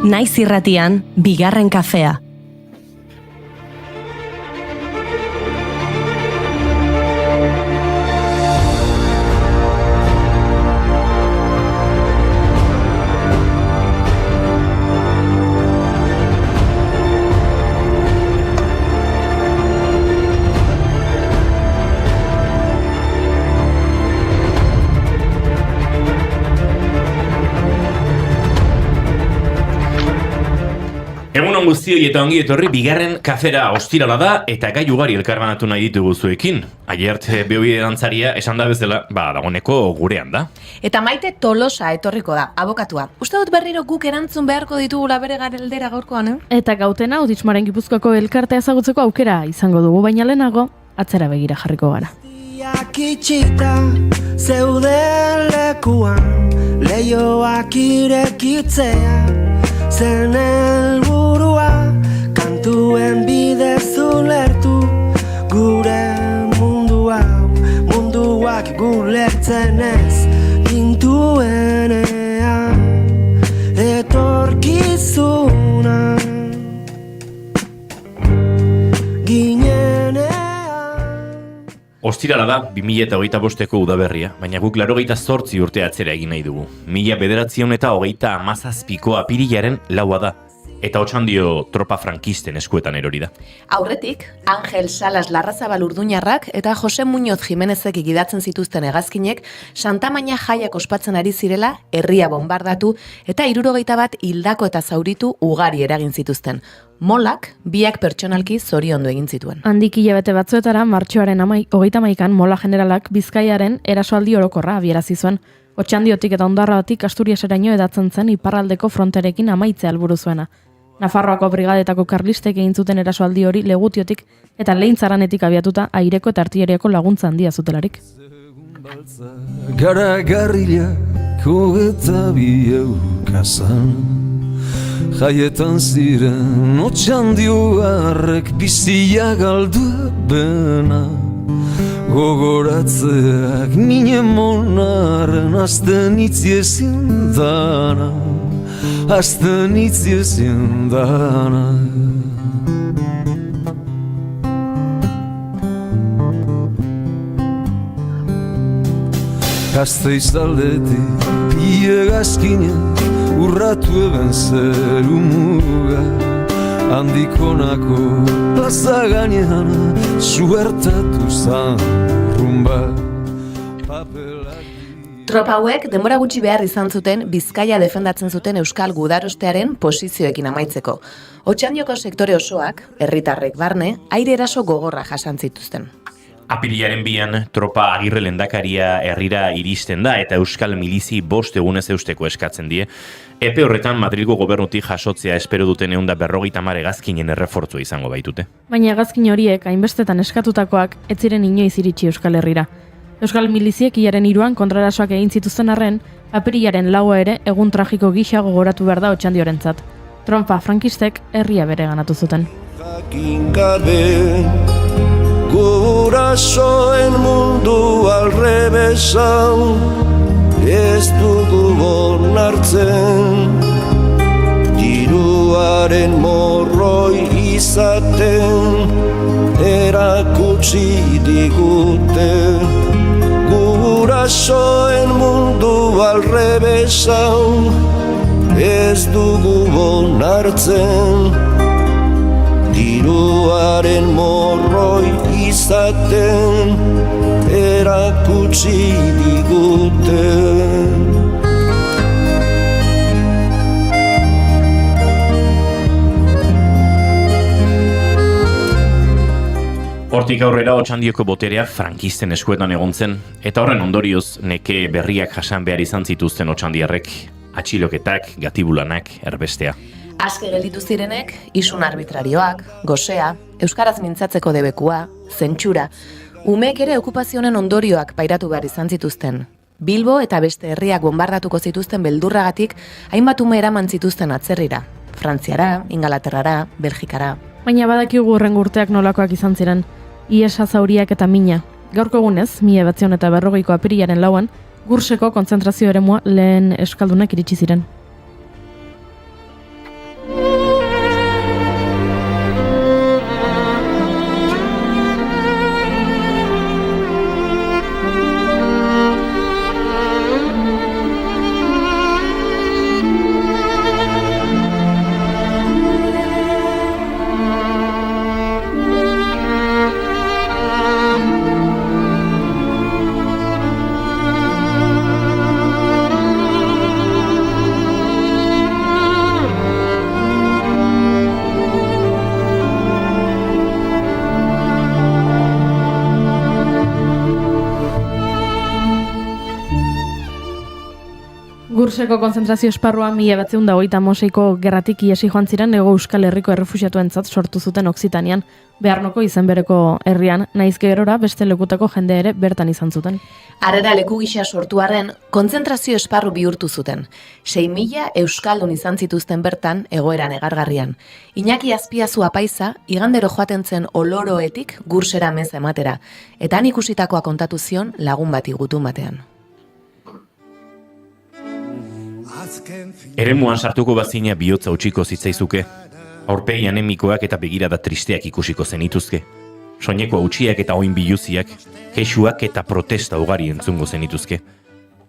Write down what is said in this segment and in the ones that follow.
Naiz irratian, bigarren kafea. Egunon guztioi eta ongi etorri bigarren kafera ostirala da eta gai ugari elkarbanatu nahi ditugu zuekin. Aiert behobide dantzaria esan da bezala, dagoeneko gurean da. Eta Maite Tolosa etorriko da, abokatua. Uste dut berriro guk erantzun beharko ditugula bere galdera gaurkoan, Eta gautena Autismoaren Gipuzkoako elkartea ezagutzeko aukera izango dugu, baina lehenago atzera begira jarriko gara. Itxita zeuden lekuan, leioak irekitzea zen helburua, kantuen bidez ulertu gure mundua, munduak gulertzen ez gintuenean etorkizuna Ostirala da 2025ko udaberria, baina guk 88 urte atzera egin nahi dugu. 1937ko apirilaren 4 da, eta Otxandio tropa frankisten eskuetan erori da. Aurretik, Angel Salas Larrazabal Urduñarrak eta Jose Muñoz Jimenezek gidatzen zituzten hegazkinek Santamaina jaiak ospatzen ari zirela herria bombardatu eta 71 hildako eta zauritu ugari eragin zituzten. Molak biak pertsonalki zoriondu egin zituen. Handik hilabete batzuetara, martxoaren 31an Mola generalak Bizkaiaren erasoaldi orokorra abiarazi zuen. Otxandiotik eta Ondarroatik Asturiaseraino edatzen zen iparraldeko fronterekin amaitzea helburu zuena. Nafarroako brigadetako karlistek egin zuten erasoaldi hori Legutiotik eta Leintzaranetik abiatuta aireko eta artilleriako laguntza handia zutelarik. Garagarrilako eta biaukazan jaietan ziren Otxandioarrek bizia galdu bena gogoratzeak minen monaren azten itziezin dana azten itziezin dana. Gazteiz aldetik biegazkinen urratu eben zeru muga handikonako plaza gainean suertatu zan rumba. Tropa hauek denbora gutxi behar izan zuten Bizkaia defendatzen zuten Euskal Gudarostearen posizioekin amaitzeko. Otxandioko sektore osoak, herritarrek barne, aire eraso gogorra jasan zituzten. Apirilaren 2an tropa Agirre lehendakaria herrira iristen da eta Euskal Milizi 5 egunez eusteko eskatzen die. Epe horretan Madrilgo gobernutik jasotzea espero duten 150 hegazkinen errefortzua izango baitute. Baina hegazkin horiek hainbestetan eskatutakoak ez ziren inoiz iritsi Euskal Herrira. Euskal Miliziek hilaren 3an kontrarasoak egin zituzten arren, apirilaren 4 ere egun tragiko gisa gogoratu behar da Otxandiorentzat. Trompa frankistek herria bereganatu zuten. Gurasoen mundu alrebesan ez dugu onartzen, diruaren morroi izaten erakutsi digute. Gurasoen mundu alrebesan ez dugu onartzen, diruaren morroi izaten erakutsi digute. Hortik aurrera Otxandioko boterea frankisten eskuetan egon zen, eta horren ondorioz neke berriak jasan behar izan zituzten otxandiarrek, atxiloketak, gatibulanak, erbestea. Aske gelditu zirenek, isun arbitrarioak, gosea, euskaraz mintzatzeko debekua, zentsura, umeek ere okupazionen ondorioak pairatu behar izan zituzten. Bilbo eta beste herriak bombardatuko zituzten beldurragatik hainbat ume eraman zituzten atzerrira. Frantziara, Ingalaterrara, Belgikara. Baina badakigu hurrengo urteak nolakoak izan ziren. Iesa zauriak eta mina. Gaurko egunez, 1940ko apirilaren 4an, Gurseko kontzentrazio eremua lehen euskaldunak iritsi ziren. Kurseko konzentrazio esparrua 1926ko gerratik iesi joan ziren Hego Euskal Herriko errefuxiatuentzat sortu zuten Okzitanian, Bearnoko izen bereko herrian, naiz gerora beste lekutako jende ere bertan izan zuten. Harrera leku gisa sortu arren, kontzentrazio esparru bihurtu zuten. 6.000 euskaldun izan zituzten bertan egoera negargarrian. Iñaki Azpiazu apaiza, igandero joaten zen Oloroetik Gursera meza ematera, eta han ikusitakoa kontatu zion lagun bati gutun batean. Eremuan sartuko bazina bihotza utxiko zitzaizuke. Aurpegi anemikoak eta begirada tristeak ikusiko zenituzke. Soineko hautsiak eta oin biluziak, kexuak eta protesta ugari entzungo zenituzke.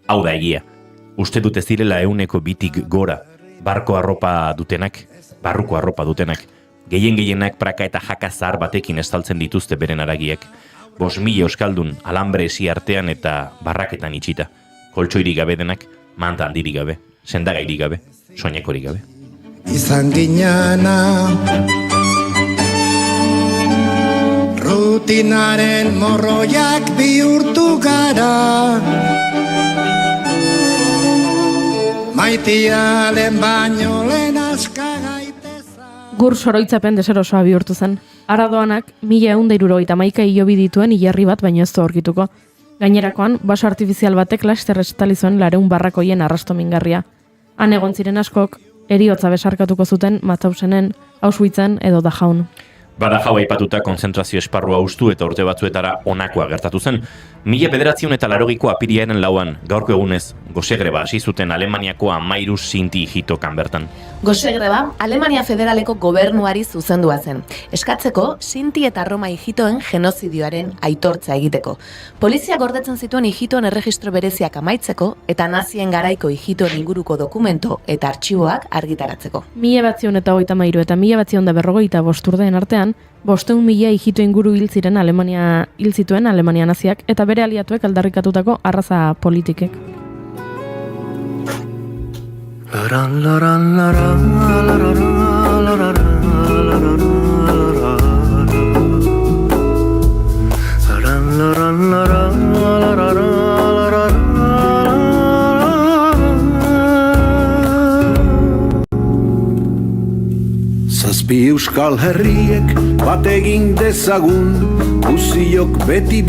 Hau da egia, uste dute zirela 100 gora, barruko arropa dutenak, gehienak praka eta jaka zahar batekin estaltzen dituzte beren aragiak. 5.000 euskaldun alambre esi artean eta barraketan itxita. Koltsoirik gabe denak, manta handirik gabe, sendagairik gabe, soinekorik gabe. Izan ginana rutinaren morroiak bihurtu gara, maitialen baino lehen aska gaiteza. Gur soroitzapen deserosoa bihurtu zen. Aradoanak 1171 hilobi dituen hilerri bat baino ez du aurkituko. Gainerakoan, baso artifizial batek laster estali zuen 200 barrakoien arrasto mingarria. Han egon ziren askok, eriotza besarkatuko zuten Matzausenen, Auschwitzen edo Dachaun. Badajau aipatuta konzentrazio esparrua ustu eta urte batzuetara honakoa gertatu zen. 1980ko apiriaren 4 gaurko egunez, gosegreba hasi zuten Alemaniako 13 sinti hijitokan bertan. Gosegreba, Alemania Federaleko gobernuari zuzendua zen. Eskatzeko, sinti eta Roma hijitoen genozidioaren aitortza egiteko. Polizia gordetzen zituen hijitoen erregistro bereziak amaitzeko eta nazien garaiko hijitoen inguruko dokumento eta artxiboak argitaratzeko. 1933 eta 1945 urteen artean, 500.000 hijito inguru hil zituen Alemania naziak eta bere aliatuek aldarrikatutako arraza politikek. Zazpi euskal herriek bat egin dezagun, guziok beti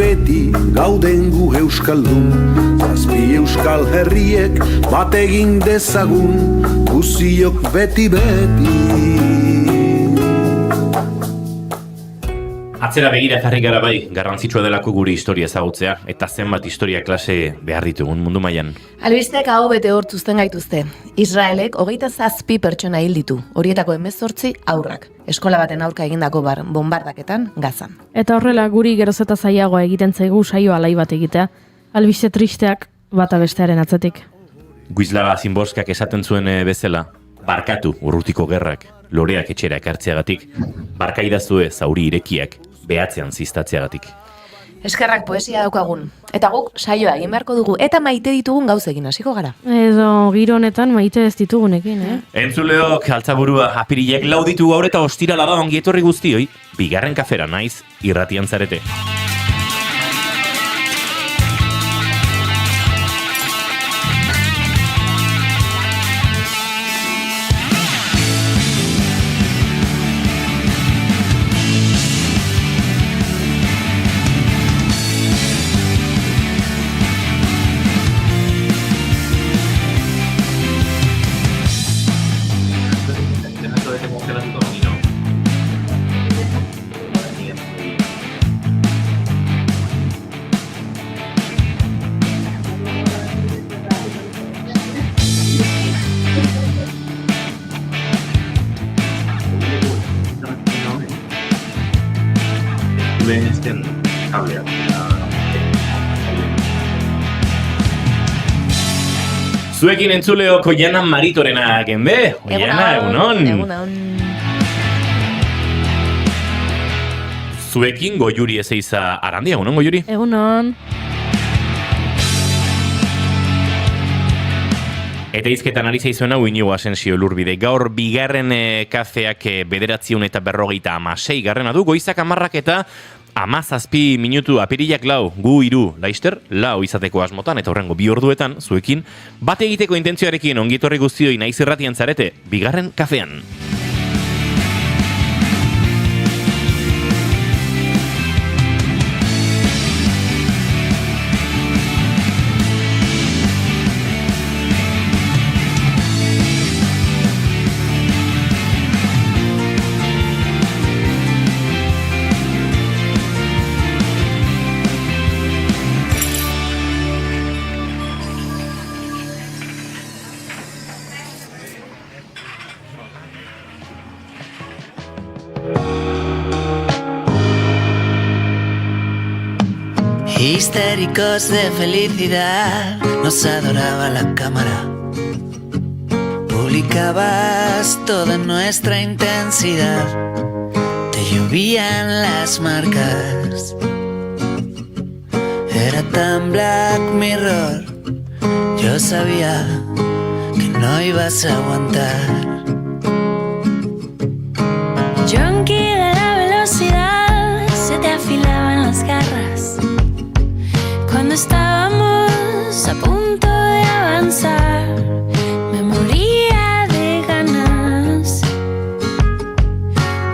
gauden gu euskaldun. Zazpi euskal herriek bat egin dezagun, guziok beti. Atzera begira jarri gara bai, garrantzitsua delako guri historia ezagutzea, eta zenbat historia klase behar ditugun mundu mailan. Albisteak hau bete hortzuzten gaituzte. Israelek 27 pertsona hil ditu, horietako 18 haurrak. Eskola baten aurka egindako bombardaketan Gazan. Eta horrela guri geroz eta zailagoa egiten zaigu saio alai bat egitea, albiste tristeak bata bestearen atzetik. Guizlaga Zinborskak esaten zuen bezala, barkatu urrutiko gerrak, loreak etxera ekartzeagatik, barkaidazue zauri irekiak, behatzean ziztatzeagatik. Eskerrak poesia daukagun. Eta guk saioa egin beharko dugu eta maite ditugun gauzekin hasiko gara. Edo giro honetan maite ez ditugunekin, Entzuleok, altzaburua, apirilek lauditu gaur eta ostirala da ongi etorri guztioi, bigarren kafera naiz, irratian zarete. Zuekin entzuleok Oiana Maritorena genbe. Oiana, egunon. Egunon. Zuekin Goiuri Ezeiza Arandi, egunon Goiuri? Egunon. Eta izketan ari zaizuen hau Inigo Asensio Lurbide. Gaur bigarren kafeak 956 garrena du, goizak 10 eta 17 minutu apirilak 4, gu 3, Laister 4 izateko asmotan, eta horrengo 2 orduetan, zuekin, bat egiteko intentzioarekin ongitorri guztioi naiz irratian zarete, bigarren kafean. Histéricos de felicidad, nos adoraba la cámara. Publicabas toda nuestra intensidad, te llovían las marcas. Era tan Black Mirror, yo sabía que no ibas a aguantar. Junkie de la velocidad, se te afilaban las garras. Cuando estábamos a punto de avanzar, me moría de ganas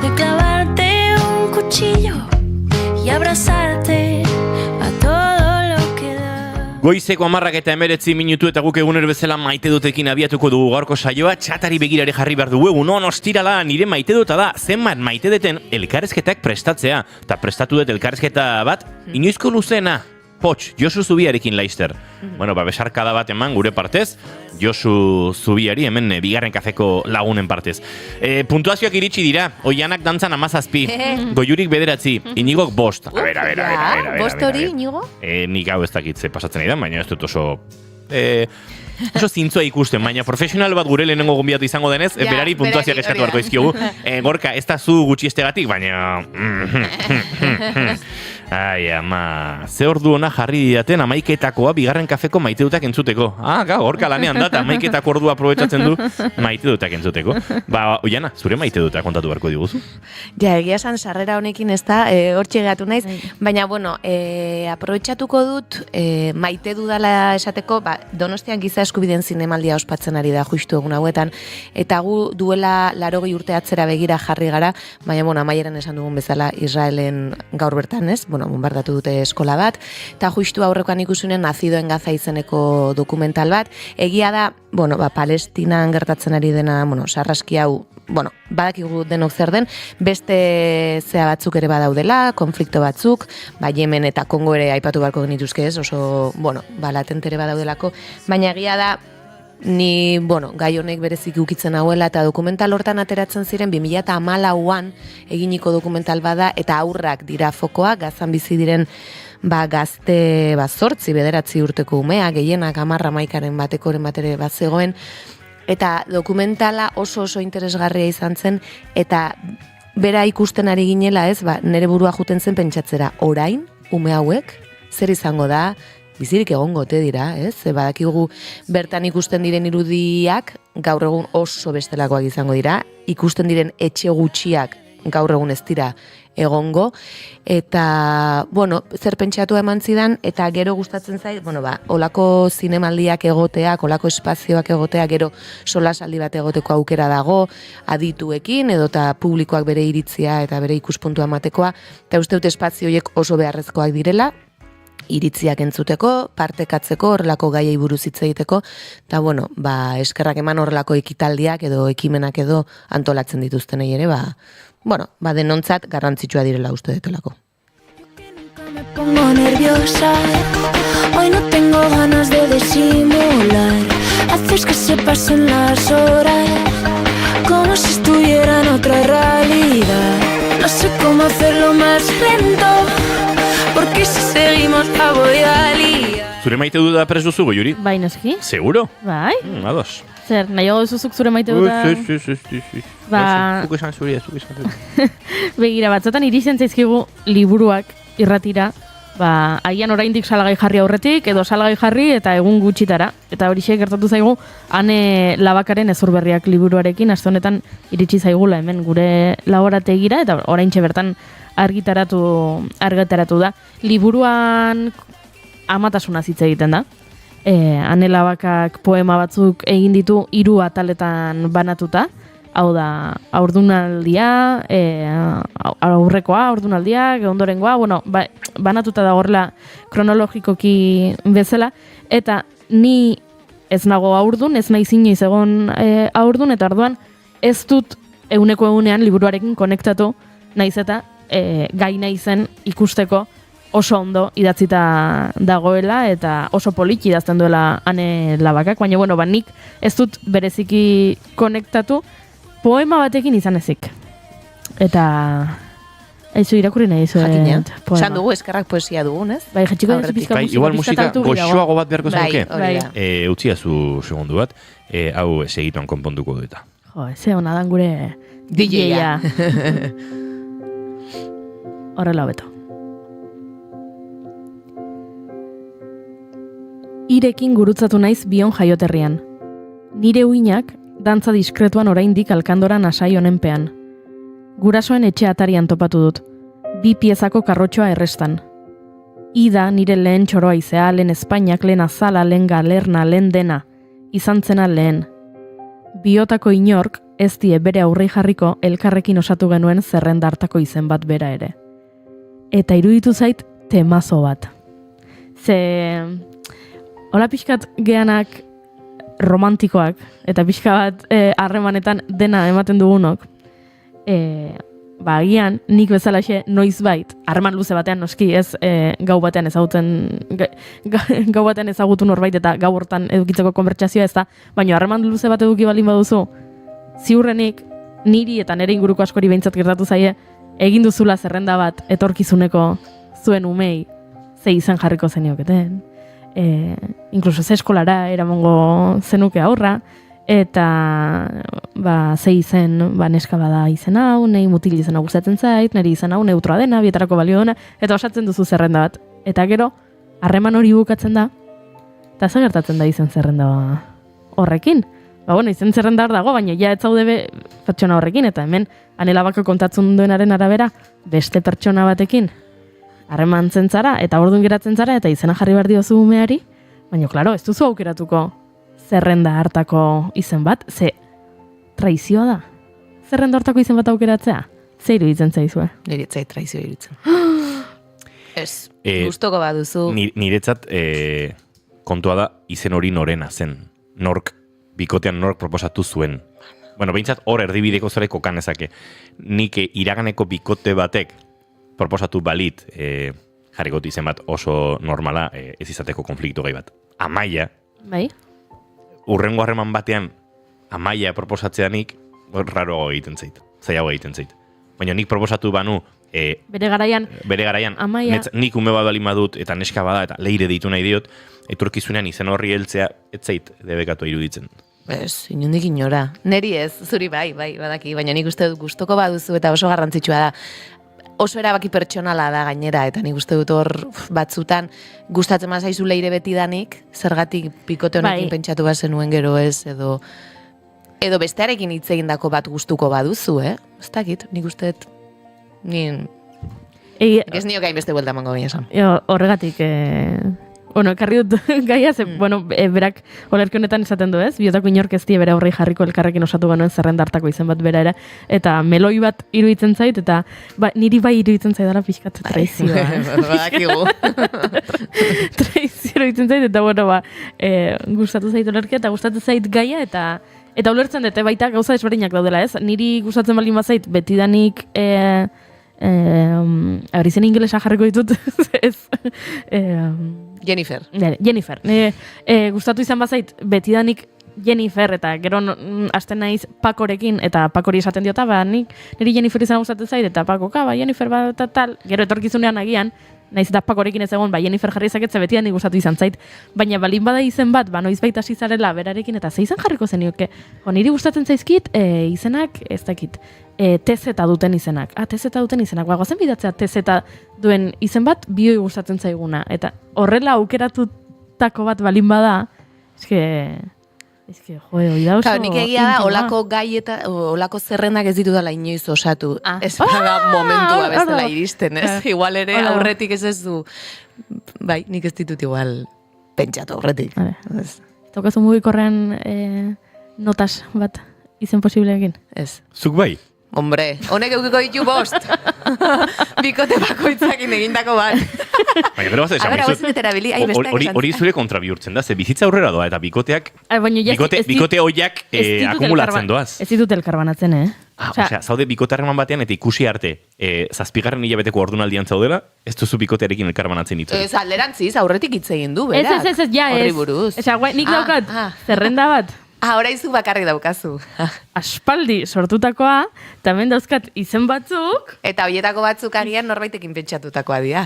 de clavarte un cuchillo y abrazarte a todo lo que da. Goizeko 10:19 minutu eta guk egunero bezala maite dutekin abiatuko dugu gaurko saioa, txatari begirare jarri behar dugu, egun ostirala nire maite duta da, zenbat maite deten elkarrezketak prestatzea, eta prestatu dut elkarrezketa bat, inoizko luzena. Pots, Josu Zubiarekin Laister. Bueno, besarkada bat eman gure partez, Josu Zubiari hemen bigarren kafeko lagunen partez. Puntuazioak iritsi dira, Oianak dantzan 17, Goiurik 9, Inigok 5. A ver. Bost hori, Inigo? Nik hau ez dakitze pasatzen aidan, baina ez dut oso... oso zintzoa ikusten, baina profesional bat gure lehenengo gonbidatu izango denez, berari puntuazioak eskatu beharko izkiogu. Gorka, ez da zu gutxi estegatik, baina... Ai, ama, ze ordu ona jarri didaten 11etakoa bigarren kafeko maite dutak entzuteko. Gorka lanean data, 11etako ordua aprobetsatzen du maite dutak entzuteko. Oiana, zure maite dutak kontatu beharko diguzu? Ja, egia esan sarrera honekin ez da, hortxe gatu naiz, baina, bueno, aprobetxatuko dut, maite dudala esateko, Donostian giza eskubideen zinemaldia ospatzen ari da justu egun hauetan, eta gu duela 80 urte atzera begira jarri gara, baina, bueno, amaieran esan dugun bezala Israelen gaur bertan, ez? Bueno, bombardatu dute eskola bat, eta justu aurrekoan ikusunen Nazido en Gaza izeneko dokumental bat. Egia da, bueno, Palestinan gertatzen ari dena, bueno, sarraski hau, bueno, badakigu denok zer den, beste zea batzuk ere badaudela, konflikto batzuk, Yemen eta Kongo ere aipatu beharko genituzke ez, oso, bueno, latente ere badaudelako, baina egia da, ni, bueno, gai honek berezik ukitzen hauela eta dokumental hortan ateratzen ziren 2014an eginiko dokumental bada eta aurrak dira fokoa, Gazan bizi diren gazte 8, 9 urteko umea, gehienak 10-11 batekoren batere bat zegoen, eta dokumentala oso interesgarria izan zen, eta bera ikusten ari ginela ez, nere burua juten zen pentsatzera, orain, ume hauek, zer izango da, bizirik egongote dira, ez? Badakigu bertan ikusten diren irudiak gaur egun oso bestelakoak izango dira, ikusten diren etxe gutxiak gaur egun ez dira egongo, eta, bueno, zer pentsatu eman zidan, eta gero gustatzen zait, bueno, olako zinemaldiak egoteak, olako espazioak egoteak, gero solasaldi bat egoteko aukera dago, adituekin, edota publikoak bere iritzia eta bere ikuspuntua ematekoa, eta uste dut espazio horiek oso beharrezkoak direla, iritziak entzuteko, partekatzeko, horrelako gaiei buruz hitz egiteko, eta, bueno, eskerrak eman horrelako ekitaldiak edo ekimenak edo antolatzen dituztenei ere, bueno, denontzat garrantzitsua direla uste detelako. Me pongo nerviosa, hoy no tengo ganas de disimular, haces que se pasen las horas, como si estuviera en otra realidad, no sé cómo hacerlo más lento, porque si seguimos la voy a liar. Zure maite duda prest duzu, Goiuri? Bai, noski? Seguro? Bai. Ados. Zer, nahiago duzuzuk zure maite duda? Sí. Zuk esan zure. Begira, batzotan iristen zaizkigu liburuak irratira, Haian oraindik salgai jarri aurretik, edo salgai jarri eta egun gutxitara. Eta horixe gertatu zaigu, Ane Labakaren Hezurberriak liburuarekin, aste honetan iritsi zaigula hemen gure laborategira, eta oraintxe bertan argitaratu da. Liburuan amatasuna hitz egiten da. Ane Labakak poema batzuk egin ditu 3 ataletan banatuta. Hau da, haurdunaldia, aurrekoa, haurdunaldia, ondorengoa, banatuta da horrela kronologikoki bezala, eta ni ez nago haurdun, ez naiz inoiz egon haurdun, eta orduan ez dut egunean liburuarekin konektatu, naiz eta gai naizen ikusteko oso ondo idatzita dagoela, eta oso poliki idazten duela Ane Labakak, baina nik ez dut bereziki konektatu, poema batekin izan ezik. Eta aizu irakurri nahi zu. Jakina. Esan dugu, eskerrak poesia dugun, ez? Bai, jetxiko dut pizka igual musika goxoago bat beharko zenuke. Bai. Utziazu segundu bat, hau segituan konponduko du eta. Jo, ze hona dan gure DJ-a. Horrela hobeto. Irekin gurutzatu naiz bion jaioterrian. Nire uinak dantza diskretuan oraindik alkandoran asai honenpean. Gurasoen etxe atarian topatu dut, 2 piezako karrotxoa errestan. Ida nire lehen txoroa izea, lehen Espainiak, lehen azala, lehen galerna, lehen dena, izan zena lehen. Biotako inork ez die bere aurrei jarriko elkarrekin osatu genuen zerrenda hartako izen bat bera ere. Eta iruditu zait temazo bat. Hola pixkat geanak romantikoak, eta pixka bat harremanetan dena ematen dugunok, agian nik bezalaxe noizbait, harreman luze batean noski, ez gau batean ezagutu norbait eta gau hortan edukitzeko konbertsazioa ez da, baina harreman luze bat eduki balin baduzu, ziurrenik niri eta nire inguruko askori behintzat gertatu zaie, egin duzula zerrenda bat etorkizuneko zuen umei ze izan jarriko zenioketen. Inkluso ze eskolara eramongo zenuke aurra, eta ze izen neska bada izen hau, nahi mutil izena gustatzen zait, niri izen hau neutroa dena, bietarako balio dena, eta osatzen duzu zerrenda bat. Eta gero, harreman hori bukatzen da, eta ze gertatzen da izen zerrenda horrekin. Izen zerrenda hor dago, baina ja ez zaude pertsona horrekin, eta hemen Ane Labakak kontatzen duenaren arabera, beste pertsona batekin harreman zentzara, eta orduan geratzen zara, eta izena jarri behar diozu umeari, baina, klaro, ez duzu aukeratuko zerrenda hartako izen bat, ze traizioa da. Zerrenda hartako izen bat aukeratzea, ze iruditzen zaizue? Niretzait traizioa iruditzen. Ez, gustoko baduzu. Niretzat kontua da izen hori norena zen. Bikotean nork proposatu zuen. Behintzat hor erdibideko zare kokan ezake. Nik iraganeko bikote batek proposatu balit jarrikot izen bat oso normala ez izateko konfliktu gai bat. Amaia, bai? Urrengo harreman batean Amaia proposatzeanik raro egiten zait, zaiago egiten zait. Baina nik proposatu banu bere garaian Amaia, nik ume bat balin badut eta neska bada eta leire ditu nahi diot, etorkizunean izen horri heltzea ez zait debekatu iruditzen. Ez, inondik inora. Neri ez, zuri bai, badaki, baina nik uste dut gustoko baduzu eta oso garrantzitsua da. Oso erabaki pertsonala da gainera, eta nik uste dut hor batzutan gustatzen mazaizu leire beti danik, zergatik bikote honekin pentsatu bat zenuen gero ez, edo bestearekin hitz egindako bat gustuko baduzu, ez dakit, nik uste dut, ez nio gain beste buelta emango baina esan. Horregatik, ekarri dut gaia, berak olerki honetan esaten du ez, biotako inork ez die bere aurrei jarriko elkarrekin osatu genuen zerrenda hartako izen bat bera ere, eta meloi bat iruditzen zait, eta niri bai iruditzen zaidala pixkat traizioa. Badakigu. Traizioa iruditzen zait, eta gustatu zait olerkia, eta gustatu zait gaia, eta ulertzen dute baita gauza desberdinak daudela ez, niri gustatzen baldin bazait betidanik izen ingelesa jarriko ditut, ez... Jennifer. Gustatu izan bazait, betidanik Jennifer, eta gero hasten naiz Pakorekin, eta Pakori esaten diota, niri Jennifer izan gustatzen zait, eta Pakoka, Jennifer bat eta tal, gero etorkizunean agian, naiz eta pakorekin ez egon, Jennifer Harrisak etze beti handi gustatu izan zait, baina balin bada izen bat, noizbait hasi zarela berarekin, eta ze izan jarriko zenioke. Niri gustatzen zaizkit, izenak, ez dakit, TZ duten izenak. TZ duten izenak, goazen bidatzea TZ duen izen bat, bioi gustatzen zaiguna. Eta horrela aukeratutako bat balin bada, eske, hoi da oso... Claro, nik egia da, olako gai eta olako zerrendak ez ditudala inoiz osatu. Ez bada momentua bezala iristen, ez? Igual ere aurretik ez du... Bai, nik ez ditut igual pentsatu aurretik. Tokazu mugikorrean notas bat izen posibleekin? Ez. Zuk bai? Hombre, honek eukiko ditu 5. Bikote bakoitzakin egindako bat. Baina, bero bat esan, hori zure kontra bihurtzen da, ze bizitza aurrera doa, eta bikoteak, bikote hoiak akumulatzen doaz. Ez ditut elkarbanatzen, Osea, zaude bikote harreman batean eta ikusi arte, 7. hilabeteko ordunaldian zaudela, ez duzu bikotearekin elkarbanatzen ditu. Ez alderantziz, aurretik hitz egin du, berak. Ez, horri buruz. Nik daukat, zerrenda bat. Horaizu bakarrik daukazu. Aspaldi sortutakoa, tamen dauzkat izen batzuk. Eta hoietako batzuk agian norbaitekin pentsatutakoa dira.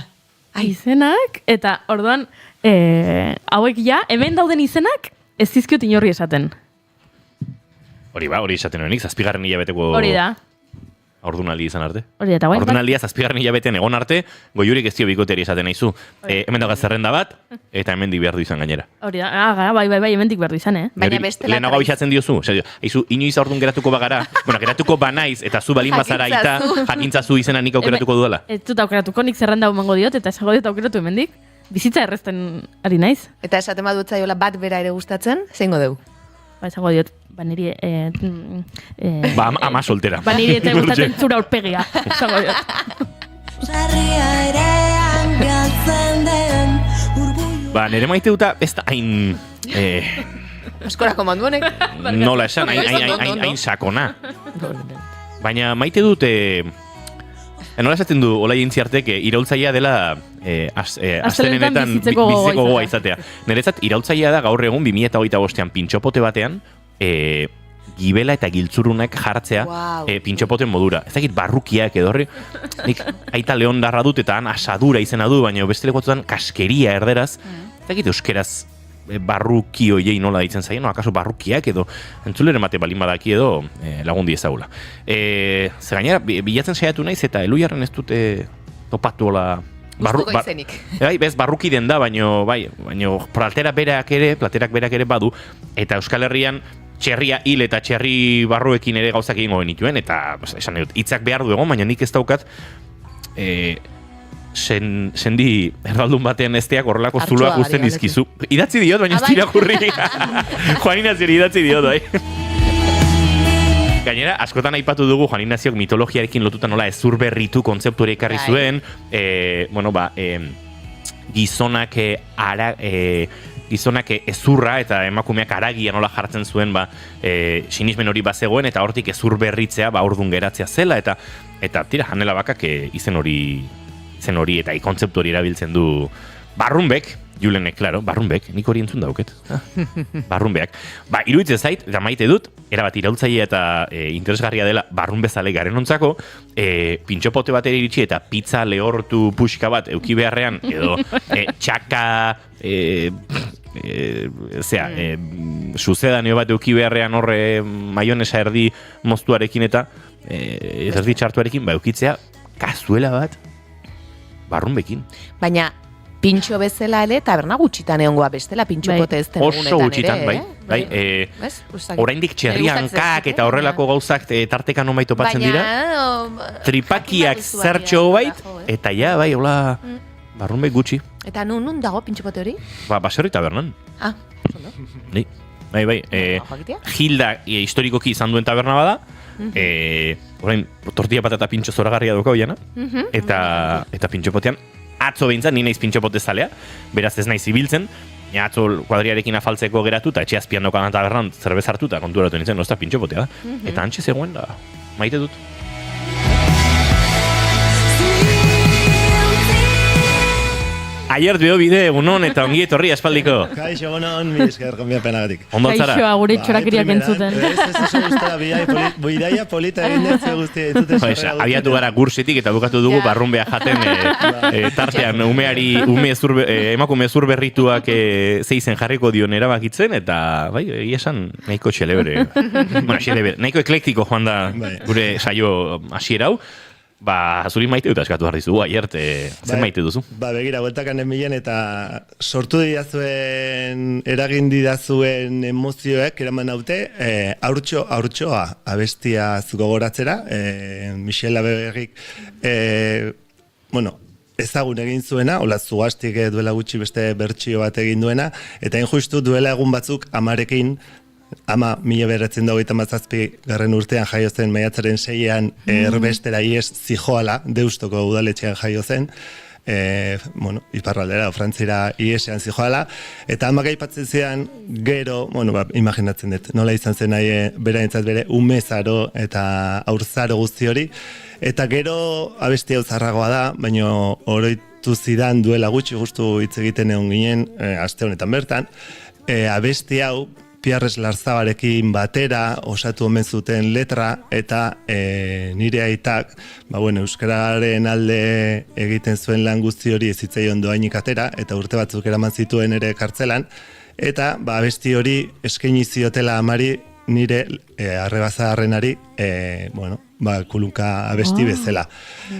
Izenak, eta orduan, hauek ja, hemen dauden izenak, ez dizkiot inorri esaten. Hori esaten honik, 7. hilabeteko... Hori da. Ordunaldi izan arte. Eta ordunaldia 7. hilabetean egon arte, goiurik ez dio bikoteari esaten nahizu. Hemen dago zerrenda bat, eta hemendik behar du izan gainera. Hori da, bai, hemendik behar du izan, Baina bestela... Lehenago abisatzen diozu. Aizu, inoiz ordun geratuko bagara, geratuko banaiz, eta zu balin bazara aita, jakintzazu izena nik aukeratuko dudala. Ez dut aukeratuko, nik zerrenda umango diot, eta esango diot aukeratu hemendik. Bizitza errezten ari naiz. Eta esaten badut zaiola bat bera ere gustatzen, zeingo deu? Esango diot, niri... ama soltera. Niri eta gustatzen zura aurpegia. Esango diot. Nire maite duta, ez da hain... Askorako manduanek? Nola esan, hain sakona. Baina maite dute... Nola esaten du, Olai Intziartek, iraultzailea dela astelenetan bizitzeko gogoa izatea. Niretzat, iraultzailea da gaur egun 2025an pintxopote batean, gibela eta giltzurunak jartzea pintxopoten modura. Ez dakit barrukiak edo horri, nik aita leondarra dut eta han asadura izena du, baina beste lekuatutan kaskeria erderaz, ez dakit euskeraz barruki hoiei nola ditzen zaien, akaso barrukiak edo entzuleren bate balin badaki edo lagundi ezagula. Ze gainera, bilatzen saiatu naiz eta Eluiarren ez dute topatu hola... Gustuko izenik. Barruki den da, baino platerak berak ere badu, eta Euskal Herrian txerria hil eta txerri barruekin ere gauzak egingo genituen, eta esan dut, hitzak behar du egon, baina nik ez daukat sendi erdaldun batean esteak horrelako zuloak usten izkizu. Idatzi diot, baina ez tirakurri. Juan Ignaziori idatzi diot, bai. Gainera, askotan aipatu dugu Juan Ignaziok mitologiarekin lotuta nola ezur berritu kontzeptu ere ekarri zuen. Gizonak ezurra eta emakumeak haragia nola jartzen zuen sinismen hori bazegoen eta hortik ezur berritzea ordun geratzea zela eta tira, Janela Bakak izen hori eta kontzeptu hori erabiltzen du Barrunbek, Julenek, klaro, Barrunbek, nik hori entzun dauket. Barrunbeak. Iruditzen zait, eta maite dut, erabat iraultzaile eta interesgarria dela Barrunbezale garen ontzako, pintxopote bat ere iritsi eta pizza lehortu puxka bat euki beharrean, edo txaka, suzedaneo bat euki beharrean horre maionesa erdi moztuarekin eta erdi txartuarekin, eukitzea kazuela bat Barrunbekin. Baina pintxo bezala ere taberna gutxitan egongoa bestela pintxopote ez den egunetan ere. Oso gutxitan, bai. Oraindik txerriankak eta horrelako gauzak tartekan onbait topatzen dira. Tripakiak zertxo bait, eta ja, bai, hola, Barrunbek gutxi. Eta nun dago pintxopote hori? Baserri tabernan. Zondo. Bai. Gilda historikoki izan duen taberna bada, orain tortilla patata pintxo zoragarria dauka hoiana, eta pintxopotean atzo behintzat, ni naiz pintxopote zalea, beraz ez naiz ibiltzen, atzo kuadriarekin afaltzeko geratu, eta etxe azpian daukan tabernan zerbez hartu, eta konturatu nintzen, nozta pintxopotea da. Eta antxe zegoen, maite dut. Aiert beho bide, egunon eta ongi etorri aspaldiko. Kaixo, egunon, mi esker gonbiapenagatik. Ondo altzara? Kaixoa gure txorakiriak entzuten. Ez guztara, bidaia polita egin dut, guzti entzuten sorrera. Abiatu gara gursitik eta bukatu dugu barrunbea jaten tartean emakume zur berrituak zeizen jarriko dion erabakitzen eta bai, egia esan nahiko xelebre. Nahiko eklektiko joan da gure saio hasiera hau. Zuri maite dut askatu jarri zu, Aiert, zen maite duzu? Begira, bueltakan emilen eta sortu didazuen, eragin didazuen emozioek eraman naute, aurtsoa abestia gogoratzera, Michel Abeberrik, ezagun egin zuena, hola zugastik duela gutxi beste bertsio bat egin duena, eta injustu duela egun batzuk amarekin, Ama 1927 garren urtean jaio zen maiatzaren 6an erbestera ies zijoala, Deustoko udaletxean jaio zen, iparraldera, Frantzira iesean zijoala, eta amak aipatzen zean gero, imaginatzen dut, nola izan zen nahi beraentzat bere umezaro eta aurzaro guzti hori, eta gero abesti hau zarragoa da, baina oroitu zidan duela gutxi justu hitz egiten egon ginen, aste honetan bertan, abesti hau, Pierres Larzabarekin batera osatu omen zuten letra eta nire aitak euskararen alde egiten zuen lan guzti hori ez zitzaion doainik atera eta urte batzuk eraman zituen ere kartzelan eta abesti hori eskaini ziotela amari nire arrebazaharrenari kulunka abesti bezala.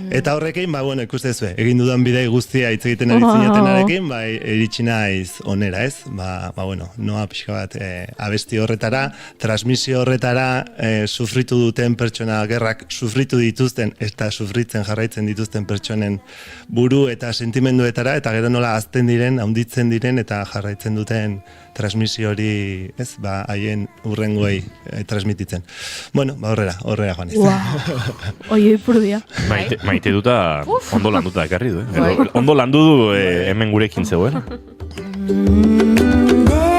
Eta horrekin, ikustezue, egin dudan bidei guztia hitz egiten ari zinatenarekin, iritsi naiz onera, ez? Noa pixka bat abesti horretara, transmisio horretara, sufritu duten pertsona gerrak, sufritu dituzten, eta sufritzen jarraitzen dituzten pertsonen buru eta sentimenduetara, eta gero nola azten diren, handitzen diren, eta jarraitzen duten transmisio hori, ez? Haien urrengoei transmititzen. Horrera joan ez. Oie, ipurdia. Maite duta, ondo landuta ekarri du, Ondo landu du hemen gurekin zegoen. Dena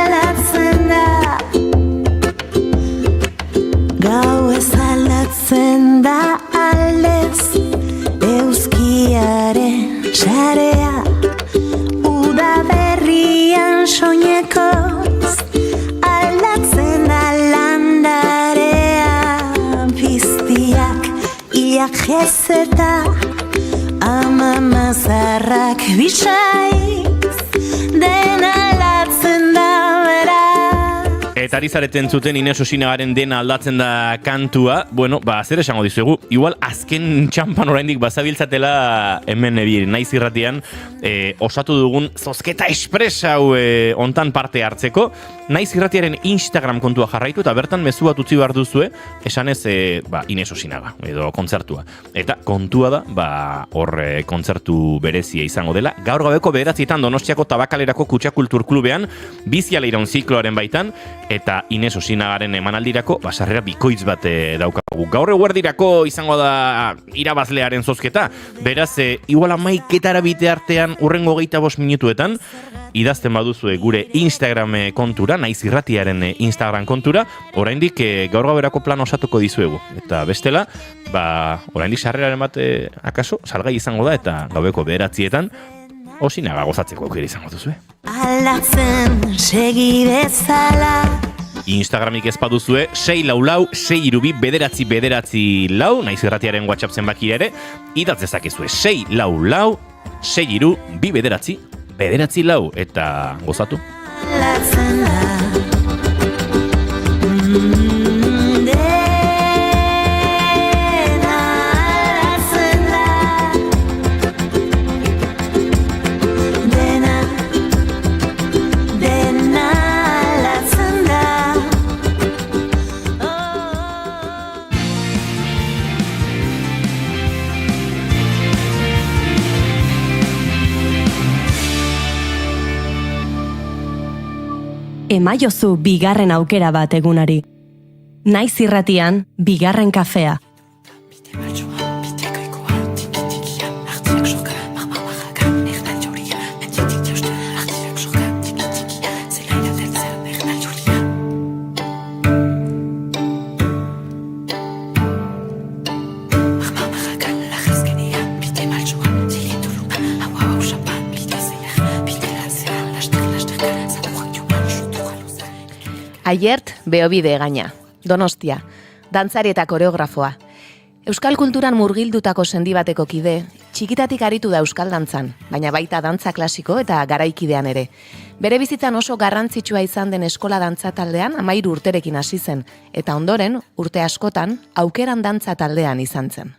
aldatzen da, gau ez aldatzen da aldez, euskiaren sarea, uda berrian soinekoz, aldatzen da landarea, piztiak iak jezeta, ama mazarrak bisaiz, dena aldatzen da bera. Eta ari zareten zuten Ines Osinagaren dena aldatzen da kantua, zer esango dizuegu, igual azken txampan oraindik bazabiltzatela hemen naiz irratian osatu dugun zozketa espres hau ontan parte hartzeko, naiz irratiaren Instagram kontua jarraitu eta bertan mezu bat utzi behar duzue, esanez Ines Osinaga edo kontzertua. Eta kontua da, hor kontzertu berezia izango dela, gaur gabeko 9:00 Donostiako Tabakalerako Kutxa Kultur Klubean, biziala iraun zikloaren baitan, eta Ines Osinagaren emanaldirako sarrera bikoitz bat daukagu. Gaur eguerdirako izango da irabazlearen zozketa, beraz, igual 11:00 bite artean urrengo 25 minutuetan, idazten baduzue gure Instagram kontura, naiz irratiaren Instagram kontura, oraindik gaur gauerako plan osatuko dizuegu. Eta bestela, oraindik sarreraren bat akaso, salgai izango da, eta gaueko 9:00 Osinaga gozatzeko aukera izango duzue. Aldatzen segi bezala, Instagramik ez baduzue 644-632-944, naiz irratiaren WhatsApp zenbakia ere, idatz dezakezue 644-632-944, eta gozatu. aldatzen da. Emaiozu bigarren aukera bat egunari. Naiz irratian, bigarren kafea. Aiert Beobide Egaña, Donostia, dantzari eta koreografoa. Euskal kulturan murgildutako sendi bateko kide, txikitatik aritu da euskal dantzan, baina baita dantza klasiko eta garaikidean ere. Bere bizitzan oso garrantzitsua izan den eskola dantza taldean 13 urterekin hasi zen, eta ondoren, urte askotan, aukeran dantza taldean izan zen.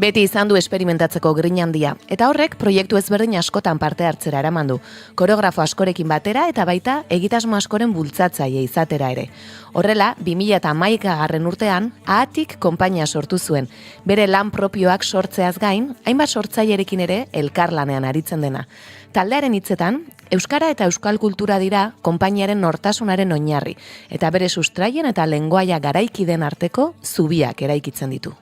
Beti izan du esperimentatzeko grin handia, eta horrek proiektu ezberdin askotan parte hartzera eraman du, koreografo askorekin batera eta baita egitasmo askoren bultzatzaile izatera ere. Horrela, 2011 urtean, Ahatik konpainia sortu zuen, bere lan propioak sortzeaz gain, hainbat sortzailerekin ere elkarlanean aritzen dena. Taldearen hitzetan, euskara eta euskal kultura dira konpainiaren nortasunaren oinarri, eta bere sustraien eta lengoaia garaikiden arteko zubiak eraikitzen ditu.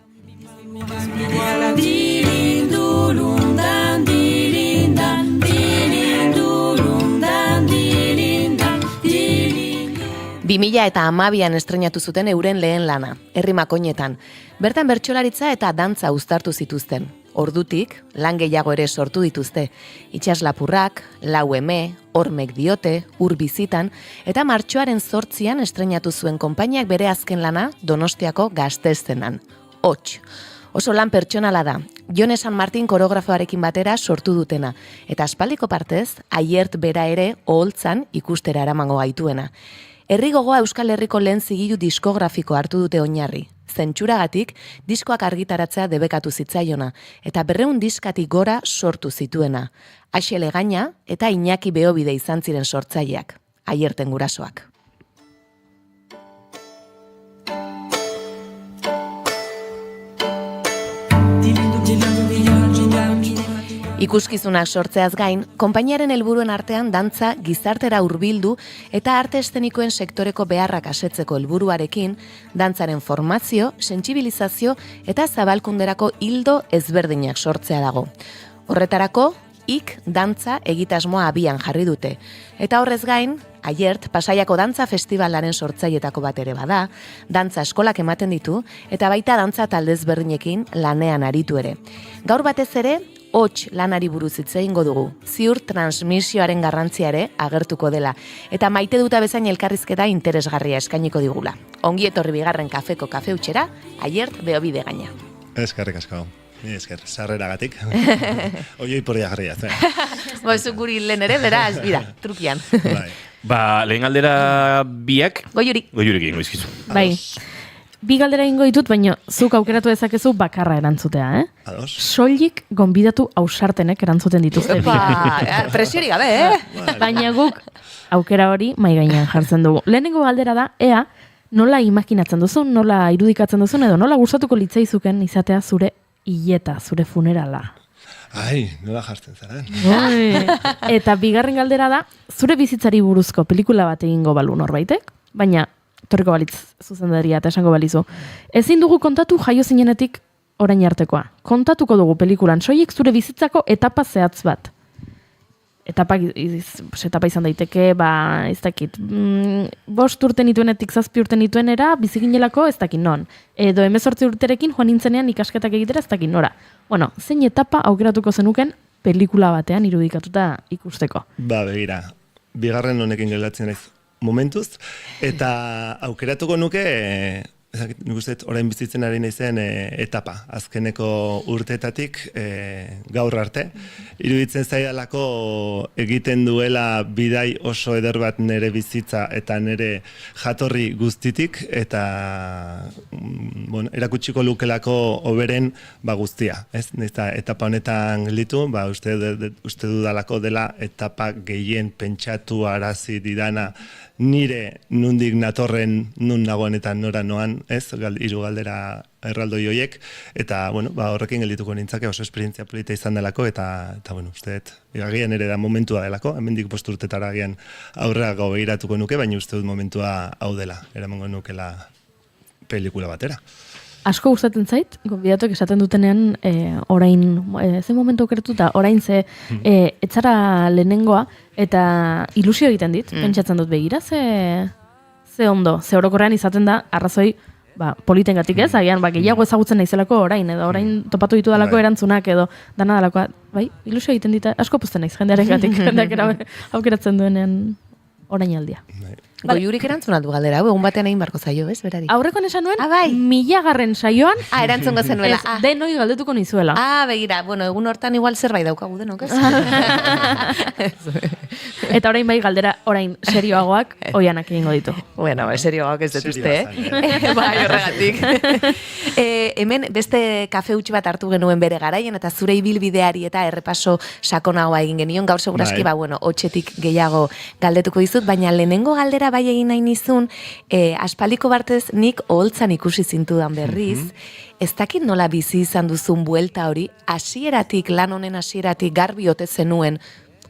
Bimila eta 2012an estreinatu zuten euren lehen lana, Herri Makoinetan. Bertan bertsolaritza eta dantza uztartu zituzten. Ordutik, lan gehiago ere sortu dituzte. Itsaslapurrak, Lau eme, Hormek diote, Ur bizitan, eta martxoaren 8an estreinatu zuen konpainiak bere azken lana Donostiako Gazteszenan. Hots. Oso lan pertsonala da, Jone San Martin koreografoarekin batera sortu dutena, eta aspaldiko partez, Aiert bera ere oholtzan ikustera eramango gaituena. Herri gogoa Euskal Herriko lehen zigilu diskografiko hartu dute oinarri. Zentzuragatik, diskoak argitaratzea debekatu zitzaiona, eta 200 diskatik gora sortu zituena. Axel Egaña eta Iñaki Beobide izan ziren sortzaileak, Aierten gurasoak. Ikuskizunak sortzeaz gain, konpainiaren helburuen artean dantza gizartera hurbildu eta arte eszenikoen sektoreko beharrak asetzeko helburuarekin, dantzaren formazio, sentsibilizazio eta zabalkunderako ildo ezberdinak sortzea dago. Horretarako, dantza egitasmoa abian jarri dute. Eta horrez gain, Aiert Pasaiako Dantza Festivalaren sortzailetako bat ere bada, dantza eskolak ematen ditu, eta baita dantza talde ezberdinekin lanean aritu ere. Gaur batez ere, Hots lanari buruz hitz egingo dugu, ziur transmisioaren garrantzia ere agertuko dela, eta maite duta bezain elkarrizketa interesgarria eskainiko digula. Ongi etorri bigarren kafeko kafeutxera, Aiert Beobide Egaña. Eskerrik asko. Ni esker, sarreragatik. Oioi poria jarria, zen. Zu guri lehen ere, beraz, bida, trukian. Lehen galdera biak... Goiurik egingo izkizu. Bai. Bi galdera egingo ditut, baina zuk aukeratu dezakezu bakarra erantzutea, Ados. Soilik gonbidatu ausartenek erantzuten dituzte. Presiori gabe, Baina guk aukera hori mai gainean jartzen dugu. Lehenengo galdera da, ea, nola imaginatzen duzun, nola irudikatzen duzun, edo nola gustatuko litzaizuken izatea zure hileta, zure funerala. Ai, nola jartzen zaren. Eta bigarren galdera da, zure bizitzari buruzko pelikula bat egingo balu norbaitek, baina torriko balitz zuzendaria eta esango balizu. Ezin dugu kontatu jaio zinenetik orain artekoa. Kontatuko dugu pelikulan, soilik zure bizitzako etapa zehatz bat. Etapa izan daiteke, ez dakit, 5 urte nituenetik 7 urte nituenera, biziginelako ez dakit non. Edo 18 urterekin joan nintzenean ikasketak egitera ez dakit nora. Bueno, zein etapa aukeratuko zenuken pelikula batean irudikatuta ikusteko? Begira, bigarren honekin gelatzen naiz momentuz, eta aukeratuko nuke, nik uste, orain bizitzen ari naizen etapa, azkeneko urteetatik gaur arte. Iruditzen zaidalako egiten duela bidai oso eder bat nire bizitza eta nire jatorri guztitik, eta erakutsiko lukelako hoberen guztia. Etapa honetan gelitu, uste dudalako dela etapa gehien pentsatu arazi didana nire nundik natorren nun nagoen eta nora noan, hiru galdera erraldoi horiek, eta horrekin geldituko nintzake oso esperientzia polita izan delako, eta uste dut, agian ere da momentua delako, hemendik 5 urtetara agian aurrera begiratuko nuke, baina uste dut momentua hau dela, eramango nukela pelikula batera. Asko gustatzen zait, gonbidatuak esaten dutenean orain, ze momentu okertuta, orain ze etzara lehenengoa, eta ilusio egiten dit, pentsatzen dut begira, ze ondo, ze orokorrean izaten da, arrazoi politengatik ez, agian, gehiago ezagutzen naizelako orain, edo orain topatu ditu dalako erantzunak, edo dana dalakoa, ilusio egiten dita, asko pozten naiz jendearen gatik, jendeak aukeratzen duenean orain aldia. Goiurik erantzunatu galdera, egun batean egin barko zaio, ez, berari? Aurrekoan esan nuen, 1000. Saioan, erantzungo zenuela. Denoi galdetuko nizuela. Begira, egun hortan igual zerbait daukagu denok, ez? Eta orain bai galdera, orain serioagoak, oianak egingo ditu. Bueno, serioagoak ez dituzte, Bai, horregatik. Hemen beste kafe utzi bat hartu genuen bere garaian, eta zure ibilbideari eta errepaso sakonagoa egin genion, gaur seguraski, hotxetik gehiago galdetuko dizut, baina lehenengo galdera bai egin nahi nizun, aspaldiko bartez nik oholtzan ikusi zintudan berriz, ez dakit nola bizi izan duzun buelta hori, hasieratik, lan honen hasieratik garbi ote zenuen,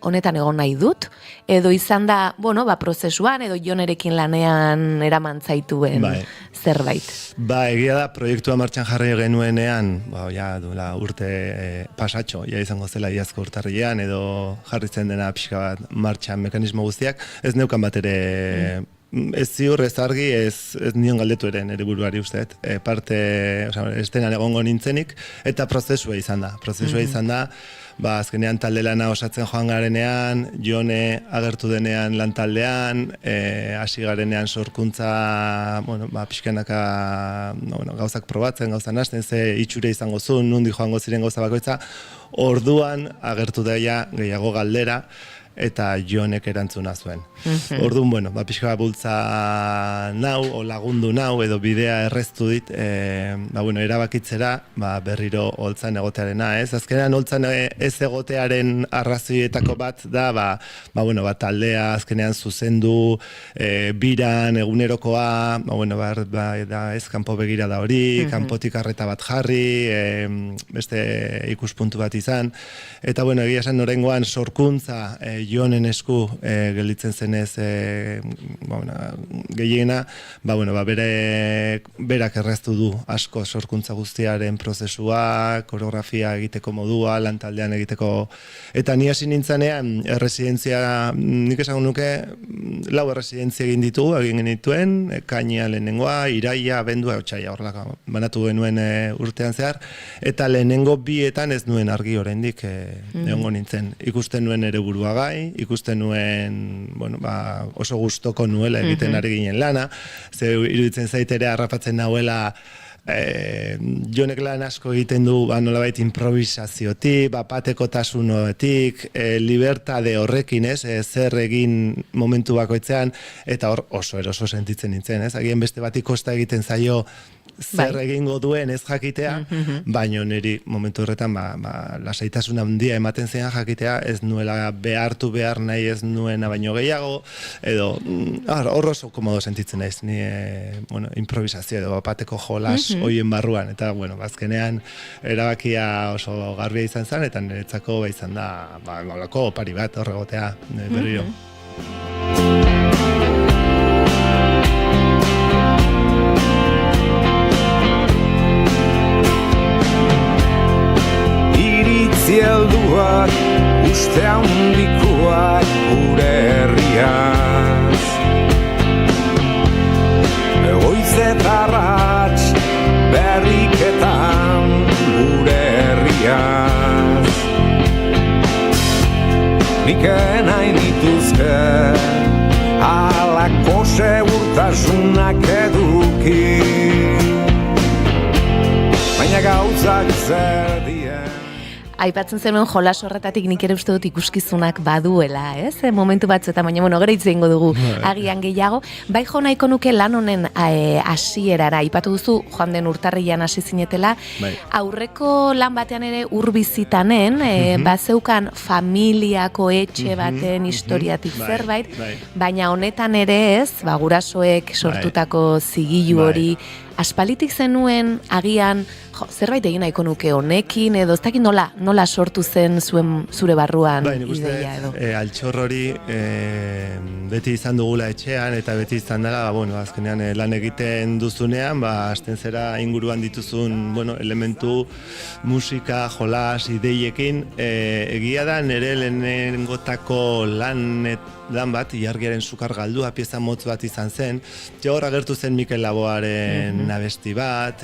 honetan egon nahi dut, edo izan da, prozesuan, edo Jonerekin lanean eraman zaituen zerbait. Egia da, proiektua martxan jarri genuenean, duela urte pasatxo, izango zela iazko urtarrilean, edo jarri zen dena pixka bat martxan mekanismo guztiak, ez neukan bat ere, ez ziur, ez argi, ez nion galdetu ere nire buruari usteet. Ez denan egongo nintzenik, eta prozesua izan da. Azkenean talde lana osatzen joan garenean, Jone agertu denean lan taldean, hasi garenean sorkuntza, pixkanaka gauzak probatzen, gauzan hasten, ze itxure izango zuen, nundi joango ziren gauza bakoitza, orduan agertu daia gehiago galdera, eta Jonek erantzuna zuen. Orduan, pixka bultza nau, o lagundu nau, edo bidea erreztu dit, erabakitzera, berriro holtzan egotearena, ez? Azkenean holtzan ez egotearen arrazoietako bat da, taldea azkenean zuzendu, biran, egunerokoa, ez, kanpo begira da hori, kanpotik arreta bat jarri, beste ikuspuntu bat izan, eta, egia esan norengoan sorkuntza, Jonen esku gelditzen zenez gehiena, berak erraztu du asko sorkuntza guztiaren prozesua, koreografia egiteko modua, lantaldean egiteko, eta ni hasi nintzanean erresidentzia, nik esango nuke, 4 erresidentzia egin genituen, kaina lehenengoa, iraia, abendua, otsaia, horrelako, banatu genuen urtean zehar, eta lehenengo 2etan ez nuen argi oraindik egongo nintzen. Ikusten nuen ere buruagai, ikusten nuen oso gustoko nuela egiten ari ginen lana, ze iruditzen zaitere harrapatzen nahuela Jonek lan asko egiten du nolabait improvisaziotik, patekotasunotik, libertade horrekin, zer egin momentu bakoitzean, eta hor oso eroso sentitzen nintzen, agian beste bati kosta egiten zaio zer egingo duen ez jakitea, baina niri momentu horretan lasaitasun handia ematen zen jakitea, ez nuela behartu behar nahi ez nuena baino gehiago, edo hor oso komodo sentitzen naiz, ni improvisazio edo bateko jolas hoien barruan, eta azkenean erabakia oso garbia izan zen, eta niretzako izan da nolako opari bat horregotea berriro. Zielduak, uste handikoak gure herriaz. Goiz eta arrats berriketan gure herriaz. Nik nahi nituzke halako segurtasunak eduki, baina gauzak zer dien. Aipatzen zenuen jolas horretatik nik ere uste dut ikuskizunak baduela, ez? Momentu batzuetan, baina gero hitz egingo dugu agian gehiago. Bai jo nahiko nuke lan honen hasierara, aipatu duzu joan den urtarrilean hasi zinetela, aurreko lan batean ere urbizitanen, bazeukan familiako etxe baten historiatik zerbait, baina honetan ere ez, gurasoek sortutako zigilu hori, aspalitik zenuen agian zerbait egin nahiko nuke honekin, edo ez dakit nola sortu zen zure barruan ideia edo. Altxor hori beti izan dugula etxean, eta beti izan dela, azkenean lan egiten duzunean, hasten zera inguruan dituzun elementu, musika, jolas, ideiekin, egia da nire lehenengotako lan bat, ilargiaren sukar galdua, pieza motz bat izan zen, hor agertu zen Mikel Laboaren abesti bat,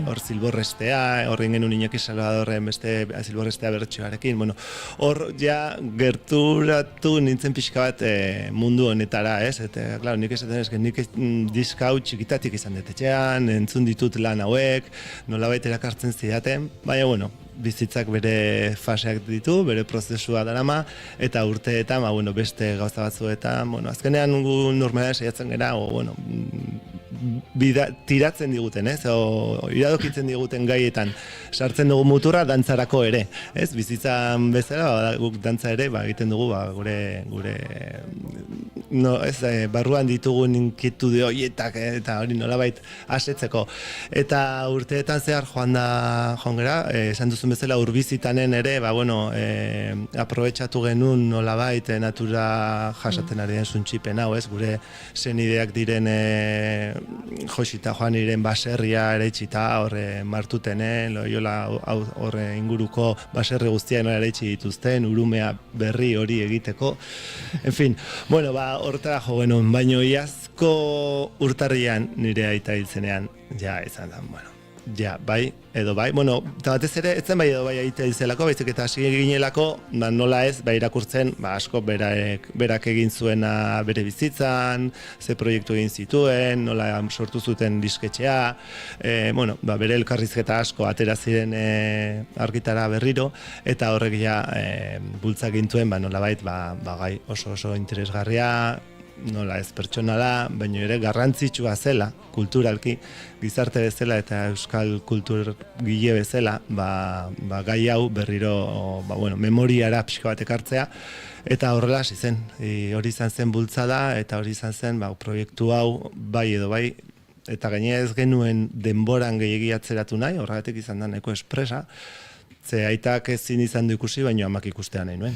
hor Zilborrestea, horren genuen Iñaki Salvadorren beste Zilborrestea bertsioarekin, bueno, hor ja gerturatu nintzen pixka bat mundu honetara, ez? Eta, klaro, nik esaten ez, nik diska hau txikitatik izan dut etxean, entzun ditut lan hauek, nolabait erakartzen zidaten, baina, bueno, bizitzak bere faseak ditu, bere prozesua darama, eta urteetan, bueno, beste gauza batzuetan, bueno, azkenean gu normalean saiatzen gara, bueno, tiratzen diguten, ez? O iradokitzen diguten gaietan sartzen dugu muturra dantzarako ere, ez? Bizitzan bezala, guk dantza ere, egiten dugu, gure no, ez, barruan ditugun inkietude horietak eta hori nolabait asetzeko. Eta urteetan zehar joan gara, esan duzun bezala urbizitanen ere, aprobetxatu genuen nolabait natura jasaten ari den zuntxipen hau, ez? Gure senideak diren Josita Joaniren baserria eraitsita horre martutenen, Loiola horre inguruko baserri guztiak nola eraitsi dituzten, urumea berri hori egiteko. En fin, bueno, hortara jo genuen, baino iazko urtarrian nire aita hiltzenean, ja, izan da, bueno, ja, bai, edo bai, bueno, eta batez ere, etzen bai edo bai aita hiltzelako, baizik eta hasi ginelako, nola ez, irakurtzen, asko berak egin zuena bere bizitzan, ze proiektu egin zituen, nola sortu zuten disketxea, bere elkarrizketa asko atera ziren argitara berriro, eta horrek ja bultzak gintuen, nolabait, gai oso interesgarria, nola ez pertsonala, baina ere garrantzitsua zela, kulturalki, gizarte bezala eta euskal kultur gile bezala, gai hau berriro, memoriara pixka bat ekartzea, eta horrela hasi zen, hori izan zen bultzada, eta hori izan zen, proiektu hau, bai edo bai, eta gainera ez genuen denboran gehiegi atzeratu nahi, horregatik izan da nahiko espresa, ze aitak ezin izan du ikusi, baino amak ikustean nahi nuen.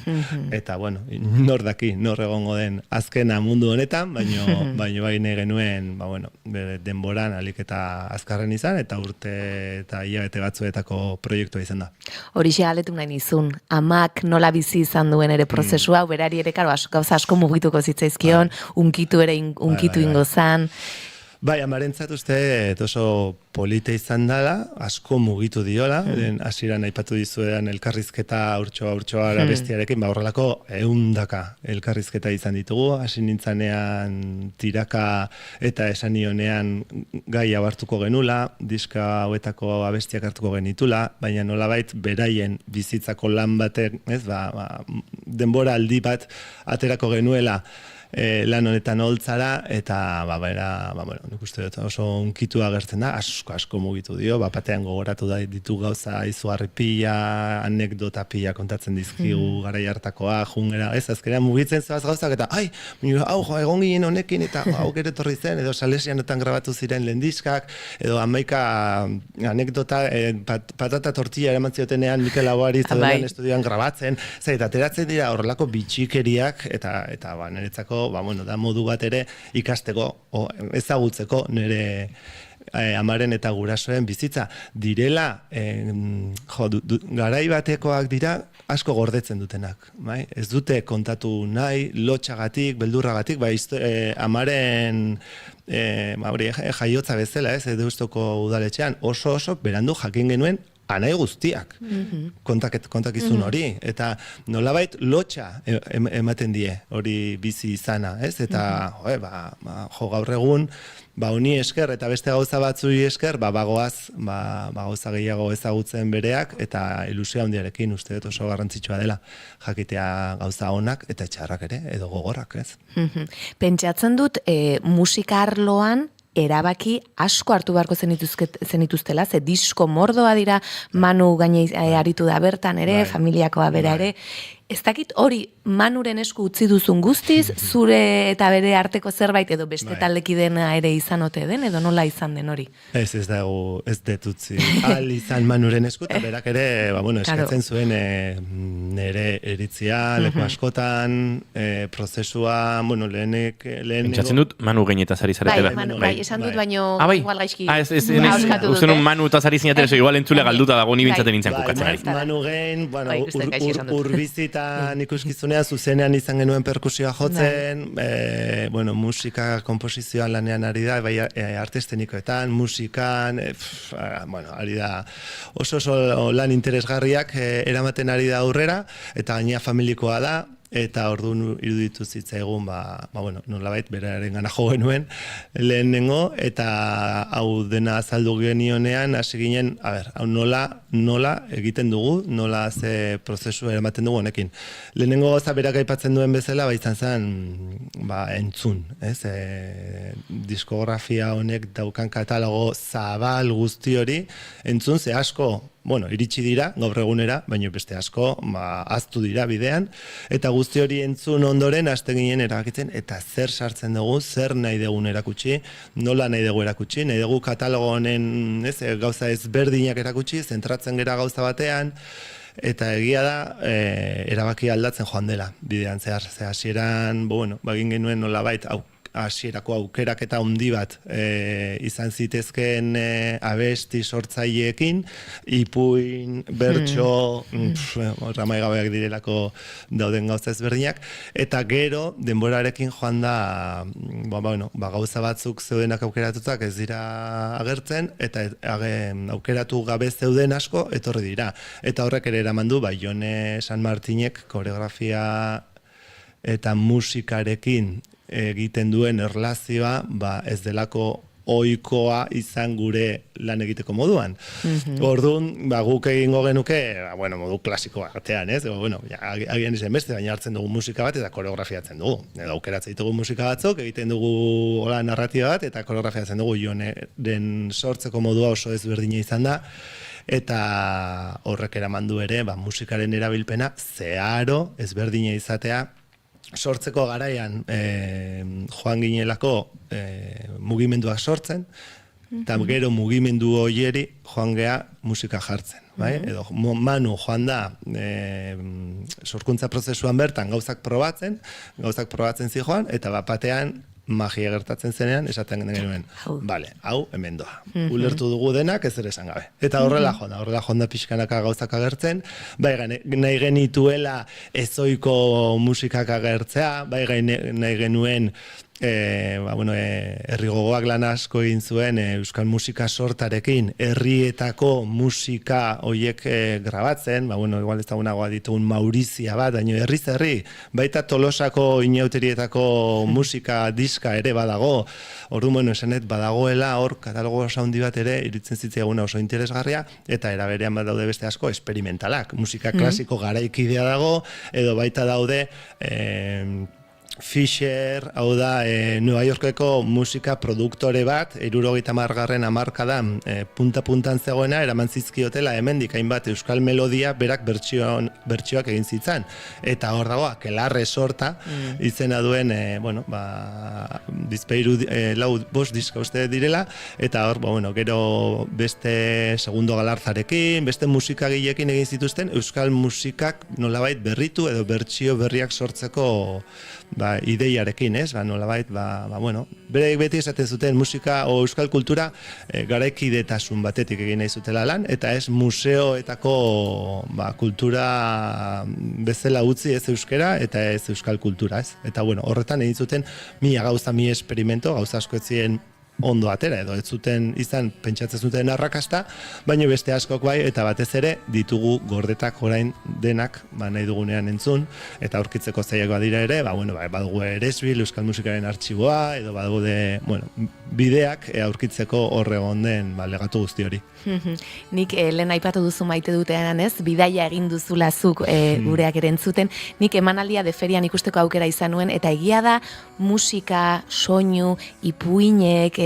Eta, nor daki, nor egongo den azkena mundu honetan, baino bai nahi genuen, denboran alik eta azkarren izan, eta urte eta hilabete batzuetako proiektua izan da. Horixe galetu nahi nizun, amak nola bizi izan duen ere prozesua, berari ere, gauza asko mugituko zitzaizkion, unkitu ingo zan. Bai, amarentzat uste oso polite izan dela, asko mugitu diola, hasieran aipatu dizuedan elkarrizketa urtsoa bestiarekin, horrelako 100 elkarrizketa izan ditugu, hasi nintzanean tiraka eta esan nionean gai hau hartuko genula, diska hauetako abestiak hartuko genitula, baina nolabait beraien bizitzako lan batek, denbora aldi bat aterako genuela, lan honetan holtzara, eta nik uste dut oso unkitu agertzen da, asko mugitu dio, batean gogoratu da ditu gauza izugarri pila, anekdota pila kontatzen dizkigu garai hartakoa, jungera, ez azkenean mugitzen zoaz gauzak, eta egon ginen honekin, eta hau gero etorri zen, edo Salesianotan grabatu ziren lehendiskak, edo 11 anekdota, patata tortilla eraman ziotenean Mikel Laboari zeuden estudioan grabatzen, eta ateratzen dira horrelako bitxikeriak, eta niretzako da modu bat ere ikasteko, ezagutzeko nire amaren eta gurasoen bizitza direla, garai batekoak dira asko gordetzen dutenak. Ez dute kontatu nahi, lotxagatik, beldurragatik, amaren jaiotza bezala, Deustoko udaletxean, oso berandu jakin genuen anai guztiak kontakizun hori, eta nolabait lotxa ematen die hori bizi izana, ez? Eta gaur egun honi esker eta beste gauza batzui esker bagoaz gauza gehiago ezagutzen bereak, eta ilusio handiarekin uste dut oso garrantzitsua dela jakitea gauza onak eta txarrak ere, edo gogorrak, ez? Pentsatzen dut musika arloan erabaki asko hartu beharko zenituztela, ze disko mordoa dira, Manu gaine aritu da bertan ere, familiakoa bera ere. Ez dakit hori Manuren esku utzi duzun guztiz, zure eta bere arteko zerbait edo beste taldekidena ere izan ote den, edo nola izan den hori? Ez dago, ez detutzi. Al izan Manuren esku, eta berak ere, eskatzen zuen nire eritzia, leku askotan, prozesua, lehenek... Entzatzen dut, Manu gainetaz ari zaretela. Bai, esan dut, baino igual gaizki. Uste nun Manu eta zari zinatera, igual entzule galduta dago ni bintzaten nintzen kokatzen ari. Manu gain, urbizit Irratitan ikuskizunean zuzenean izan genuen perkusioa jotzen, bueno, musika komposizioan lanean ari da, bai arte eszenikoetan, musikan, bueno, ari da oso lan interesgarriak eramaten ari da aurrera, eta gainea familikoa da, eta orduan iruditu zitzaigun, bueno, nolabait beraren gana jo genuen lehenengo, eta hau dena azaldu genionean, hasi ginen, hau nola egiten dugu, nola ze prozesu eramaten dugu honekin. Lehenengo gauza berak aipatzen duen bezala, izan zen, entzun, ez? Diskografia honek daukan katalogo zabal guzti hori, entzun ze asko, bueno, iritsi dira, gaur egunera, baina beste asko, aztu dira bidean, eta guzti hori entzun ondoren, hasten ginen erabakitzen, eta zer sartzen dugu, zer nahi dugun erakutsi, nola nahi dugu erakutsi, nahi dugu katalogo honen, gauza ezberdinak erakutsi, zentratzen gera gauza batean, eta egia da, erabaki aldatzen joan dela, bidean zehar, hasieran, bueno, bagin genuen nolabait, hasierako aukeraketa handi bat izan zitezkeen abesti sortzaileekin, ipuin, bertso, ramaigabeak direlako dauden gauza ezberdinak, eta gero denborarekin joan da, gauza batzuk zeudenak aukeratutak ez dira agertzen, eta aukeratu gabe zeuden asko etorri dira. Eta horrek ere eraman du, Jone San Martinek koreografia eta musikarekin egiten duen erlazioa, ez delako ohikoa izan gure lan egiteko moduan. Orduan, guk egingo genuke, modu klasiko batean, ez? Agian izan beste, baina hartzen dugu musika bat eta koreografiatzen dugu. Edo aukeratzen ditugu musika batzuk, egiten dugu narratiba bat eta koreografiatzen dugu. Joneren sortzeko modua oso ezberdina izan da, eta horrek eraman du ere, musikaren erabilpena zeharo ezberdina izatea, sortzeko garaian joan ginelako mugimenduak sortzen, eta gero mugimendu horieri joan gea musika jartzen. Edo Manu joan da sorkuntza prozesuan bertan gauzak probatzen zijoan, eta batean magia gertatzen zenean, esaten genuen, hau hemen doa. Ulertu dugu denak ez ere esan gabe. Eta horrela jonda pixkanaka gauzak agertzen, nahi genituela ezoiko musikak agertzea, nahi genuen herri gogoak lan asko egin zuen euskal musika sortarekin, herrietako musika hoiek grabatzen, igual ez dagoenagoa ditugun Maurizia bat, baina herri, baita Tolosako inauterietako musika diska ere badago, orduan esanet badagoela hor katalogo oso handi bat ere iritzen zitzaiguna oso interesgarria, eta eraberean bat daude beste asko esperimentalak, musika klasiko garaikidea dago, edo baita daude Fisher, hau da, Nueva Yorkeko musika produktore bat, 70garren hamarkadan punta-puntan zegoena, eraman zizkiotela hemendik hainbat euskal melodia berak bertsioak egin zitzan. Eta hor dago, Aquelarre sorta, izena duen, bizpeiru lau bost diska uste direla, eta hor, gero beste Segundo Galarzarekin, beste musikagileekin egin zituzten, euskal musikak nolabait berritu edo bertsio berriak sortzeko ideiarekin, ez? Nolabait, bere beti esaten zuten musika o euskal kultura garaikidetasun batetik egin nahi zutela lan, eta ez museoetako kultura bezala utzi ez euskera eta ez euskal kultura, ez? Eta horretan egin zuten mila gauza, mila esperimento, gauza asko ez ziren ondo atera, edo ez zuten izan pentsatzen zuten arrakasta, baina beste askok bai, eta batez ere ditugu gordetak orain denak nahi dugunean entzun, eta aurkitzeko zailagoa dira ere, badugu Eresbil, euskal musikaren artxiboa, edo badugu bideak aurkitzeko horre den legatu guzti hori. Nik lehen aipatu duzu maite dutean, ez? Bidaia egin duzulazuk gureak ere entzuten. Nik emanaldia de ferian ikusteko aukera izan nuen, eta egia da musika, soinu, ipuinek,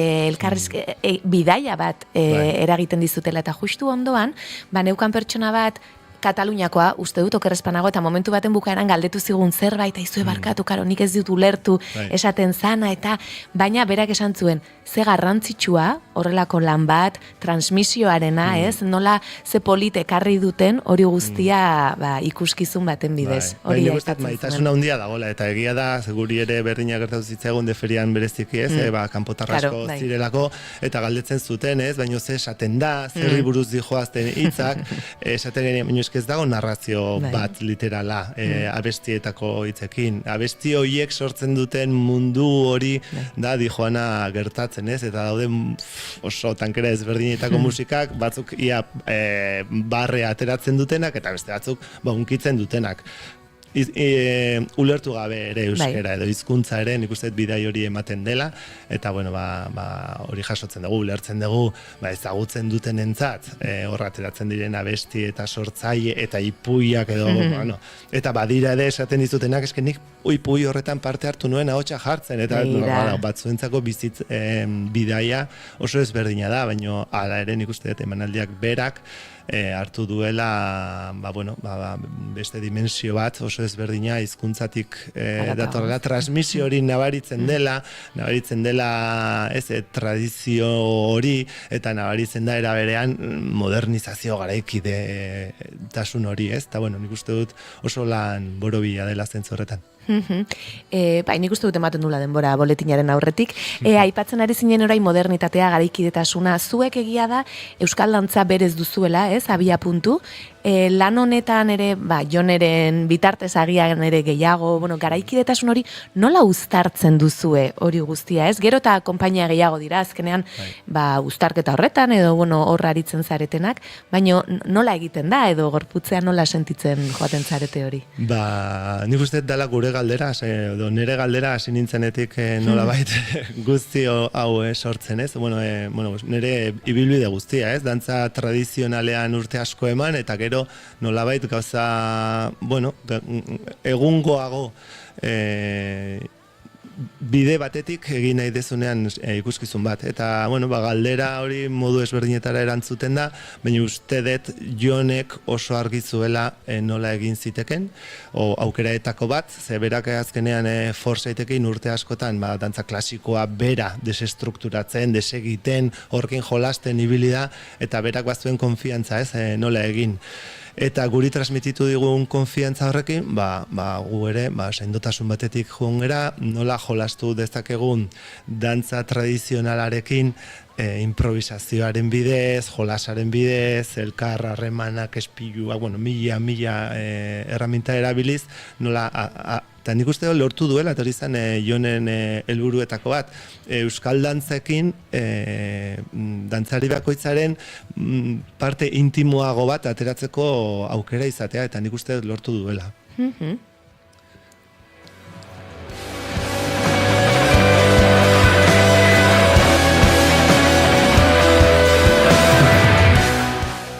bidaia bat eragiten dizutela, eta justu ondoan, neukan pertsona bat Kataluniakoa, uste dut okerrezpanago, eta momentu baten bukaeran galdetu zigun zerbait, aizue barkatu, karo, nik ez dut ulertu esaten zana, eta baina berak esan zuen, ze garrantzitsua, horrelako lan bat, transmisioarena, ez? Nola ze polit ekarri duten hori guztia ikuskizun baten bidez. Baina guztat maitasuna handia dagoela, eta egia da, seguri ere berdina gertatu zitzaigun de ferian bereziki, ez? Kanpotarrasko zirelako, eta galdetzen zuten, ez? Baina ze esaten da, zerri buruz dijoazten hitzak, esaten genien, baina eske ez dago narrazio Bai. bat literala abestietako hitzekin. Abesti horiek sortzen duten mundu hori da dijoana gertatzen, ez? Eta dauden oso tankera ezberdinetako musikak, batzuk ia barre ateratzen dutenak, eta beste batzuk unkitzen dutenak. Ulertu gabe ere euskera edo hizkuntza ere nik uste bidai hori ematen dela, eta bueno, hori jasotzen dugu, ulertzen dugu, ezagutzen dutenentzat, hor ateratzen diren abesti eta sortzaile eta ipuiak edo, bueno, eta badira ere esaten dizutenak, eske nik ipui horretan parte hartu nuen ahotsa jartzen, eta batzuentzako bidaia oso ezberdina da, baina hala ere nik uste dut emanaldiak berak hartu duela beste dimensio bat oso ezberdina hizkuntzatik datorrela, transmisio hori nabaritzen dela ez tradizio hori, eta nabaritzen da era berean modernizazio garaikide tasun hori, ez? Eta bueno, nik uste dut oso lan borobila dela zentzu horretan. Nik uste dut ematen dula denbora boletinaren aurretik. Aipatzen ari zinen orain modernitatea, garaikidetasuna, zuek egia da euskal dantza berez duzuela, ez, abia puntu. Lan honetan ere, Joneren bitartez agian ere gehiago, garaikidetasun hori nola uztartzen duzue hori guztia, ez? Gero eta konpainia gehiago dira, azkenean, uztarketa horretan edo, hor aritzen zaretenak, baina nola egiten da edo gorputzean nola sentitzen joaten zarete hori? Nik uste dela gure galdera, edo nire galdera hasi nintzenetik nolabait guzti hau sortzen, ez? Nire ibilbide guztia, ez? Dantza tradizionalean urte asko eman, eta gero nolabait gauza, egungoago bide batetik egin nahi dezunean ikuskizun bat. Eta, galdera hori modu ezberdinetara erantzuten da, baina uste dut Jonek oso argi zuela nola egin ziteken, aukeraetako bat, ze berak azkenean forsaitekin urte askotan, dantza klasikoa bera desestrukturatzen, desegiten, horkin jolasten ibili da, eta berak bazuen konfiantza, ez, nola egin. Eta guri transmititu digun konfiantza horrekin, gu ere, sendotasun batetik joan gera, nola jolastu dezakegun dantza tradizionalarekin, improvisazioaren bidez, jolasaren bidez, elkar harremanak, espiluak, mila erraminta erabiliz, nola, eta nik uste lortu duela, eta hori zen Jonen helburuetako bat, euskal dantzekin, dantzari bakoitzaren parte intimoago bat ateratzeko aukera izatea, eta nik uste lortu duela.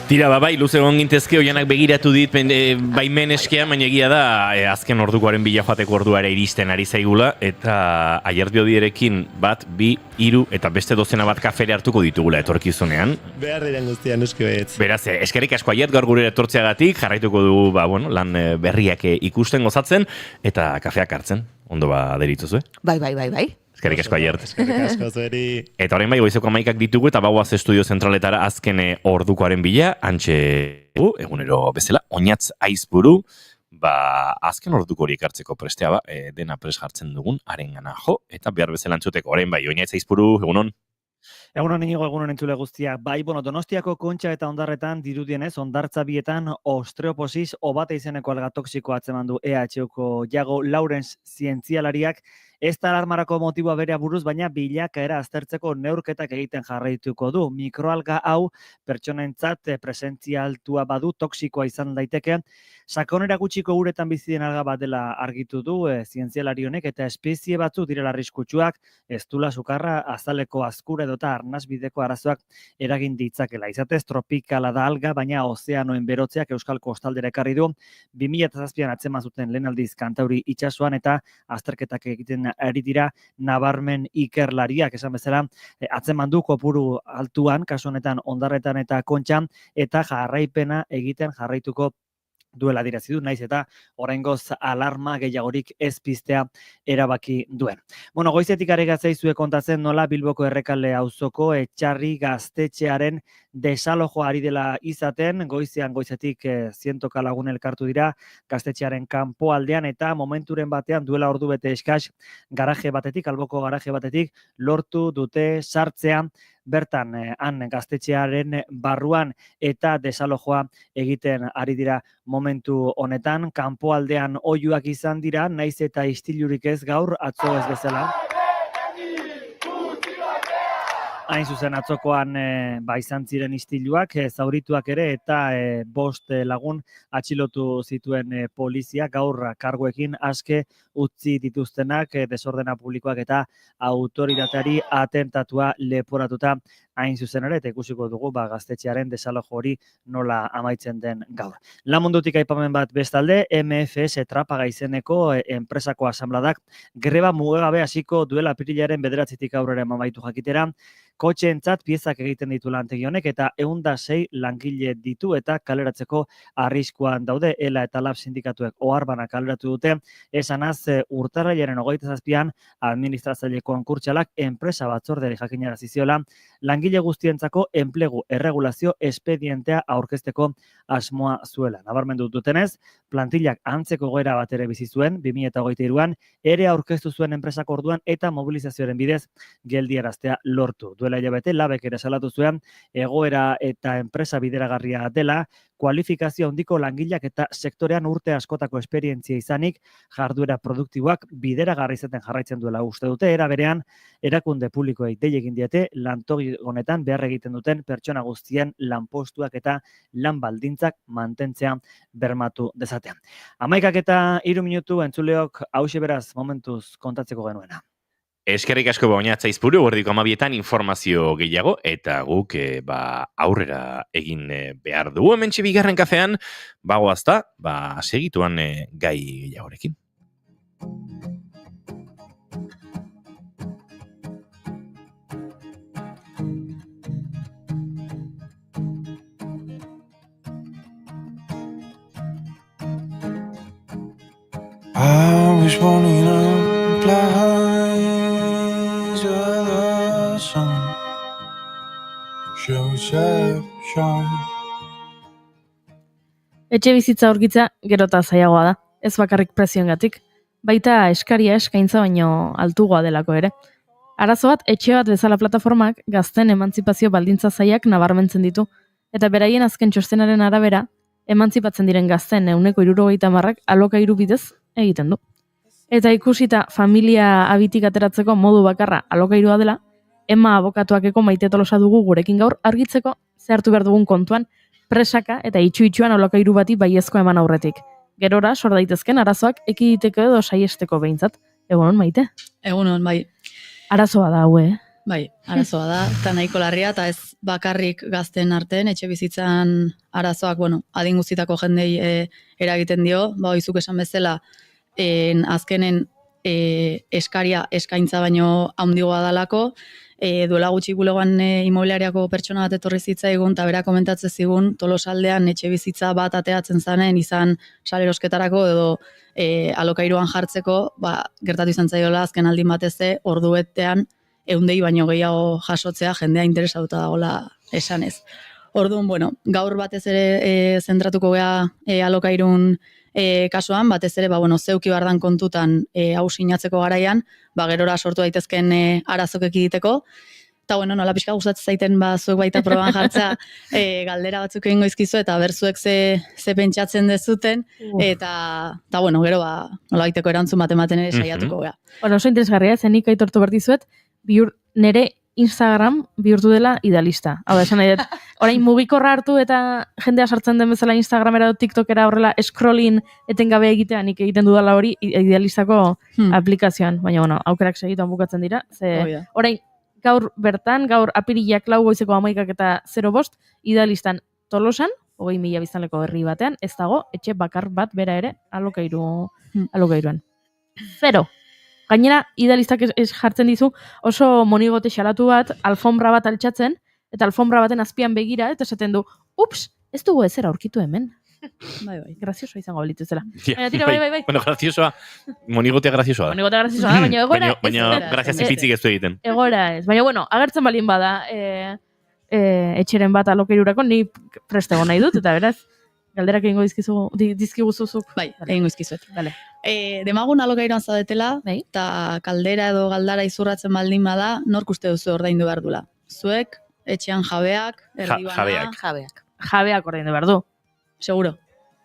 Tira, bai, luze egon gintezke, oianak begiratu dit baimen eskean, baina egia da, azken ordukoaren bila joateko orduare iristen ari zaigula, eta Aiardi Odierekin 1, 2, 3 eta beste dozena bat kafere hartuko ditugula etorkizunean. Behar diren guztian, nuski baietz. Beraz, eskerrik asko Aiet gaur gure etortzeagatik, jarraituko dugu, lan berriak ikusten gozatzen, eta kafeak hartzen, ondo derituzue. Bai. Eskerrik asko Aiert. Eskerrik asko zueri. Eta orain goizeko 11ak ditugu eta bagoaz estudio zentraletara azken ordukoaren bila, antxe egunero bezala, Oñatz Aizpuru, azken orduko hori ekartzeko prestea dena pres jartzen dugun, harengana jo, eta behar bezala antzuteko. Orain Oñatz Aizpuru, egunon? Egunon inigo, egunon entzule guztiak. Donostiako Kontxa eta Ondarretan dirudienez, Ondartza bietan osteoposis obate izeneko alga toksiko atzeman du EHUko Jago Laurens zientzialariak. Ez da alarmarako motiboa berea buruz, baina bilakaera aztertzeko neurketak egiten jarraituko du. Mikroalga hau pertsonentzat presentzia altua badu, toksikoa izan daiteke. Sakonera gutxiko uretan bizi den alga bat dela argitu du zientzialari honek, eta espezie batzu direla arriskutsuak, eztula sukarra, azaleko azkura edota arnasbideko arazoak eragin ditzakela. Izatez tropikala da alga, baina ozeanoen berotzeak Euskal Kostaldera ekarri du. 2007an atzeman zuten lehen aldiz Kantauri itsasoan, eta azterketak egiten ari dira nabarmen ikerlariak, esan bezala, atzeman du kopuru altuan, kasu honetan Ondarretan eta Kontxan, eta jarraipena egiten jarraituko duela dirazi du, naiz eta oraingoz alarma gehiagorik ez piztea erabaki duen. Goizetik ari gatzaizuek kontatzen nola Bilboko Errekale auzoko Etxarri gaztetxearen desalojoa ari dela izaten, goizetik zientoka lagun elkartu dira gaztetxearen kanpoaldean eta momenturen batean duela ordu bete eskas alboko garaje batetik lortu dute sartzea bertan han gaztetxearen barruan eta desalojoa egiten ari dira momentu honetan. Kanpoaldean oihuak izan dira, naiz eta istilurik ez gaur, atzo ez bezala. Hain zuzen atzokoan izan ziren istiluak, zaurituak ere eta 5 lagun atxilotu zituen polizia gaur karguekin aske utzi dituztenak desordena publikoak eta autoritateari atentatua leporatuta hain zuzen ere, eta ikusiko dugu gaztetxearen desalojo hori nola amaitzen den gaur. Lamundutik aipamen bat bestalde, MFS Trapaga izeneko enpresako asambladak greba mugagabe hasiko duela apirilaren 9 aurrera amaitu jakitera, kotxeentzat piezak egiten ditu lantegi honek eta 106 langile ditu eta kaleratzeko arriskuan daude. ELA eta LAB sindikatuek oharbana kaleratu dute, esanaz urtarrilaren 27an administratzaile konkurtsalak enpresa batzordeari jakinarazi ziola langile guztientzako enplegu erregulazio espedientea aurkezteko asmoa zuela. Nabarmendu dutenez, plantillak antzeko goera bat ere bizi zuen 2023an ere aurkeztu zuen enpresak orduan eta mobilizazioaren bidez geldiaraztea lortu. Duela hilabete LABek ere salatu zuen egoera eta enpresa bideragarria dela, kualifikazio handiko langileak eta sektorean urte askotako esperientzia izanik jarduera produktiboak bideragarri izaten jarraitzen duela uste dute. Era berean, erakunde publikoei dei egin diete lantoki honetan behar egiten duten pertsona guztien lanpostuak eta lan baldintzak mantentzea bermatu dezatean. 11:03 minutu entzuleok hauxe beraz momentuz kontatzeko genuena. Eskerrik asko bainatza izpuru, gordiko 12etan informazio gehiago, eta guk aurrera egin behar dugu. Hementxe bigarren kafean, bagoazta, segituan gai gehiagorekin. I was born in a place where the sun shows up shine. Etxe bizitza aurkitza gerota zailagoa da, ez bakarrik prezioengatik, baita eskaria eskaintza baino altugoa delako ere. Arazo bat, etxe bat bezala plataformak gazten emantzipazio baldintza zailak nabarmentzen ditu, eta beraien azken txostenaren arabera, emantzipatzen diren gazten 70% alokairu bidez egiten du. Eta ikusita familia abitik ateratzeko modu bakarra alokairua dela, Emma abokatuakeko Maite Tolosa dugu gurekin gaur argitzeko zehartu behar dugun kontuan presaka eta itxu-itxuan alokairu bati baiezko eman aurretik. Gerora, sor daitezken arazoak ekiditeko edo saiesteko behintzat. Egunon, Maite? Egunon, bai. Arazoa da, Bai, arazoa da, eta nahiko larria, eta ez bakarrik gazten artean, etxe bizitzan arazoak, adin guztietako jendei eragiten dio, izuk esan bezala, azkenen eskaintza baino handigoa dalako, duela gutxi bulegoan imobiliariako pertsona bat etorri zitzaigun, eta bera komentatzen zigun, Tolosaldean etxe bizitza bat ateatzen zanen, izan salerosketarako edo alokairuan jartzeko, gertatu izan zaiola azken aldin bateze, orduetean, 100 baino gehiago jasotzea jendea interesatuta dagoela esanez. Orduan, gaur batez ere zentratuko gea alokairun kasuan, batez ere, zeuki bardan kontutan hau sinatzeko garaian, gerora sortu daitezken arazok ekiditeko, eta nola pixka gustatzen zaiten zuek baita proban jartza galdera batzuk egingo izkizu, eta berzuek ze pentsatzen dezuten, eta gero nola baiteko erantzun matematen ere saiatuko gea. Oso interesgarria, zenik aitortu berdizuet, nere Instagram bihurtu dela idealista. Hau da, esan nahi dut, orain mugikorra hartu eta jendea sartzen den bezala Instagramera edo TikTokera horrela scrolling etengabe egitea, nik egiten dudala hori idealistako aplikazioan. Baina, aukerak segituan bukatzen dira. Orain, gaur bertan, gaur apirilak 4 goizeko 11 eta 05, idealistan Tolosan, 20.000 biztanleko herri batean, ez dago, etxe bakar bat bera ere alokairuan. 0. Gainera, idealistak ez jartzen dizu oso monigote xalatu bat, alfombra bat altxatzen, eta alfombra baten azpian begira, eta esaten du, ups, ez dugu ezera aurkitu hemen. Bai, graziosoa izango balitu zela. Bai. Bueno, graziosoa, monigotea graziosoa da. Monigotea graziosoa da, baina egoera... Baina graziaz ipitzik ez du egiten. Egoera ez, baina agertzen balin bada, etxeren bat alokairurako, ni prest egon nahi dut, eta beraz, galderak egingo dizkiguzuzuk. Bai, egingo izkizuet. Vale. Demagun alokairuan zaudetela, eta kaldera edo galdara izurratzen baldin bada, nork uste duzu ordaindu behar dula? Zuek, etxean jabeak, erdibana... Jabeak ordaindu behar du. Seguro.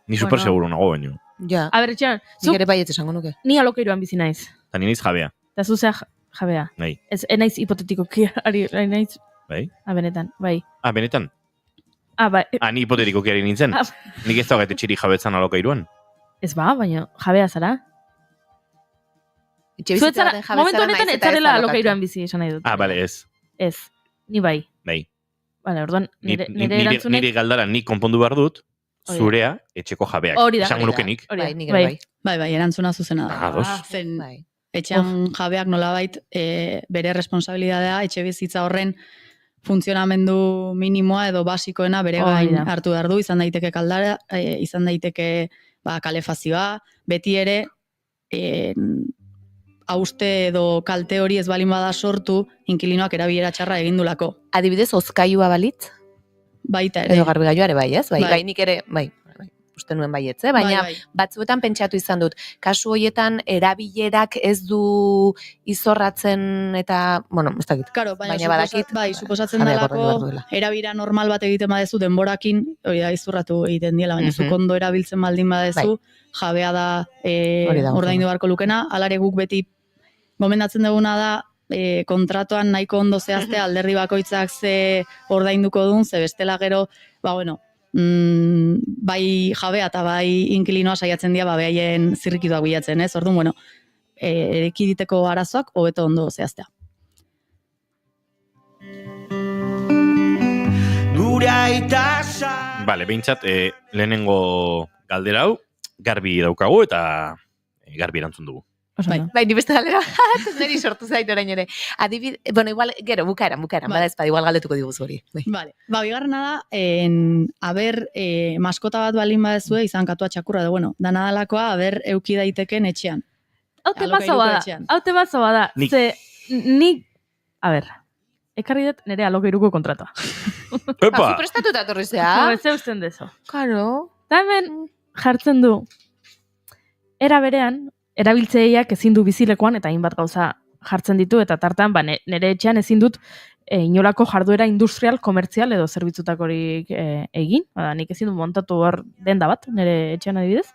Ni super seguro nago baino. Ja. A ber, etxean, Nik ere baiet esango nuke. Ni alokairuan bizi naiz. Eta ni naiz jabea. Eta zuzea jabea. Bai. Ez naiz hipotetikoki, ari naiz... Bai? Benetan, bai. Benetan? Bai. Ni hipotetikoki ari nintzen? Nik ez dagoet etxiri jabetzan alokairuan? Ez baina jabea zara. Zuetzara, momentu honetan ez zarela alokairuan bizi esan nahi dut. Bale, ez. Ez, ni bai. Bai. Bale, orduan, nire erantzunek... Nire galdara nik konpondu behar dut, zurea etxeko jabeak. Hori da. Esango nuke nik. Bai, erantzuna zuzena da. Zen etxean jabeak nolabait bere responsabilidadea etxe bizitza horren funtzionamendu minimoa edo basikoena bere gain hartu behar du, izan daiteke kaldara, izan daiteke kalefazioa, beti ere hauste edo kalte hori ez balin bada sortu, inkilinoak erabilera txarra egindulako. Adibidez, ozkailua balitz? Baita ere. Edo garbigailu ere bai, ez? Bai, nik ere, bai. Uste nuen baietze, baina batzuetan pentsatu izan dut, kasu hoietan erabilerak ez du izorratzen eta, bueno, ez dakit. Claro, baina badakit. Bai, suposatzen dalako erabira normal bat egiten badezu denborakin, hori da izurratu egiten diela, baina zuk ondo erabiltzen baldin badezu, jabea da ordaindu beharko lukena, alare guk beti gomendatzen duguna da kontratuan nahiko ondo zehaztea alderdi bakoitzak ze ordainduko duen, ze bestela gero, bai jabea eta bai inkilinoa saiatzen dira behaien zirrikituak bilatzen, ez? Orduan, bueno, ekiditeko arazoak hobeto ondo zehaztea. Bale, behintzat, lehenengo galdera hau, garbi daukagu eta garbi erantzun dugu. Bai, ni beste galdera bat, niri sortu zait orain ere. Adibid, bueno, igual, gero, bukaeran, bada ezpada, igual galdetuko diguzu hori. Vale, bigarrena da, maskota bat balin badezue, izan katua txakurra, bueno, dana dalakoa, euki daiteken etxean. Haute bazo bada, ze, nik, ekarri dut nire alokairuko kontratua. Epa! Prestatuta torri zea? Ez eusten dezo. Karo. Eta hemen jartzen du, era berean, erabiltzeiak ezin du bizilekoan eta hainbat gauza jartzen ditu eta tartan nire etxean ezin dut inolako jarduera industrial, komertzial edo zerbitzutakorik egin. Nik ezin dut montatu hor denda bat nire etxean adibidez.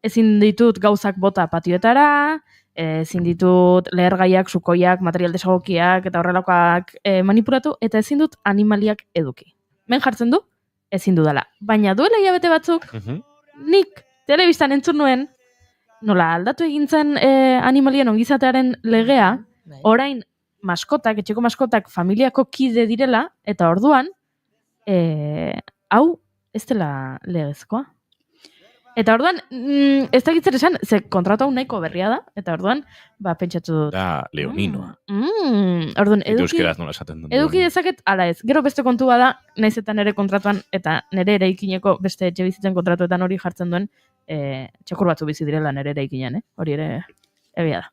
Ezin ditut gauzak bota patioetara, ezin ditut lehergaiak, sukoiak, material desagokiak eta horrelakoak manipulatu eta ezin dut animaliak eduki. Men jartzen du, ezin dudala. Baina duela hilabete batzuk, nik telebistan entzun nuen, nola aldatu egintzen animalien ongizatearen legea, orain maskotak, etxeko maskotak familiako kide direla, eta orduan, hau ez dela legezkoa. Eta orduan, ez dakitzer esan, ze kontratu hau nahiko berria da, eta orduan, pentsatu dut. Da, leoninoa. Orduan, eduki dezaket, ala ez. Gero beste kontua da, naiz eta nire kontratuan, eta nire eraikineko beste etxe bizitzen kontratuetan hori jartzen duen, txakur batzu bizi direla nire eraikinean, hori ere egia da.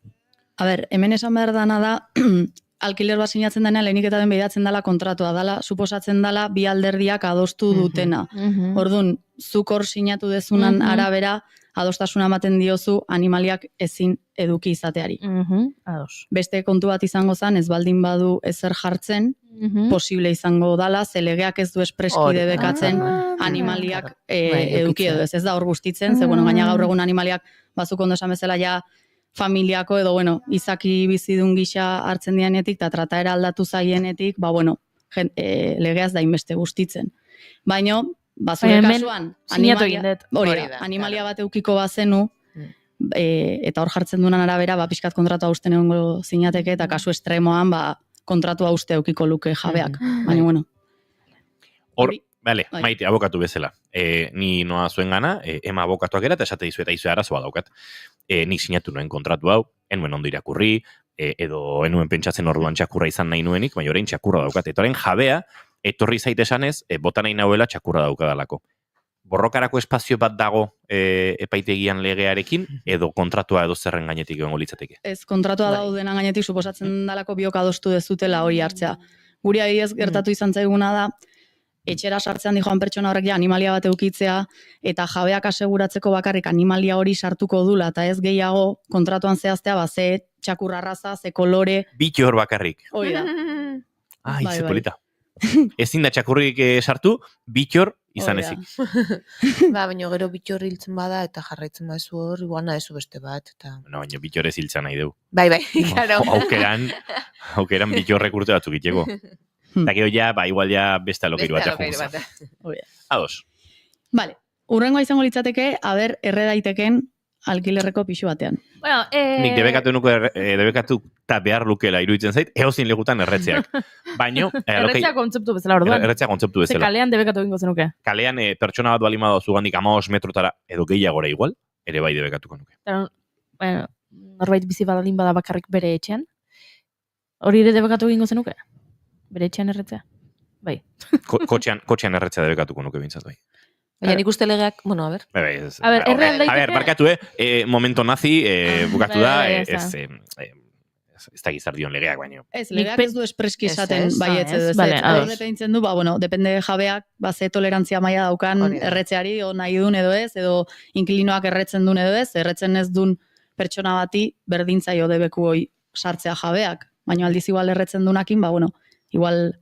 Hemen esan behar dana da, alkiler bat sinatzen denean, lehenik eta den behidatzen dela kontratua dela, suposatzen dela bi alderdiak adostu dutena. Orduan, zuk hor sinatu dezunan arabera, adostasuna ematen diozu animaliak ezin eduki izateari. Beste kontu bat izango zen, ez baldin badu ezer jartzen, posible izango dala, ze legeak ez du espreski debekatzen animaliak eduki edo ez da hor gustitzen, ze gaina gaur egun animaliak bazuk ondo esan bezala ja familiako edo, izaki bizidun gisa hartzen dianetik, eta trataera aldatu zaienetik, legeaz da inbeste gustitzen. Baina, bazure kasuan, animalia bat eukiko bazenu, eta hor jartzen dunan arabera, pixkat kontratu hausten egongo zinateke, eta kasu estremoan, kontratu hauste eukiko luke jabeak. Baina, bueno. Hor, maite, abokatu bezala. Ni noa zuen gana, ema abokatuak era, eta esate dizu eta izu arazoa daukat. Nik sinatu nuen kontratu hau, enuen ondo irakurri, edo enuen pentsatzen orduan txakurra izan nahi nuenik, baina orain txakurra daukat. Eta orain jabea, etorri zaite esanez, bota nahi nahuela txakurra daukadalako. Borrokarako espazio bat dago epaitegian legearekin, edo kontratua edo zerren gainetik egongo litzateke? Ez, kontratua daudenan gainetik suposatzen dalako biok adostu dezutela hori hartzea. Guri adibidez gertatu izan zaiguna da, etxera sartzean dijoan pertsona horrek ja animalia bat eukitzea, eta jabeak aseguratzeko bakarrik animalia hori sartuko dula, eta ez gehiago kontratuan zehaztea, ze txakur arraza, ze kolore. Bitxor bakarrik. Hoi da. Ai, ze polita. Ezin da txakurrik sartu, bitxor izan ezik. Baina gero bitxor hiltzen bada eta jarraitzen bazu hor, igual nahezu beste bat. No, baina bitxor ez hiltzen nahi deu. Bai, claro. Aukeran bitxorrek urte batzuk itxeko. Eta gero ja, igual ja beste alokairu batzak junguza. Ados. Vale, urrengoa izango litzateke, erre daiteken alkilerreko pixu batean. Bueno, nik debekatu eta behar lukela iruditzen zait, eozin legutan erretzeak. Baino, erretzea kontzeptu bezala, orduan. Erretzea kontzeptu bezala. Ze kalean debekatu egingo zenuke. Kalean pertsona bat balima da zugandik 15 metrotara edo gehiagora igual, ere bai debekatuko nuke. Bueno, norbait bizi badalin bada bakarrik bere etxean, hori ere debekatu egingo zenuke? Bere etxean erretzea? Bai. Kotxean erretzea debekatuko nuke bintzat, bai. Baina nik uste legeak, bueno, a ver. Barkatu, momento nazi bukatu da, ez da gizardion legeak, baino. Ez, legeak ez du espreski esaten baietz edo ez. Dependintzen du, depende jabeak, ze tolerantzia maila daukan erretzeari, o nahi dun edo ez, edo inklinoak erretzen dun edo ez, erretzen ez dun pertsona bati berdintzaio debeku hoi sartzea jabeak, baina aldiz igual erretzen dunakin, igual,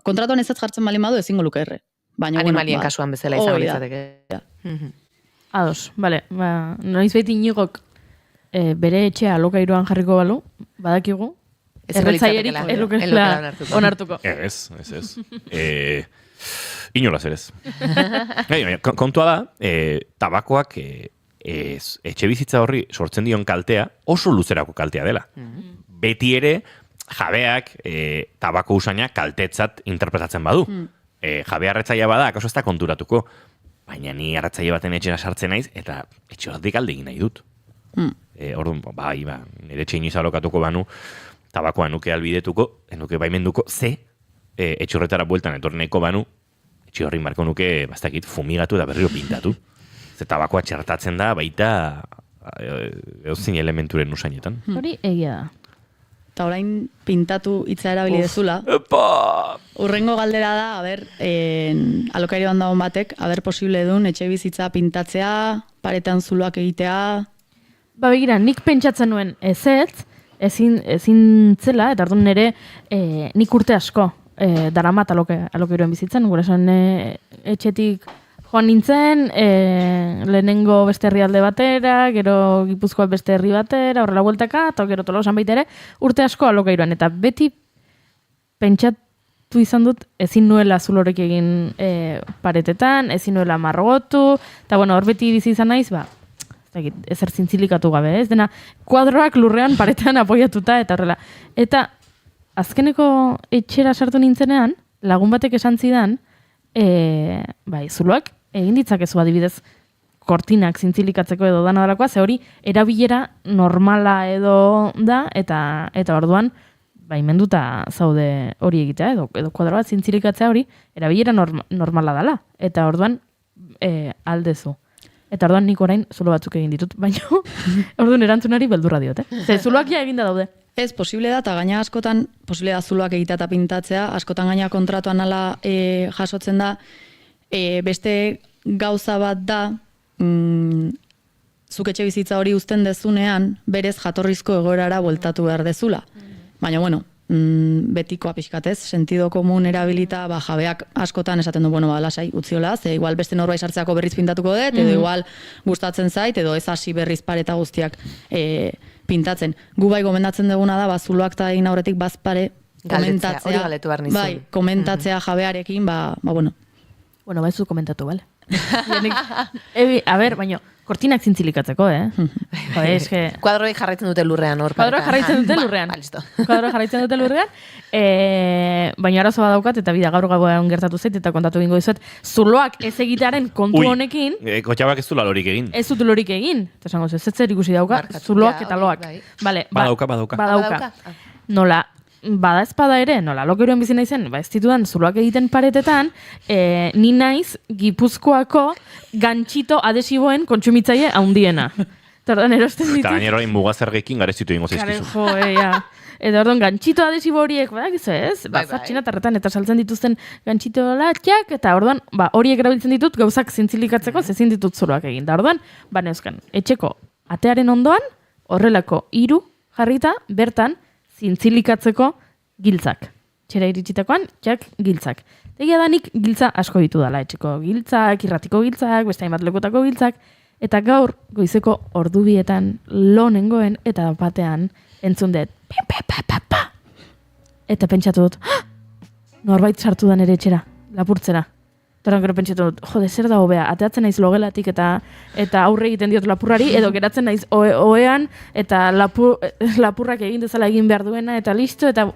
kontratuan ez jartzen balin badu ezingo luke erre. Animalien kasuan bezala izango litzateke. Ados, bale, noiz baita inigok bere etxea alokairuan jarriko balu, badakigu, erretzailerik onartuko. Ez. Inolaz ere ez. Kontua da, tabakoak etxe bizitza horri sortzen dion kaltea oso luzerako kaltea dela. Beti ere, jabeak tabako usaina kaltetzat interpretatzen badu. Jabe arretzaia bada, akaso ez da konturatuko. Baina ni arretzaile baten etxera sartzen naiz, eta etxe horretik alde egin nahi dut. Orduan, nire etxe inoiz alokatuko banu, tabakoa nuke albidetuko, nuke baimenduko, etxe horretara bueltan etorneko banu, etxe horrin marko nuke, bastakit, fumigatu eta berriro pintatu. Ze tabakoa txertatzen da, baita eozin elementuren usainetan. Hori egia da. Eta orain pintatu hitza erabili dezula. Urrengo galdera da, alokairioan dagoen batek, posible duen etxe bizitza pintatzea, paretan zuloak egitea. Begira, nik pentsatzen nuen ezin zela, eta orduan nire nik urte asko daramat alokairoan bizitzen, gure esan etxetik joan nintzen, lehenengo beste herrialde batera, gero Gipuzkoa beste herri batera, horrela bueltaka, eta gero Tolosan baita ere, urte asko alokairuan. Eta beti pentsatu izan dut, ezin nuela zulorek egin paretetan, ezin nuela margotu, eta hor beti bizi izan naiz, ezer zintzilikatu gabe, ez dena, kuadroak lurrean paretan apoiatuta, eta horrela. Eta azkeneko etxera sartu nintzenean, lagun batek esan zidan, zuloak, egin ditzakezu adibidez kortinak zintzilikatzeko edo dana dalakoa, ze hori erabilera normala edo da, eta orduan baimenduta zaude hori egitea, edo kuadro bat zintzilikatzea hori erabilera normala dala, eta orduan aldezu. Eta orduan nik orain zulo batzuk egin ditut, baina orduan erantzunari beldurra diote. Ze zuloak ja eginda daude. Ez, posible da, eta gaina askotan, posible da zuloak egitea eta pintatzea, askotan gaina kontratuan ala jasotzen da, beste gauza bat da, zuk etxe bizitza hori uzten dezunean, berez jatorrizko egoerara bueltatu behar dezula. Baina, betikoa pixkatez, sentido komun erabilita, jabeak askotan esaten du, lasai, utziola, ze igual beste norbait sartzeako berriz pintatuko dut, edo igual gustatzen zait, edo ez hasi berriz pareta guztiak pintatzen. Gu bai gomendatzen duguna da, zuloak eta egin aurretik bazpare komentatzea jabearekin, bueno. Bueno, baizu komentatu, bale? Baina, kortinak zintzilikatzeko, Kuadroek jarraitzen dute lurrean, hor. Kuadroek jarraitzen dute lurrean. Kuadroek jarraitzen dute lurrean. Baina arazo badaukat, eta bida gaur gauean gertatu zait, eta kontatu bingo dizuet, zuloak ez egitearen kontu honekin... Kotxabak ez du lorik egin. Ez dut lorik egin. Eta esango ez zer ikusi dauka, zuloak eta loak. Badauka. Nola, bada espada ere, nola, alokairuan bizi naizen, ez ditudan zuloak egiten paretetan, ni naiz Gipuzkoako gantxito adesiboen kontsumitzaile handiena. Eta orduan erosten ditut. Eta gainera orain mugazergekin garezitu egingo zaizkizu. Ja. Eta orduan gantxito adesibo horiek, badakizu ez? Bazatxina tarretan eta saltzen dituzten gantxito latxak, eta orduan, horiek erabiltzen ditut gauzak zintzilikatzeko, zezin ditut zuloak egin. Da orduan, neuzkan, etxeko atearen ondoan, horrelako 3 jarrita, bertan, zintzilikatzeko giltzak. Txera iritsitakoan, giltzak. Egia da nik giltza asko ditu dala, etxeko giltzak, irratiko giltzak, beste hainbat lekutako giltzak, eta gaur, goizeko ordubietan lo nengoen, eta batean, entzun dut, eta pentsatu dut, norbait sartu da nere etxera, lapurtzera. Eta gero pentsatu dut, jode, zer da hobea, ateatzen naiz logelatik eta aurre egiten diot lapurrari, edo geratzen naiz ohean, eta lapurrak egin dezala egin behar duena, eta listo, eta,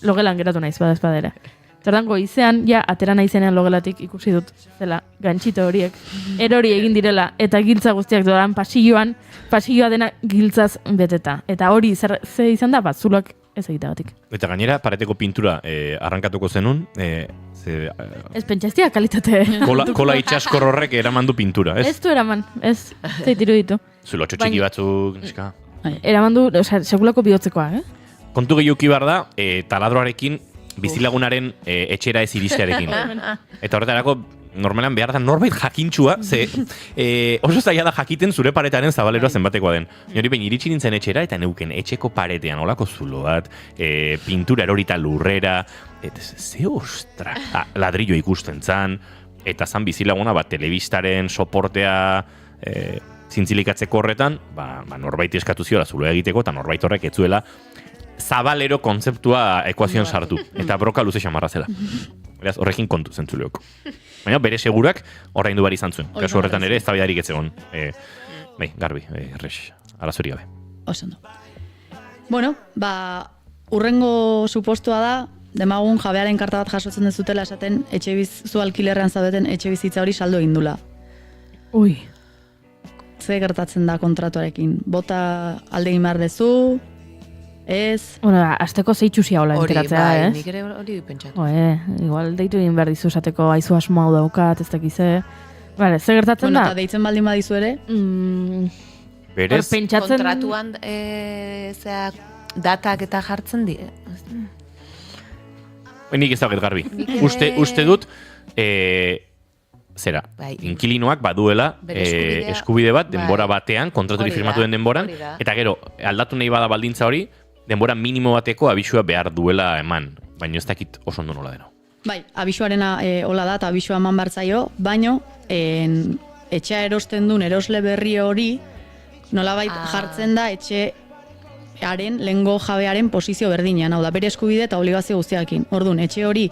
logelan geratu naiz, badera. Eta goizean, atera naizenean logelatik ikusi dut, zela, gantxito horiek, erori egin direla, eta giltza guztiak doan pasilloa dena giltzaz beteta. Eta hori, ze izan da, zuloak ez egiteagatik. Eta gainera, pareteko pintura arrankatuko zenun, ez pentsaztia kalitate. Kola itxaskor horrek eraman du pintura, ez? Ez du eraman, ez, zeitiru ditu. Zulo txotxiki batzuk, neska. Eraman du, segulako bihotzekoa, Kontu gehioki behar da, taladroarekin, bizilagunaren etxera ez iristearekin. Eta horretarako, normalan behar da norbait jakintxua, ze oso zaila da jakiten zure paretaren zabaleroa zenbatekoa den. Nori behin iritsi nintzen etxera, eta neuken etxeko paretean olako zulo bat, pintura erorita lurrera, eta ze ostra, ladrillo ikusten zan, eta zan bizilaguna telebistaren soportea zintzilikatzeko horretan, norbait eskatu ziola zulo egiteko, eta norbait horrek etzuela zabalero kontzeptua ekuazioan sartu, eta broka luze xamarra zela. Beraz, horrekin kontu zentzuleoko. Baina bere segurak horreindu bari izan zuen. Kasu horretan ere ez da bidarik etzegon. Garbi, errex, arazori gabe. Osondo. Bueno, urrengo supostua da, demagun jabearen karta bat jasotzen dezutela esaten zu alkilerrean zaudeten etxe bizitza hori saldo egin dula. Ui. Ze gertatzen da kontratuarekin? Bota alde egin behar dezu? Ez. Azteko zeitxusia hola enteratzea, ez? Nik ere hori pentsatu. Igual deitu egin behar dizu esateko aizu asmo hau daukat, ez dakize. Vale, ze gertatzen da? Eta deitzen baldin badizu ere? Berez? Kontratuan datak eta jartzen di. Nik ez daket garbi. Uste dut, zera, inkilinoak baduela eskubide bat, denbora batean, kontraturik firmatu den denboran, eta gero, aldatu nahi bada baldintza hori, denbora minimo bateko abisua behar duela eman, baina ez dakit oso ondo nola deno. Bai, abisuarena hola da, eta abisua eman bartzaio, baino, etxea erosten duen erosle berri hori, nolabait jartzen da etxearen lehengo jabearen posizio berdinean, hau da, bere eskubide eta obligazio guztiakin. Orduan, etxe hori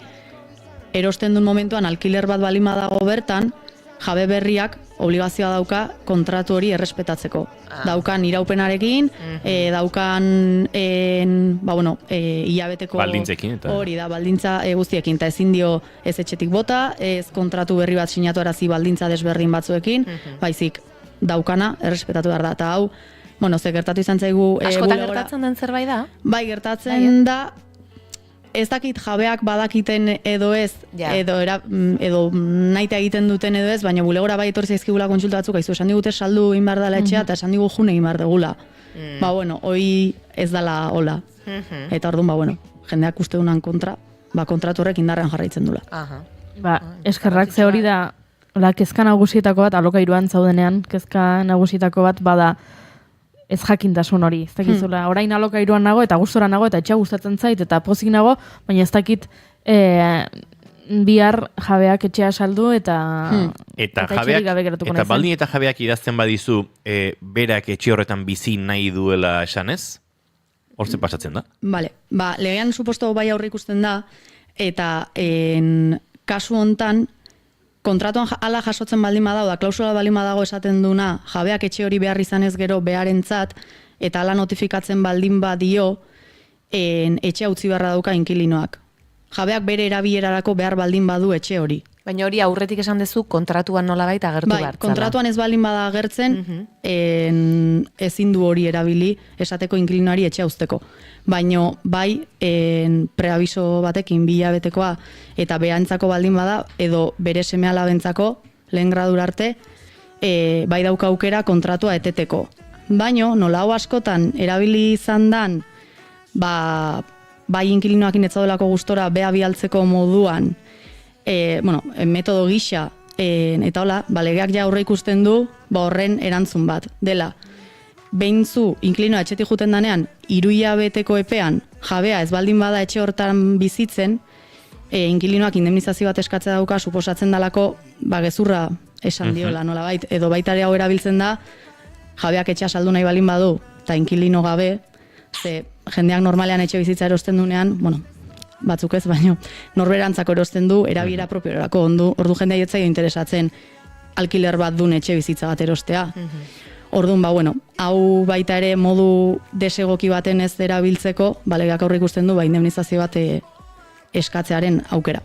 erosten duen momentuan alkiler bat balima dago bertan, jabe berriak obligazioa dauka kontratu hori errespetatzeko. Daukan iraupenarekin, daukan hilabeteko baldintzekin hori da, baldintza guztiekin, eta ezin dio ez etxetik bota, ez kontratu berri bat sinatu arazi baldintza desberdin batzuekin, baizik daukana errespetatu behar da. Eta hau, ze gertatu izan zaigu... Askotan gertatzen den zerbait da? Bai, gertatzen da, ez dakit jabeak badakiten edo ez, edo naita egiten duten edo ez, baina bulegora bai etorri zaizkigula kontsulta batzuk, aizu, esan digute saldu egin behar dela etxea, eta esan digu june egin behar degula. Hoi ez dala hola. Eta orduan, jendeak uste dunan kontra, kontratu horrek indarrean jarraitzen dula. Eskerrak ze hori da, kezka nagusietako bat, alokairuan zaudenean, kezka nagusietako bat bada, ez jakintasun hori, ez dakizula, orain alokairuan nago, eta gustora nago, eta etxea gustatzen zait, eta pozik nago, baina ez dakit bihar jabeak etxea saldu, eta etxerik gabe geratuko nahi zen. Eta baldin eta jabeak idazten badizu, berak etxe horretan bizi nahi duela esanez, hortze pasatzen da? Bale, legean suposto bai aurre ikusten da, eta kasu hontan, kontratuan ala jasotzen baldin badago, da klausula baldin badago esaten duna, jabeak etxe hori behar izanez gero beharentzat, eta ala notifikatzen baldin badio, etxea utzi beharra dauka inkilinoak. Jabeak bere erabilerarako behar baldin badu etxe hori. Baina hori aurretik esan dezu kontratuan nolabait agertu bai, behartzala. Kontratuan ez baldin bada agertzen, ezin du hori erabili esateko inkilinoari etxea uzteko. Baina bai preabiso batekin 2 hilabetekoa eta behantzako baldin bada, edo bere seme alabentzako lehen gradura arte, bai dauka aukera kontratua eteteko. Baino, nola hau askotan erabili izan dan, bai inkilinoakin etzaudolako gustora bea bialtzeko moduan, metodo gisa, eta hola, legeak ja aurre ikusten du, horren erantzun bat. Dela, behin zu inkilinoa etxetik juten danean, 3 hilabeteko epean, jabea ez baldin bada etxe hortan bizitzen, inkilinoak indemnizazio bat eskatzea dauka, suposatzen dalako, gezurra esan diola, nolabait, edo baita ere hau erabiltzen da, jabeak etxea saldu nahi balin badu, eta inkilino gabe, ze jendeak normalean etxe bizitza erosten dunean, batzuk ez, baino, norberantzako erosten du, erabilera propiorako ordu jendea jetzaio interesatzen alkiler bat duen etxe bizitza bat erostea. Orduan, hau baita ere modu desegoki baten ez erabiltzeko, legeak aurre ikusten du, indemnizazio bat eskatzearen aukera.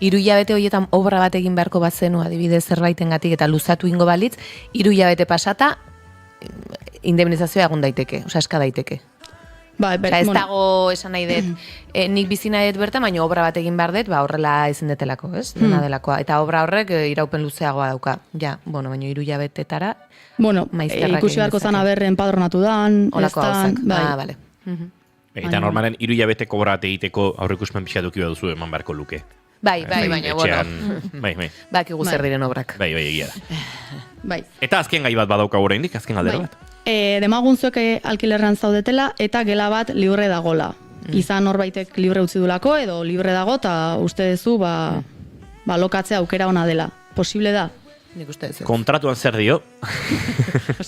3 hilabete horietan obra bat egin beharko bat zenu adibidez zerbaitengatik eta luzatu ingo balitz, 3 hilabete pasata indemnizazioa egon daiteke, eska daiteke. Ez dago esan nahi dut, nik bizi nahi dut bertan, baina obra bat egin behar dut, horrela ezin detelako, ez? Dena delakoa. Eta obra horrek iraupen luzeagoa dauka. Baina 3 hilabetetara ikusi beharko zan aberren padronatu dan, olako hau zak. Bale. Eta normalen 3 hilabeteko obra bat egiteko aurreikuspen pixka duki baduzu eman beharko luke. Baina, bakigu zer diren obrak. Bai, egia da. Eta azken gai bat badauka oraindik, azken galdera bat. Demagun zuek alkilerran zaudetela eta gela bat libre dagola. Izan norbaitek libre utzi dulako edo libre dago eta uste duzu lokatzea aukera ona dela. Posible da? Nik uste ez. Kontratuan zer dio?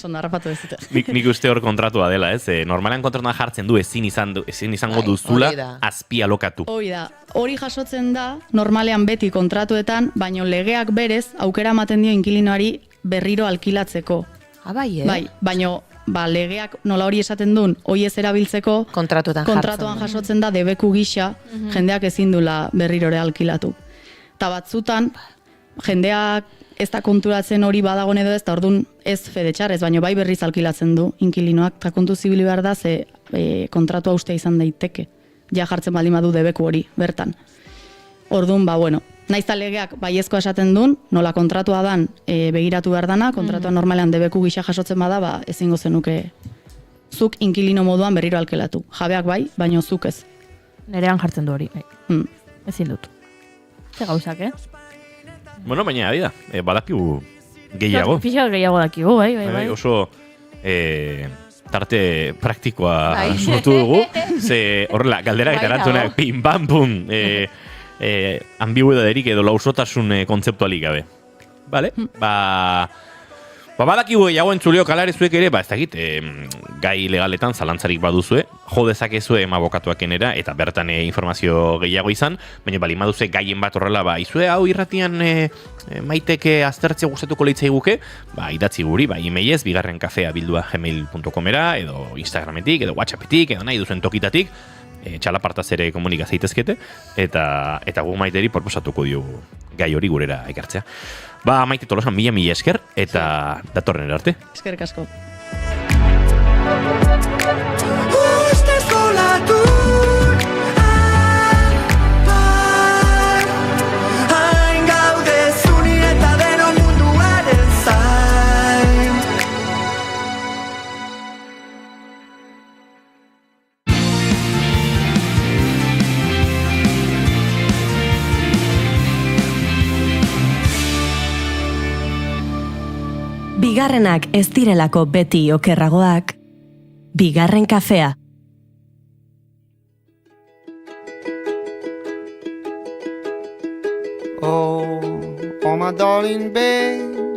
Ondo harrapatu ez dute. Nik uste hor kontratua dela, ez? Normalean kontratuan jartzen du ezin izango duzula azpia lokatu. Hori jasotzen da normalean beti kontratuetan, baino legeak berez aukera ematen dio inkilinoari berriro alkilatzeko. Bai, baino legeak nola hori esaten duen, hori ez erabiltzeko kontratuan jasotzen da debeku gisa jendeak ezin dula berriro ere alkilatu. Eta batzutan jendeak ez da konturatzen hori badagon edo ez, eta orduan ez fedetxarrez, baino bai berriz alkilatzen du inkilinoak, eta kontu zibili behar da ze kontratua ustea izan daiteke. Ja jartzen baldin badu debeku hori bertan. Orduan, naizta legeak baiezkoa esaten duen, nola kontratua dan begiratu behar dana, kontratua normalean debeku gisa jasotzen bada, ezingo zenuke zuk inkilino moduan berriro alkilatu. Jabeak bai, baino zuk ez. Nerean jartzen du hori, ezin dut. Ze gauzak, Baina, adida, badakigu gehiago. Pixak gehiago dakigu, bai. Oso tarte praktikoa sortu dugu, ze horrela, galderak eta erantzunak pin, pam, pum, ambiguedaderik edo lausotasun kontzeptualik gabe. Bale? Badakigu gehiago entzuleo kalarezuek ere, ez dakit, gai legaletan zalantzarik baduzue, jo dezakezue abokatuak enera, eta bertan informazio gehiago izan, baina bali maduzue gaien bat horrela, izue hau irratian maiteke aztertzea gustatuko leitzai guke, idatzi guri, emailez, bigarrenkafea@gmail.comera, edo Instagrametik, edo WhatsAppetik, edo nahi duzen tokitatik, txalapartaz ere komunika zaitezkete, eta gu maiteri proposatuko diogu gai hori gurera ekartzea. Maite Tolosan, mila esker, eta datorren arte. Eskerrik asko. Bigarrenak ez direlako beti okerragoak, bigarren kafea. Oh, my darling babe,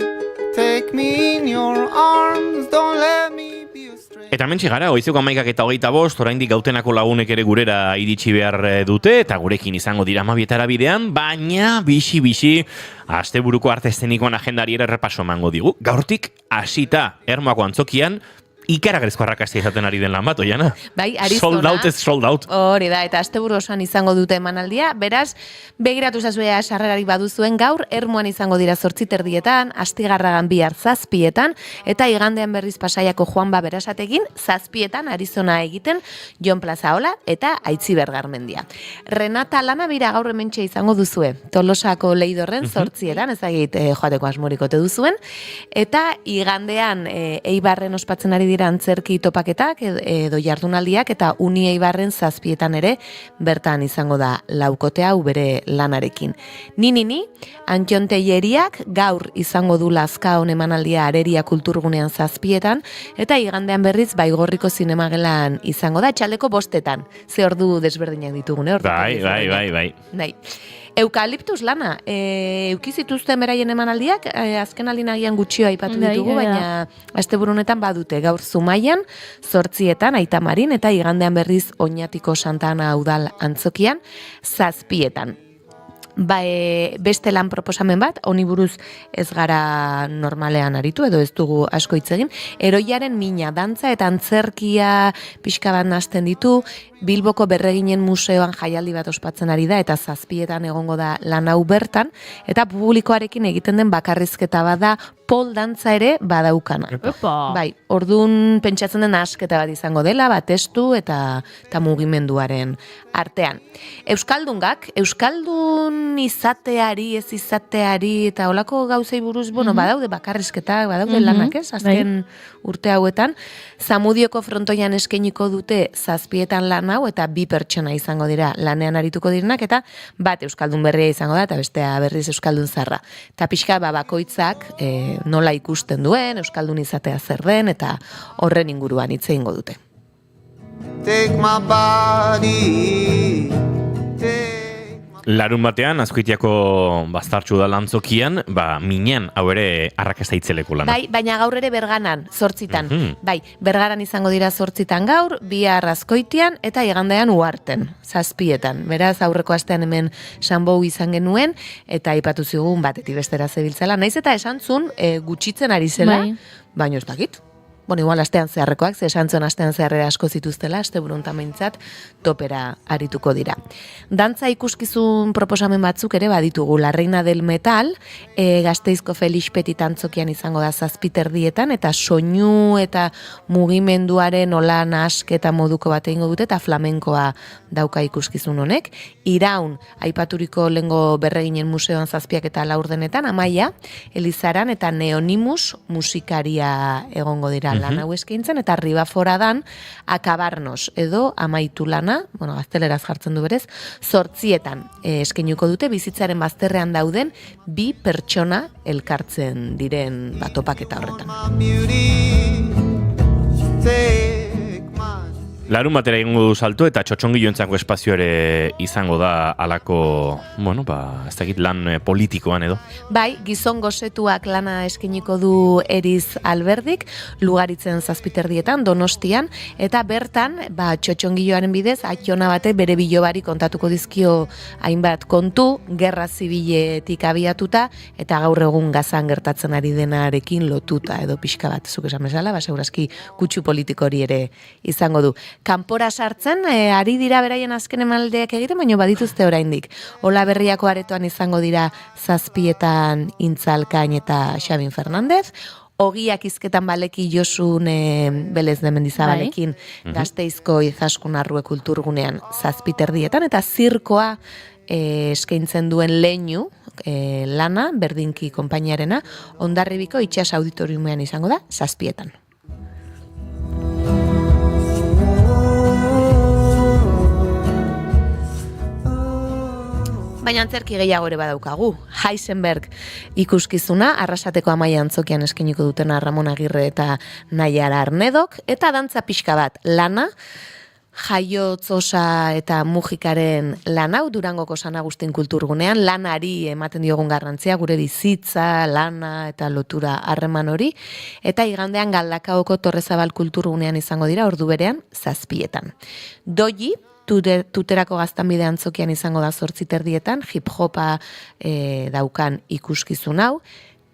take me in your arms, don't let me be a stranger. Eta mentxe gara, goizeko 11:25, oraindik gautenako lagunek ere gurera iritsi behar dute, eta gurekin izango dira 12 bidean, baina bixi, asteburuko arte eszenikoan agendari ere repaso emango digu. Gaurtik hasita Ermuako antzokian, ikaragarrizko arrakastia izaten ari den lan bat, Oiana. Bai, Arizona. Sold out ez sold out. Hori da, eta asteburu osoan izango dute emanaldia, beraz, begiratu zazuea sarrerari baduzuen gaur, Ermuan izango dira 8:30, Astigarragan bihar 7:00, eta igandean berriz Pasaiako Juanba Berasategin 7:00 Arizona egiten, Jon Plazaola eta Aitziber Garmendia. Renata Lana bira gaur hementxe izango duzue, Tolosako Leidorren 8:00, ezagit joateko asmorikote duzuen, eta igandean Eibarren ospatzen ari dira antzerki topaketak edo jardunaldiak, eta Uni Eibarren 7:00 ere bertan izango da laukote hau bere lanarekin. Ni, Antion Telleriak gaur izango du Lazkaon emanaldia Areria Kulturgunean 7:00, eta igandean berriz Baigorriko zinemagelan izango da etxaldeko 5:00. Ze ordu desberdinak ditugune ordu. Bai. Eukaliptus lana, eukizituzten beraien emanaldiak, azken aldin agian gutxio aipatu ditugu, baina asteburu honetan badute, gaur Zumaian, 8:00 Aitamarin, eta igandean berriz Oñatiko Santa Ana Udal Antzokian, 7:00. Beste lan proposamen bat, honi buruz ez gara normalean aritu, edo ez dugu asko hitz egin, Heroiaren mina, dantza eta antzerkia pixka bat nahasten ditu, Bilboko Berreginen Museoan jaialdi bat ospatzen ari da, eta 7:00 egongo da lan hau bertan, eta publikoarekin egiten den bakarrizketa bada, pole dantza ere badaukana. Bai, orduan pentsatzen den asketa bat izango dela, testu eta mugimenduaren artean. Euskaldun izateari, ez izateari, eta olako gauzei buruz, badaude bakarrizketak, badaude lanak, ez? Azken urte hauetan, Zamudioko frontoian eskainiko dute 7:00 lan hau, eta 2 pertsona izango dira lanean arituko direnak, eta bat euskaldun berria izango da, eta bestea berriz euskaldun zarra. Eta pixka bakoitzak nola ikusten duen, euskaldun izatea zer den, eta horren inguruan hitz egingo dute. Take my body, Larun batean, Azkoitiako Baztartxu da Lantzokian, minean hau ere arrakasta itzeleko lana. Bai, baina gaur ere Berganan, 8:00. Bai, Bergaran izango dira 8:00 gaur, bihar Azkoitian, eta igandean Uharten, 7:00. Beraz, aurreko astean hemen Sanbou izan genuen, eta aipatu zigun batetik bestera zebiltzela. Naiz eta esan zuen gutxitzen ari zela, baina ez dakit. Igual astean zeharrekoak, ze esan zuen astean zeharrera asko zituztela, asteburun tamaintzat topera arituko dira. Dantza ikuskizun proposamen batzuk ere baditugu, La Reina del Metal, Gasteizko Felix Petit Antzokian izango da 7:30, eta soinu eta mugimenduaren nola nahasketa moduko bat egingo dute, eta flamenkoa dauka ikuskizun honek. Iraun, aipaturiko lengo Berreginen Museoan 7:04 Amaia, Elizaran eta Neonimus musikaria egongo dira lan hau eskaintzen, eta Ribaforadan Akabarnos edo Amaitu lana, gazteleraz jartzen du berez, 8:00 eskainuko dute bizitzaren bazterrean dauden 2 pertsona elkartzen diren topaketa horretan. Larun batera egingo du salto, eta txotxongiloentzako espazio ere izango da alako, ez dakit lan politikoan edo. Bai, gizon gosetuak lana eskainiko du Eriz Alberdik, Lugaritzen 7:30 Donostian, eta bertan, txotxongiloaren bidez, Aiona bate bere bilobari kontatuko dizkio hainbat kontu, gerra zibiletik abiatuta, eta gaur egun Gazan gertatzen ari denarekin lotuta, edo pixka bat, zuk esan bezala, segurazki kutsu politiko hori ere izango du. Kanpora sartzen, ari dira beraien azken emanaldiak egiten, baina badituzte oraindik. Ola Berriako aretoan izango dira 7:00 Intzalkain eta Xabin Fernandez, Ogiak hizketan baleki Josun Belez de Mendizabalekin Gasteizko Izaskun Arrue Kulturgunean 7:30, eta zirkoa eskaintzen duen Leinu lana, berdinki konpainiarena, Hondarribiko Itxas Auditoriumean izango da 7:00. Baina antzerki gehiago ere badaukagu. Heisenberg ikuskizuna, Arrasateko Amaia Antzokian eskainiko dutena Ramon Agirre eta Naiara Arnedok, eta dantza pixka bat lana, Jaiotz Osa eta Mujikaren lan hau Durangoko San Agustin Kulturgunean, lanari ematen diogun garrantzia, gure bizitza, lana eta lotura harreman hori, eta igandean Galdakaoko Torrezabal Kulturgunean izango dira ordu berean 7:00. Doji, Tuterako Gaztanbide Antzokian izango da 8:30, hip-hopa daukan ikuskizun hau,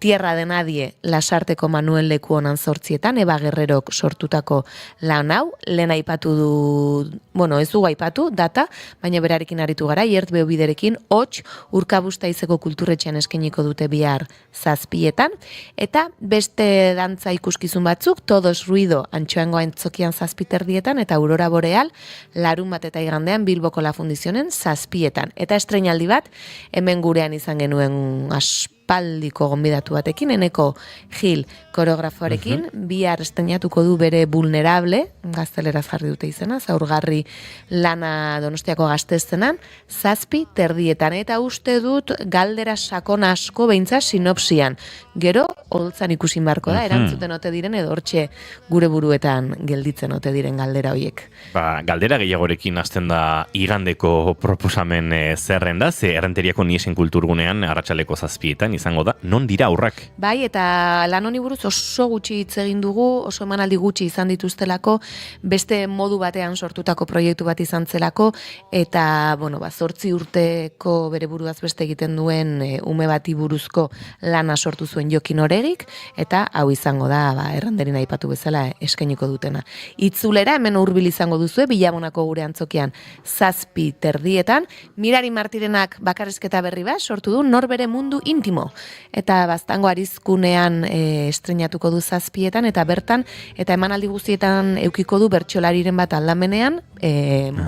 Tierra de Nadie Lasarteko Manuel Leku Onan 8etan, Eba Guerrerok sortutako lan hau, lehen aipatu du, ez du aipatu, data, baina berarekin aritu gara, Iert Beobiderekin, hots, Urkabustaizeko kulturretxean eskeniko dute bihar 7etan, eta beste dantza ikuskizun batzuk, Todos Ruido Antxoango Antzokian 7:30 eta Aurora Boreal, larunbat eta igandean Bilboko La Fundizionen 7etan. Eta estreinaldi bat, hemen gurean izan genuen aspaldiko gonbidatu batekin, Eneko Gil koreografoarekin, bihar estreinatuko du bere Vulnerable, gazteleraz jarri dute izena, zaurgarri lana Donostiako Gaztezenan, 7:30, eta uste dut galdera sakon asko beintza sinopsian. Gero, holtzan ikusi barko da, erantzuten ote diren edo hortxe gure buruetan gelditzen ote diren galdera horiek. Galdera gehiagorekin hasten da igandeko proposamen zerrenda, ze Errenteriako Niesen Kulturgunean arratsaleko 7etan izango da, non dira aurrak? Bai, eta lan honi buruz oso gutxi hitz egin dugu, oso emanaldi gutxi izan dituztelako, beste modu batean sortutako proiektu bat izan zelako, eta, 8 urteko bere buruaz beste egiten duen ume bati buruzko lana sortu zuen Jokin Oregik, eta hau izango da, Errenderin aipatu bezala eskainiko dutena. Itzulera hemen hurbil izango duzue, Bilabonako gure antzokian 7:30, Mirari Martirenak bakarrizketa berri bat sortu du Norbere mundu intimo, eta Baztango Arizkunean estreinatuko du 7etan, eta bertan, eta emanaldi guztietan eukiko du bertsolariren bat aldamenean,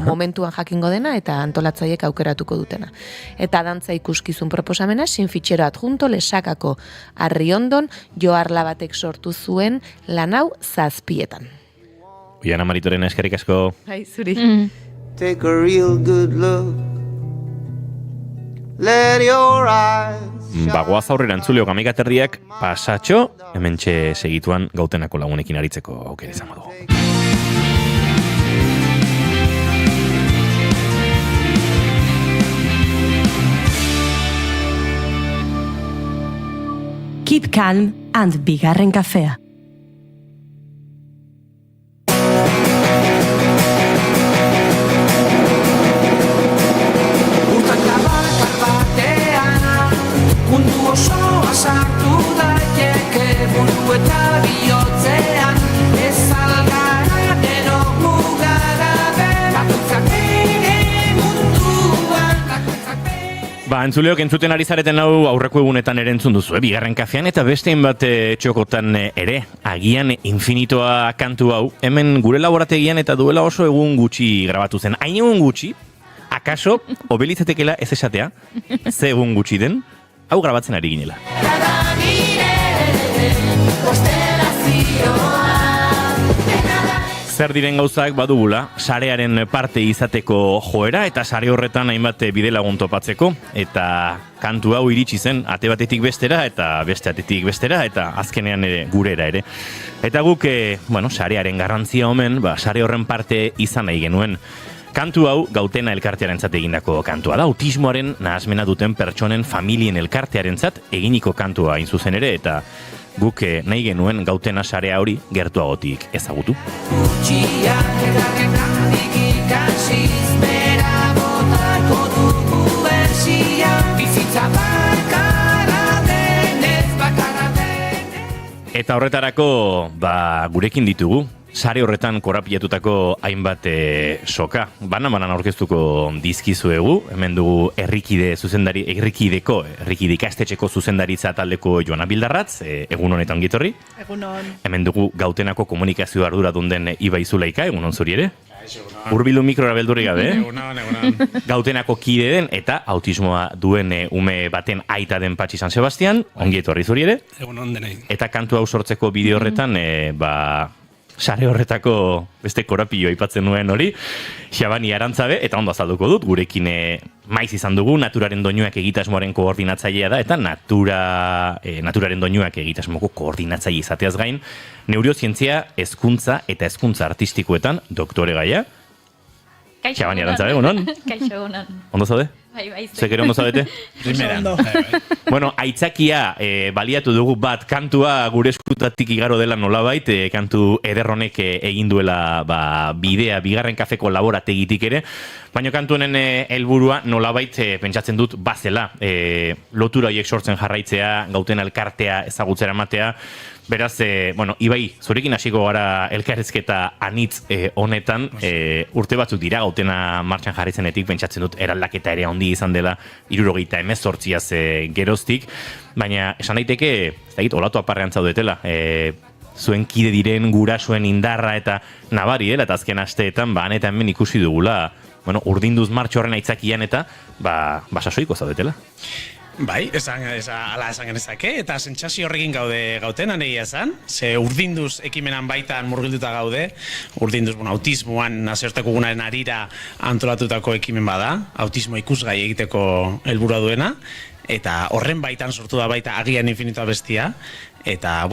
momentuan jakingo dena, eta antolatzaiek aukeratuko dutena. Eta dantza ikuskizun proposamena, Sinfitxero adjunto, Lesakako Arriondon, Joarla batek sortu zuen lan hau 7etan. Oiana Maritorena, eskerrik asko. Bai, zuri. Take a real good look. Let your eyes Bagoaz aurrera entzuleo gamikaterriak pasatxo, hementxe segituan Gautenako lagunekin aritzeko aukera izango dugu. Keep calm and bigarren kafea. Mundu osoa sartu daiteke mundu eta bihotzean, ez algara gero mugara bakoitzak bere munduan. Entzuleok entzuten ari zareten hau aurreko egunetan ere entzun duzu, bigarren kafean, eta beste bat txokotan ere, agian infinitoa kantu hau, hemen gure laborategian eta duela oso egun gutxi grabatu zen. Hain egun gutxi, akaso, obelitzatekela ez esatea, ze egun gutxi den, hau grabatzen ari ginela. Zer diren gauzak badugula, sarearen parte izateko joera, eta sare horretan hainbat bidelagun topatzeko, eta kantu hau iritsi zen ate batetik bestera, eta beste atetik bestera, eta azkenean ere gurera ere. Eta guk, sarearen garrantzia omen, sare horren parte izan nahi genuen. Kantu hau Gautena elkartearentzat egindako kantua da, autismoaren nahasmena duten pertsonen familien elkartearentzat eginiko kantua hain zuzen ere, eta guk nahi genuen Gautena sarea hori gertuagotik ezagutu. Eta horretarako, gurekin ditugu, sare horretan korapilatutako hainbat soka. Banan aurkeztuko dizkizuegu, hemen dugu errikide ikastetxeko zuzendaritza taldeko Joana Bildarratz, egun honetan gitorri. Egunon. Hemen dugu Gautenako komunikazio arduradun den Ibai Zulaika, egunon zuri ere. Hurbildu mikrora beldurri gabe, Egunon. Gautenako kide den eta autismoa duen ume baten aita den Patxi San Sebastian, ongi etorri zuri ere. Egunon denei. Eta kantu hau sortzeko bideo horretan, sare horretako beste korapio aipatzen nuen hori, Xabani Arantzabe, eta ondo azalduko dut, gurekin maiz izan dugu, Naturaren Doinuak egitasmoaren koordinatzailea da, eta Naturaren Doinuak egitasmoko koordinatzaile izateaz gain, neurozientzia, hezkuntza eta hezkuntza artistikoetan doktore gaia. Xabani Arantzabe, egunon? Kaixo, egunon. Ondo zaude? Bai. Zuek ere ondo zaudete? Primeran. Bueno, aitzakia baliatu dugu bat kantua gure eskutatik igaro dela nolabait, kantu ederronek egin duela bidea bigarren kafeko laborategitik ere, baina kantu honen helburua nolabait pentsatzen dut bazela, lotura horiek sortzen jarraitzea, gauten elkartea ezagutzera ematea. Beraz, Ibai, zurekin hasiko gara elkarrezketa anitz honetan, urte batzuk dira gautena martxan jarraizenetik, pentsatzen dut eraldaketa ere handi izan dela 78 geroztik, baina esan daiteke, ez dakit, olatu aparrean zaudetela, zuen kide diren gurasoen indarra eta nabari dela, eta azken asteetan, han eta hemen ikusi dugula, urdinduz martxo horren aitzakian eta, sasoiko zaudetela. Bai, ala esan genezake, eta sentsazio horrekin gaude gautenan egia esan, ze urdinduz ekimenan baitan murgilduta gaude, urdinduz autismoan nazioarteko egunaren harira antolatutako ekimen bada, autismo ikusgai egiteko helburua duena, eta horren baitan sortu da baita Agian Infinitoa bestia, eta,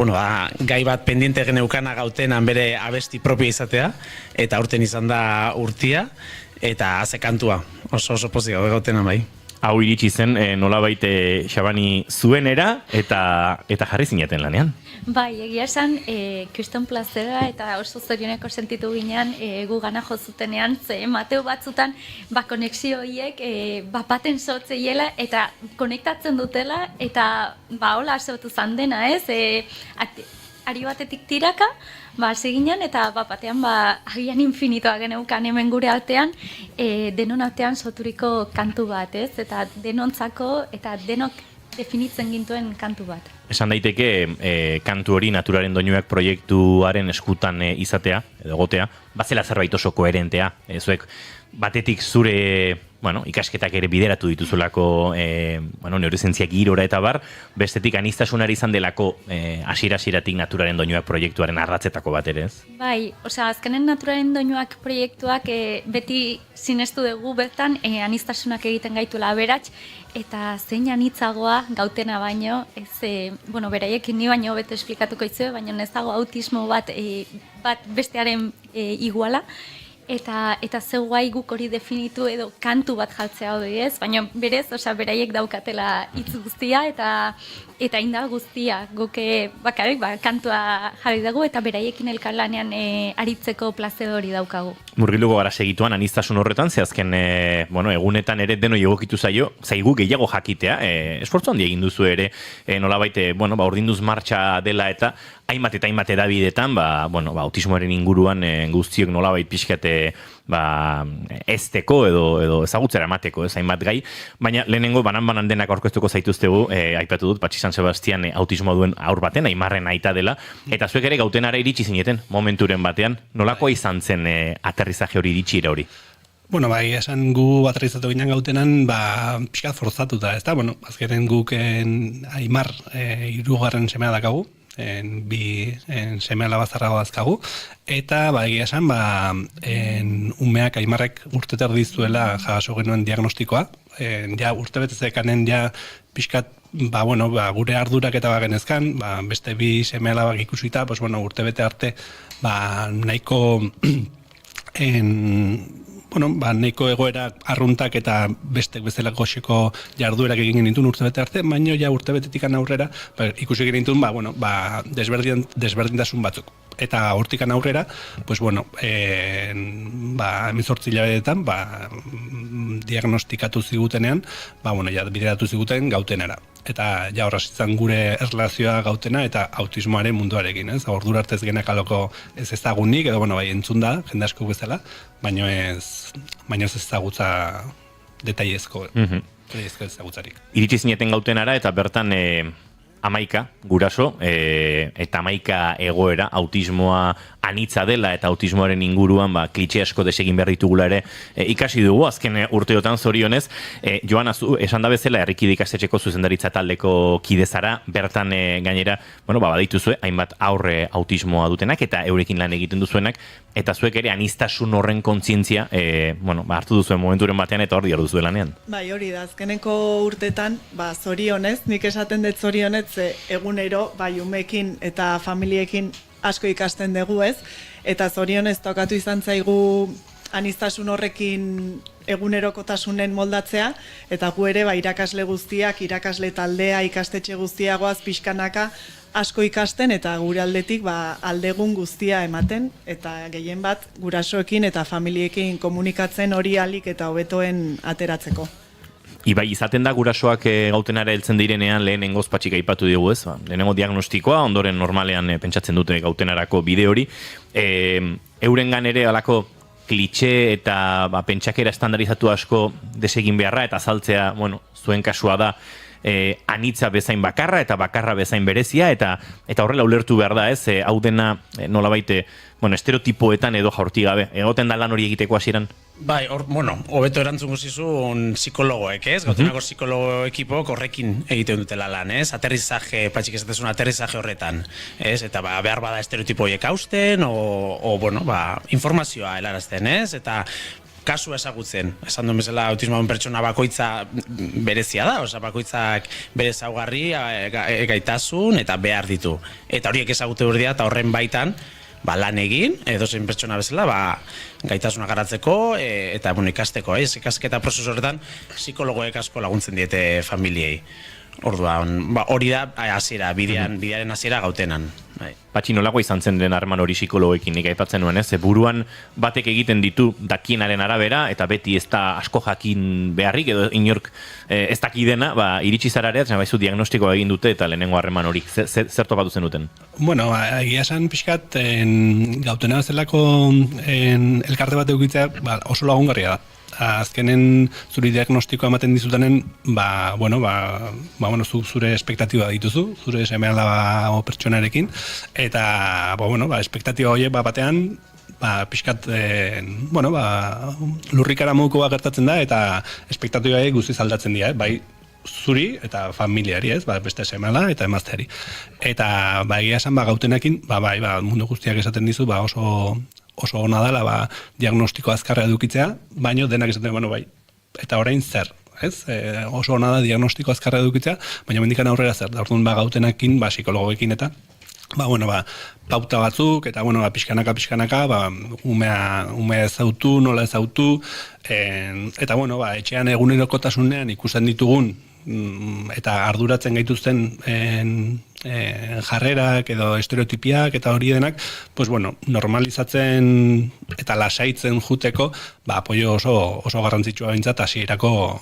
gai bat pendiente geneukana gautenan bere abesti propio izatea, eta aurten izan da urtia, eta haze kantua, oso pozik gaude gautenan bai. Hau iritsi zen nolabait Xabani zuenera eta jarri zineten lanean. Bai, egia esan, kriston plazera eta oso zorioneko sentitu ginean gu gana jozutenean, ze Mateo batzutan konexio horiek bapaten sotzeiela eta konektatzen dutela eta hola asotu zan dena, ez? Ari batetik tiraka, hasi ginen eta batean Agian Infinitoa geneukan hemen gure artean, denon artean soturiko kantu bat, ez? Eta denontzako eta denok definitzen gintuen kantu bat. Esan daiteke kantu hori Naturaren Doinuak proiektuaren eskutan izatea, edo gotea, bazela zerbait oso koherentea, zuek batetik zure ikasketak ere bideratu dituzulako neurozientzia girora eta bar, bestetik aniztasunari izan delako hasiera-hasieratik Naturaren Doinuak proiektuaren arratzetako bat ere, ez? Bai, azkenen Naturaren Doinuak proiektuak beti sinestu dugu bertan aniztasunak egiten gaituela aberats, eta zein anitzagoa gautena baino, beraiekin ni baino beto esplikatuko itzue, baina ez dago autismo bat bestearen iguala, eta zeu guai guk hori definitu edo kantu bat jaltzea hori ez, baina berez, beraiek daukatela hitz guztia eta indar guztia, guke bakarrik kantua jarri dugu eta beraiekin elkarlanean aritzeko plazer hori daukagu. Murgiluko gara segituan aniztasun horretan, ze azken egunetan ere deno egokitu zaigu gehiago jakitea, esfortzu handi egin duzu ere, nolabait, urdinduz martxa dela eta hainbat edabidetan, autismoaren inguruan guztiok nolabait pixkate ezteko edo ezagutzera emateko, ez hainbat gai, baina lehenengo banan denak aurkeztuko zaituztegu, aipatu dut, Patxi San Sebastian autismo duen aur baten, Aimarren aita dela, eta zuek ere gautenara iritsi zineten, momenturen batean, nolakoa izan zen aterrizaje hori iritsi hori? Bai, esan gu aterrizatu ginen gautenan, pixkat forzatuta, ez da? Azkeren guk Aimar hirugarren semea dakagu, bi seme alaba zarrago dazkagu, eta egia esan, umeak Aimarrek urte terdi zuela jaso genuen diagnostikoa, urte betezekanen pixkat, gure ardurak eta genezkan, beste bi seme alabak ikusita, urte bete arte, nahiko nahiko egoera arruntak eta bestek bezala goxeko jarduerak egin genitun urte bete arte, baina urte betetik aurrera ikusi genitun desberdintasun batzuk. Eta hortikan aurrera, 18 hilabetetan diagnostikatu zigutenean, bideratu ziguten gautenera. Eta horra zitzen gure erlazioa gautena eta autismoaren munduarekin, ez? Ordura arte ez genak aloko ez ezagunik, edo entzun da, jende asko bezala, baina ez ezagutza detaiezko ezagutzarik. Iritsi zineten gautenara eta bertan 11 guraso eta 11 egoera, autismoa anitza dela eta autismoaren inguruan klitxe asko desegin behar ditugula ere ikasi dugu, azken urteotan zorionez. Joana, esan da bezala herrikide ikastetxeko zuzendaritza taldeko kide zara, bertan gainera, badituzue, hainbat aurre autismoa dutenak eta eurekin lan egiten duzuenak, eta zuek ere aniztasun horren kontzientzia hartu duzuen momenturen batean eta hor diar duzue lanean. Bai, hori da, azkeneko urtetan, zorionez, nik esaten dut zorionez, egunero, umeekin eta familiekin asko ikasten dugu, ez? Eta zorionez tokatu izan zaigu anistasun horrekin egunerokotasunen moldatzea, eta gu ere irakasle guztiak, irakasle taldea, ikastetxe guztiagoaz pixkanaka asko ikasten eta gure aldetik aldegun guztia ematen, eta gehien bat gurasoekin eta familiekin komunikatzen hori alik eta hobetoen ateratzeko. Ibai, izaten da gurasoak gautenara heltzen direnean lehenengoz patxik aipatu dugu ez, lehenengo diagnostikoa, ondoren normalean pentsatzen dute gautenarako bide hori, eurengan ere alako klitxe eta pentsakera estandarizatu asko desegin beharra eta azaltzea, zuen kasua da, anitza bezain bakarra eta bakarra bezain berezia eta horrela ulertu behar da ez, hau dena nolabait estereotipoetan edo jaurti gabe, egoten da lan hori egiteko hasieran? Bai, hobeto erantzungo zizun psikologoek, ez? Gautenako psikologo ekipok horrekin egiten dutela lan, ez? Aterrizaje, patxik esatezun aterrizaje horretan, ez? Eta behar bada estereotipo horiek hausten, informazioa helarazten, ez? Eta kasu ezagutzen, esan duen bezala autismoan pertsona bakoitza berezia da, bakoitzak bere ezaugarri, gaitasun eta behar ditu. Eta horiek ezagute urdia eta horren baitan, lan egin, edozein pertsona bezala, gaitasuna garatzeko eta ikasteko, ikasketa prozesu horretan psikologoek asko laguntzen diete familiei. Orduan, hori da hasiera, bidearen hasiera gautenan. Patxi, nolakoa izan zen den harreman hori psikologekin nik aipatzen nuen, ez? Buruan batek egiten ditu dakienaren arabera, eta beti ez da asko jakin beharrik, edo inork ez dakidena, iritsi zarareat, baizu diagnostikoa egin dute eta lehenengo harreman horik. Zer topatu zenuten? Bueno, egia esan pixkat, gautena zelako elkarte bat eukitzea oso lagungarria da. Azkenen zuri diagnostikoa ematen dizutanen, zure espektatiba dituzu, zure seme-alaba pertsonarekin, eta espektatiba horiek batean, pixkat, lurrikara moduko gertatzen da, eta espektatiba horiek guztiz aldatzen dira, bai zuri eta familiari, ez, beste seme-ala eta emazteari. Eta egia esan gautenekin, mundu guztiak esaten dizu, oso ona dela diagnostiko azkarra edukitzea, baina denak esaten, eta orain zer, ez? Oso ona da diagnostiko azkarra edukitzea, baina mendikan aurrera zer, da orduan gautenekin, psikologoekin eta, pauta batzuk, eta pixkanaka, umea ezautu, nola ezautu, eta etxean egunerokotasunean ikusten ditugun, eta arduratzen gaituzten jarrerak edo estereotipiak eta hori denak, normalizatzen eta lasaitzen juteko, apoio oso garrantzitsua bintzat hasierako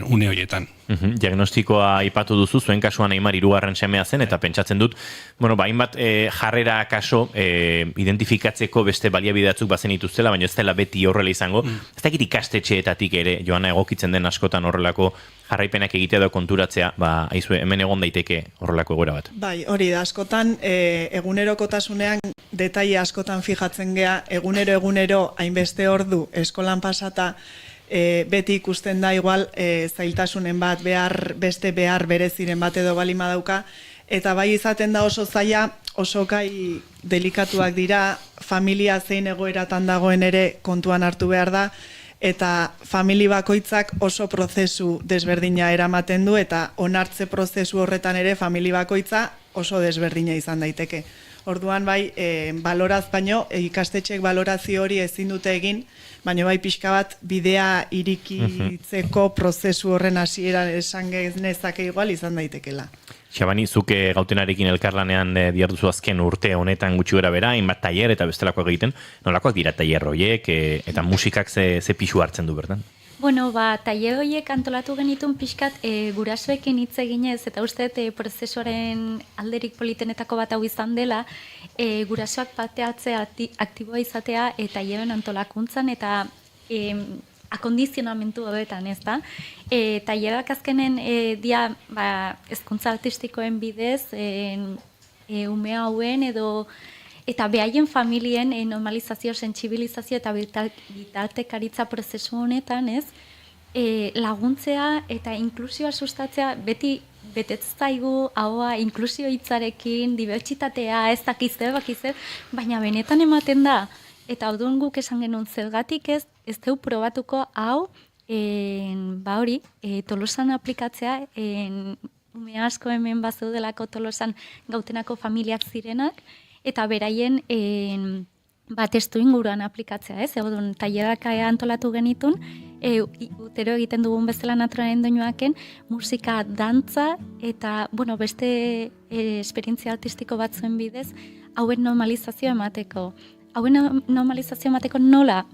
une horietan. Diagnostikoa aipatu duzu, zuen kasuan Aimar 3. semea zen, eta pentsatzen dut, hainbat jarrera kaso identifikatzeko beste baliabide batzuk bazen ituztela, baina ez dela beti horrela izango. Ez dakit ikastetxeetatik ere, Joana, egokitzen den askotan horrelako jarraipenak egitea da konturatzea, aizue, hemen egon daiteke horrelako egoera bat. Bai, hori da, askotan, egunerokotasunean, detaile askotan fijatzen gea, egunero, hainbeste ordu eskolan pasata, beti ikusten da igual zailtasunen bat, beste behar bereziren bat edo balima dauka, eta bai izaten da oso zaila, oso gai delikatuak dira, familia zein egoeratan dagoen ere kontuan hartu behar da, eta famili bakoitzak oso prozesu desberdina eramaten du, eta onartze prozesu horretan ere famili bakoitza oso desberdina izan daiteke. Orduan bai, baloraz baino, ikastetxek balorazio hori ezin dute egin, baina bai pixka bat bidea irikitzeko prozesu horren hasiera esan genezake igual izan daitekela. Xabani, zuke gautenarekin elkarlanean diarduzu azken urte honetan gutxi gara bera, hainbat tailer eta bestelakoak egiten, nolakoak dira tailer horiek eta musikak ze pixu hartzen du bertan? Tailer horiek antolatu genitun pixkat gurasoekin hitz eginez, eta uste prozesuaren alderik politenetako bat hau izan dela, gurasoak parteatzea aktiboa izatea taileren antolakuntzan eta akondizionamentu horretan, ez da? Tailerak azkenen dia hezkuntza artistikoen bidez, ume hauen edo eta behaien familien normalizazio, sentsibilizazio eta bitartekaritza prozesu honetan, ez? Laguntzea eta inklusioa sustatzea beti betetzaigu haua inklusio hitzarekin, dibertsitatea, ez dakizer, baina benetan ematen da. Eta orduan guk esan genuen zergatik ez deu probatuko hau, Tolosan aplikatzea, ume asko hemen bazeudelako Tolosan gautenako familiak zirenak, eta beraien testu inguruan aplikatzea, ez? Egon, tailerak antolatu genitun, utero egiten dugun bezala naturaren doinuaken, musika, dantza, eta, beste esperientzia artistiko batzuen bidez, hauen normalizazioa emateko. Hauen normalizazioa emateko nola?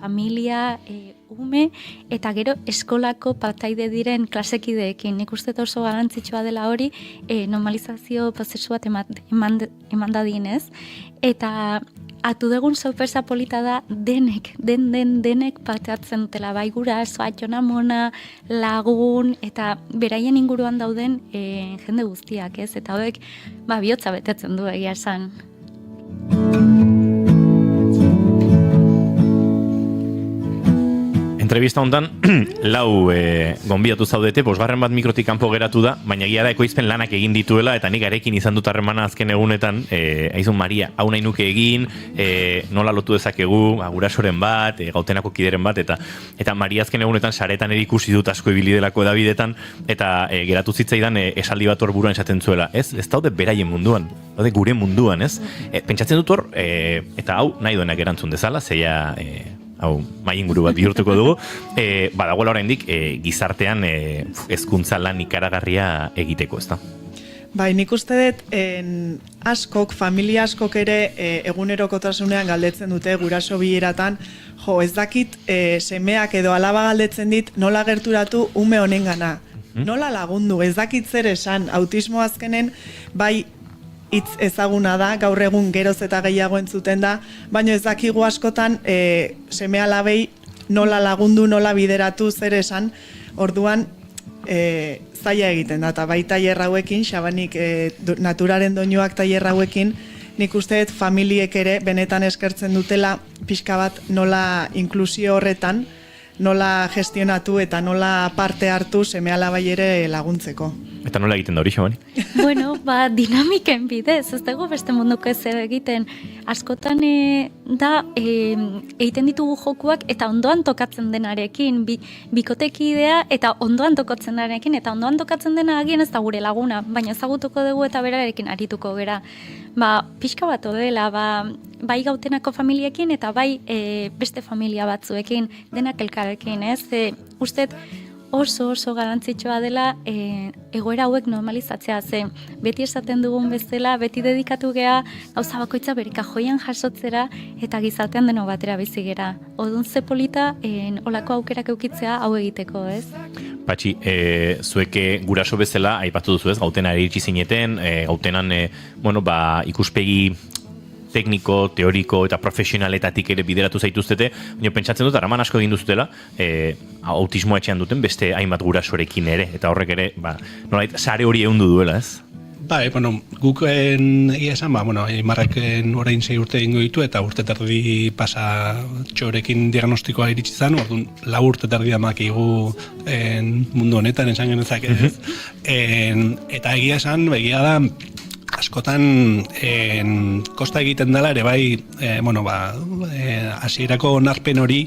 Familia, ume, eta gero eskolako partaide diren klasekideekin. Nik uste oso garrantzitsua dela hori, normalizazio prozesu bat eman dadinez. Eta atu dugun sorpresa polita da denek parte hartzen dutela, bai guraso, atxona mona, lagun, eta beraien inguruan dauden jende guztiak, ez? Eta hauek, bihotza betetzen du egia esan. Entrevista hontan, lau gonbidatu zaudete, bosgarren bat mikrotik kanpo geratu da, baina egia da ekoizpen lanak egin dituela, eta nik arekin izan dut harremana azken egunetan, aizun Maria, hau nahi nuke egin, nola lotu dezakegu, gurasoren bat, gautenako kideren bat, eta Maria azken egunetan saretan ikusi dut asko ibili delako edabidetan, eta geratu zitzaidan esaldi bat hor buruan esaten zuela, ez daude beraien munduan, daude gure munduan, ez? Pentsatzen dut hor, eta hau nahi duenak erantzun dezala, zeia... hau, mai inguru bat bihurtuko dugu, badagoela oraindik gizartean hezkuntza lan ikaragarria egiteko, ezta? Bai, nik uste dut, familia askok ere egunerokotasunean galdetzen dute guraso bileratan, ez dakit semeak edo alaba galdetzen dit nola gerturatu ume honengana. Nola lagundu, ez dakit zer esan, autismo azkenen, bai, hitz ezaguna da, gaur egun geroz eta gehiago entzuten da, baina ez dakigu askotan seme alabei nola lagundu, nola bideratu, zer esan, orduan zaila egiten da, eta bai tailer hauekin, Xabanik naturaren doinuak tailer hauekin, nik uste dut familiek ere benetan eskertzen dutela pixka bat nola inklusio horretan, nola gestionatu eta nola parte hartu seme alabai ere laguntzeko. Eta nola egiten da hori, Xabani? Dinamiken bidez, ez dugu beste munduko ez egiten. Askotan da, egiten ditugu jokuak eta ondoan tokatzen denarekin, bikotekidea eta ondoan tokatzen denarekin, eta ondoan tokatzen dena agian ez da gure laguna, baina ezagutuko dugu eta berarekin arituko gera. Pixka bat odela, bai gautenako familiekin eta bai beste familia batzuekin, denak elkarrekin, ez? Usted oso garantzitsua dela egoera hauek normalizatzea, ze beti esaten dugun bezala, beti dedikatu gea gauza bakoitza bere kajoian jasotzera eta gizartean deno batera bizi gera. Odun ze polita olako aukerak eukitzea hau egiteko, ez? Patxi, zueke guraso bezala, aipatu duzu ez, gautena iritsi zineten, gautenan, ikuspegi tekniko, teoriko eta profesionaletatik ere bideratu zaituztete, baina pentsatzen dut, araman asko egin duzutela, autismoa etxean duten beste hainbat gurasorekin ere, eta horrek ere, nolait, sare hori ehundu duela, ez? Guk egia esan, Imarrek orain 6 urte egingo ditu, eta urte terdi pasa txorekin diagnostikoa iritsi zen, orduan 4 urte terdi amakigu mundu honetan, esan genezak ez. Eta egia esan, egia da, askotan kosta egiten dela ere bai, hasierako onarpen hori,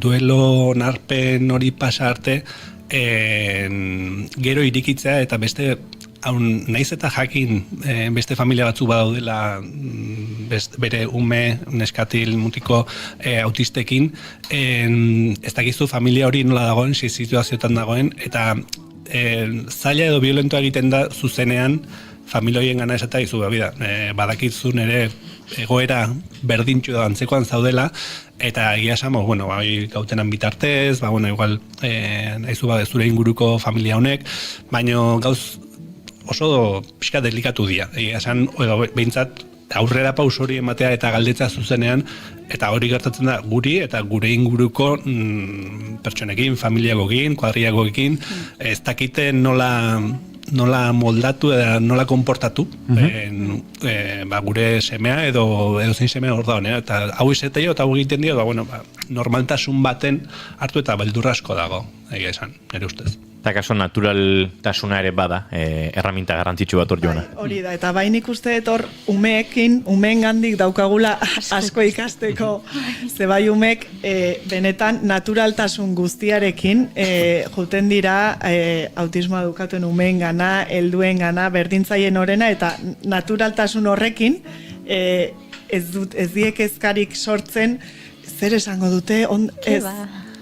duelo onarpen hori pasa arte, gero irikitzea eta beste, naiz eta jakin beste familia batzu badaudela bere ume, neskatil, mutiko autistekin, ez dakizu familia hori nola dagoen, situazioetan dagoen, eta zaila edo violentoa egiten da zuzenean, familioien gana esata izu, badakizun ere egoera berdintxu da antzekoan zaudela, eta egia esan, gautenan bitartez, igual, aizu zure inguruko familia honek, baina gauz oso pixka delikatu dira, egia esan, behintzat, aurrera paus hori ematea eta galdetza zuzenean, eta hori gertatzen da guri eta gure inguruko pertsonekin, familiagoekin, kuadriagoekin, ez dakite nola moldatu eta nola konportatu gure semea edo zein semea hor da honea, eta hau izatea eta hau egiten dio, normaltasun baten hartu eta beldurra asko dago, egia esan, nire ustez. Eta kaso naturaltasuna ere bada, erraminta garrantzitsu bat hor joana. Hori da, eta bain ikuste hor umeen gandik daukagula asko ikasteko, ze bai umek benetan naturaltasun guztiarekin juten dira autismoa dukatuen umeen gana, helduen gana, berdintzaien horrena, eta naturaltasun horrekin ez diek ezkarik sortzen, zer esango dute, ez,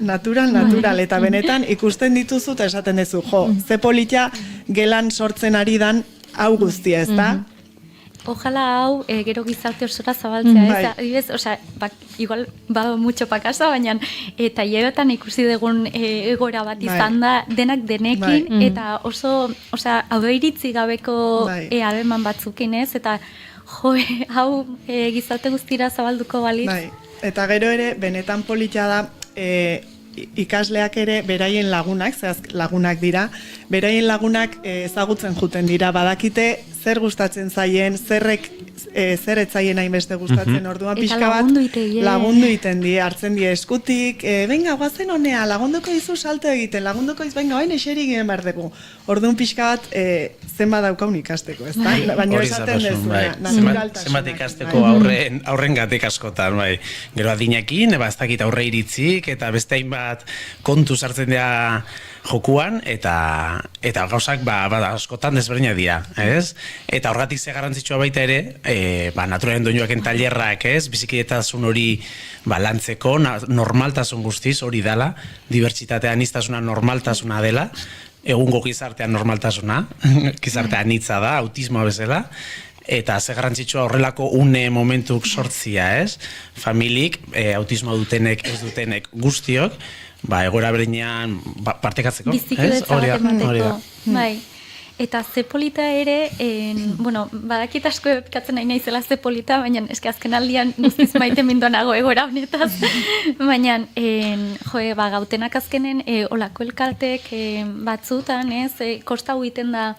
natural, eta benetan ikusten dituzu eta esaten duzu, ze polita gelan sortzen ari dan hau guztia, ez da? Ojalá hau gero gizarte osora zabaltzea, ez? Osea, igual bado mucho pa casa, baina eta hiletan ikusi dugun egoera bat izan da, denak denekin, eta oso, osea, hau iritzi gabeko ademan batzukin, ez? Eta hau gizarte guztira zabalduko balitz. Eta gero ere, benetan polita da, ikasleak ere beraien lagunak, lagunak dira, beraien lagunak ezagutzen juten dira, badakite zer gustatzen zaien, zer etzaien hainbeste gustatzen, orduan pixka bat lagundu iten die, hartzen die eskutik, venga, guazen honea, lagunduko dizu salto egiten, lagunduko dizu, venga, hain eseri ginen behar dugu. Orduan pixka bat zenba daukaun ikasteko, ez da? Baina esaten dezuna, naturaltasuna. Zenbat ikasteko aurren gatik askotan, bai. Gero adinekin, ez dakit aurre iritzik, eta beste hainbat kontu sartzen dira jokuan, eta gauzak askotan desberdinak dira, ez? Eta horregatik ze garrantzitsua baita ere, naturalen doinuaken tailerrak, ez? Bizikidetasun hori lantzeko, normaltasun guztiz hori dela, dibertsitatea aniztasuna normaltasuna dela, egungo gizartean normaltasuna, gizartea anitza da, autismoa bezala, eta ze garrantzitsua horrelako une momentuk sortzia, ez? Familik, autismoa dutenek, ez dutenek guztiok, egoera bereinean partekatzeko. Bizikidetza bat emateko. Bai. Eta ze polita ere, badakit asko epikatzen nahi naizela ze polita, baina eske azken aldian guztiz maite mindonago egoera honetaz. Baina, gautenak azkenen olako elkartek batzutan, kosta egiten da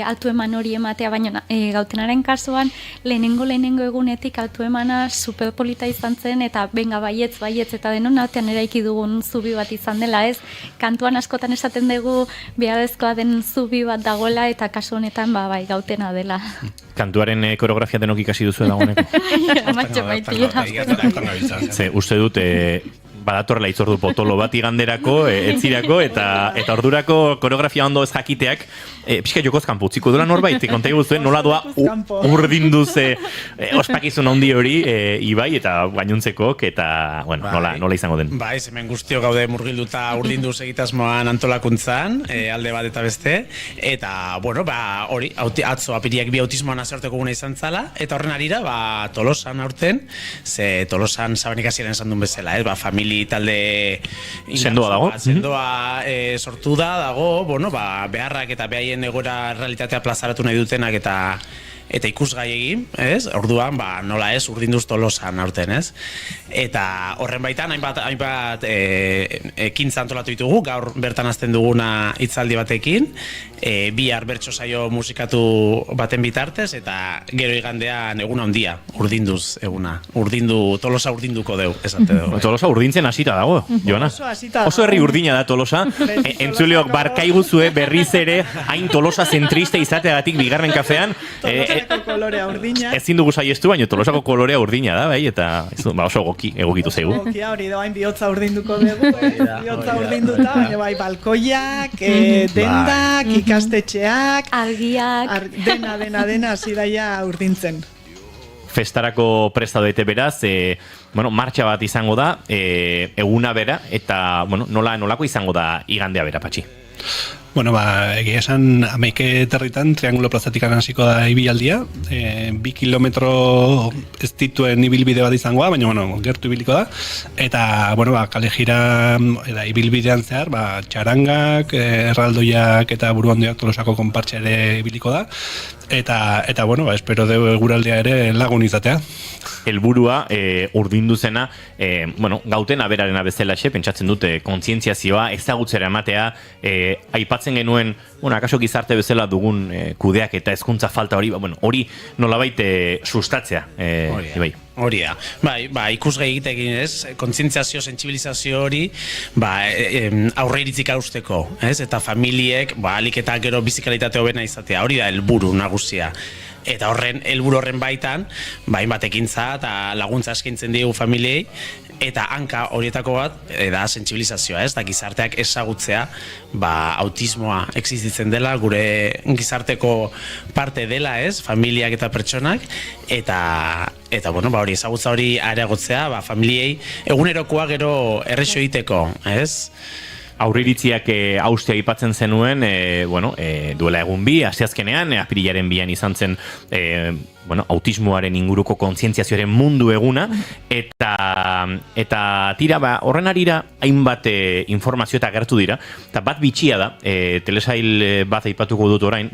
altu eman hori ematea, baina gautenaren kasuan lehenengo egunetik altu emana superpolita izan zen, eta benga baietz, eta denon artean eraiki dugun zubi bat izan dela, ez? Kantuan askotan esaten dugu beharrezkoa den zubi bat dago, eta kasu honetan gautena dela. Kantuaren koreografia denok ikasi duzu dagoeneko? Amatxo maitia. Uste dut, badatorrela itzordu potolo bat iganderako, etzirako, eta ordurako koreografia ondo ez jakiteak, pixka jokozkan putziko duela norbait, konta eguzuen, nola doa urdinduz ospakizun handi hori, Ibai, eta gainuntzekok, eta, nola izango den. Bai, hemen guztio gaude murgilduta urdinduz egitasmoan antolakuntzan, alde bat eta beste, eta, hori, atzo apiriak bi autismoan azerteko guna izan zala, eta horren arira, Tolosan aurten, ze Tolosan Sabanik hasieran esan duen bezala, famili talde sendoa dago, sendoa sortu dago, beharrak eta behaien egoera realitatea plazaratu nahi dutenak eta ikusgai egin, ez? Orduan, nola ez, urdinduz Tolosan aurten, ez? Eta horren baitan, hainbat ekintza antolatu ditugu, gaur bertan hasten duguna hitzaldi batekin, bihar bertso saio musikatu baten bitartez, eta gero igandean eguna handia, urdinduz eguna. Tolosa urdinduko deu, esate dugu. Tolosa urdintzen hasita dago, Joana. Oso herri urdina da Tolosa. Entzuleok barkaiguzue berriz ere, hain Tolosa zentrista izateagatik bigarren kafean. Kolorea urdina. Ezin dugu saiestu, baina Tolosako kolorea urdina da, bai, eta oso egokitu zaigu. Egokia hori da, hain bihotza urdinduko dugu, bihotza urdinduta, baina balkoiak, dendak, ikastetxeak, argiak, dena, hasi daia urdintzen. Festarako presta doete beraz, martxa bat izango da, eguna bera, eta nolako izango da igandea bera, Patxi? Egia esan 11 territan Triangulo plazatikan hasiko da ibilaldia, 2 kilometro ez dituen ibilbide bat izangoa, baina gertu ibiliko da, eta kale jira ibilbidean zehar, txarangak, erraldoiak eta buruhandiak Tolosako konpartxe ere ibiliko da, eta espero dugu eguraldia ere lagun izatea. Helburua urdindu zena, gauten aberarena bezalaxe, pentsatzen dute kontzientziazioa, ezagutzera ematea, aipatzen genuen, akaso gizarte bezala dugun kudeak eta hezkuntza falta hori, hori nolabait sustatzea, Ibai. Hori da. Ikusgai egitekin, ez? Kontzientziazio, sentsibilizazio hori, aurre iritzik austeko, ez? Eta familiek, alik eta gero bizikalitate hobena izatea, hori da helburu nagusia. Eta helburu horren baitan, hainbat ekintza eta laguntza eskaintzen diegu familiei, eta hanka horietako bat da sentsibilizazioa, ez? Da gizarteak ezagutzea, autismoa existitzen dela, gure gizarteko parte dela, ez? Familiak eta pertsonak, eta eta bueno, ba hori ezagutza hori areagotzea, ba familiei egunerokoa gero errexo egiteko, ez? Aurriritziak austea aipatzen zenuen, duela egun bi, asteazkenean, apirilaren 2 izan zen, autismoaren inguruko kontzientziazioaren mundu eguna, eta tira, horren arira, hainbat informazio eta agertu dira, eta bat bitxia da, telesail bat aipatuko dut orain,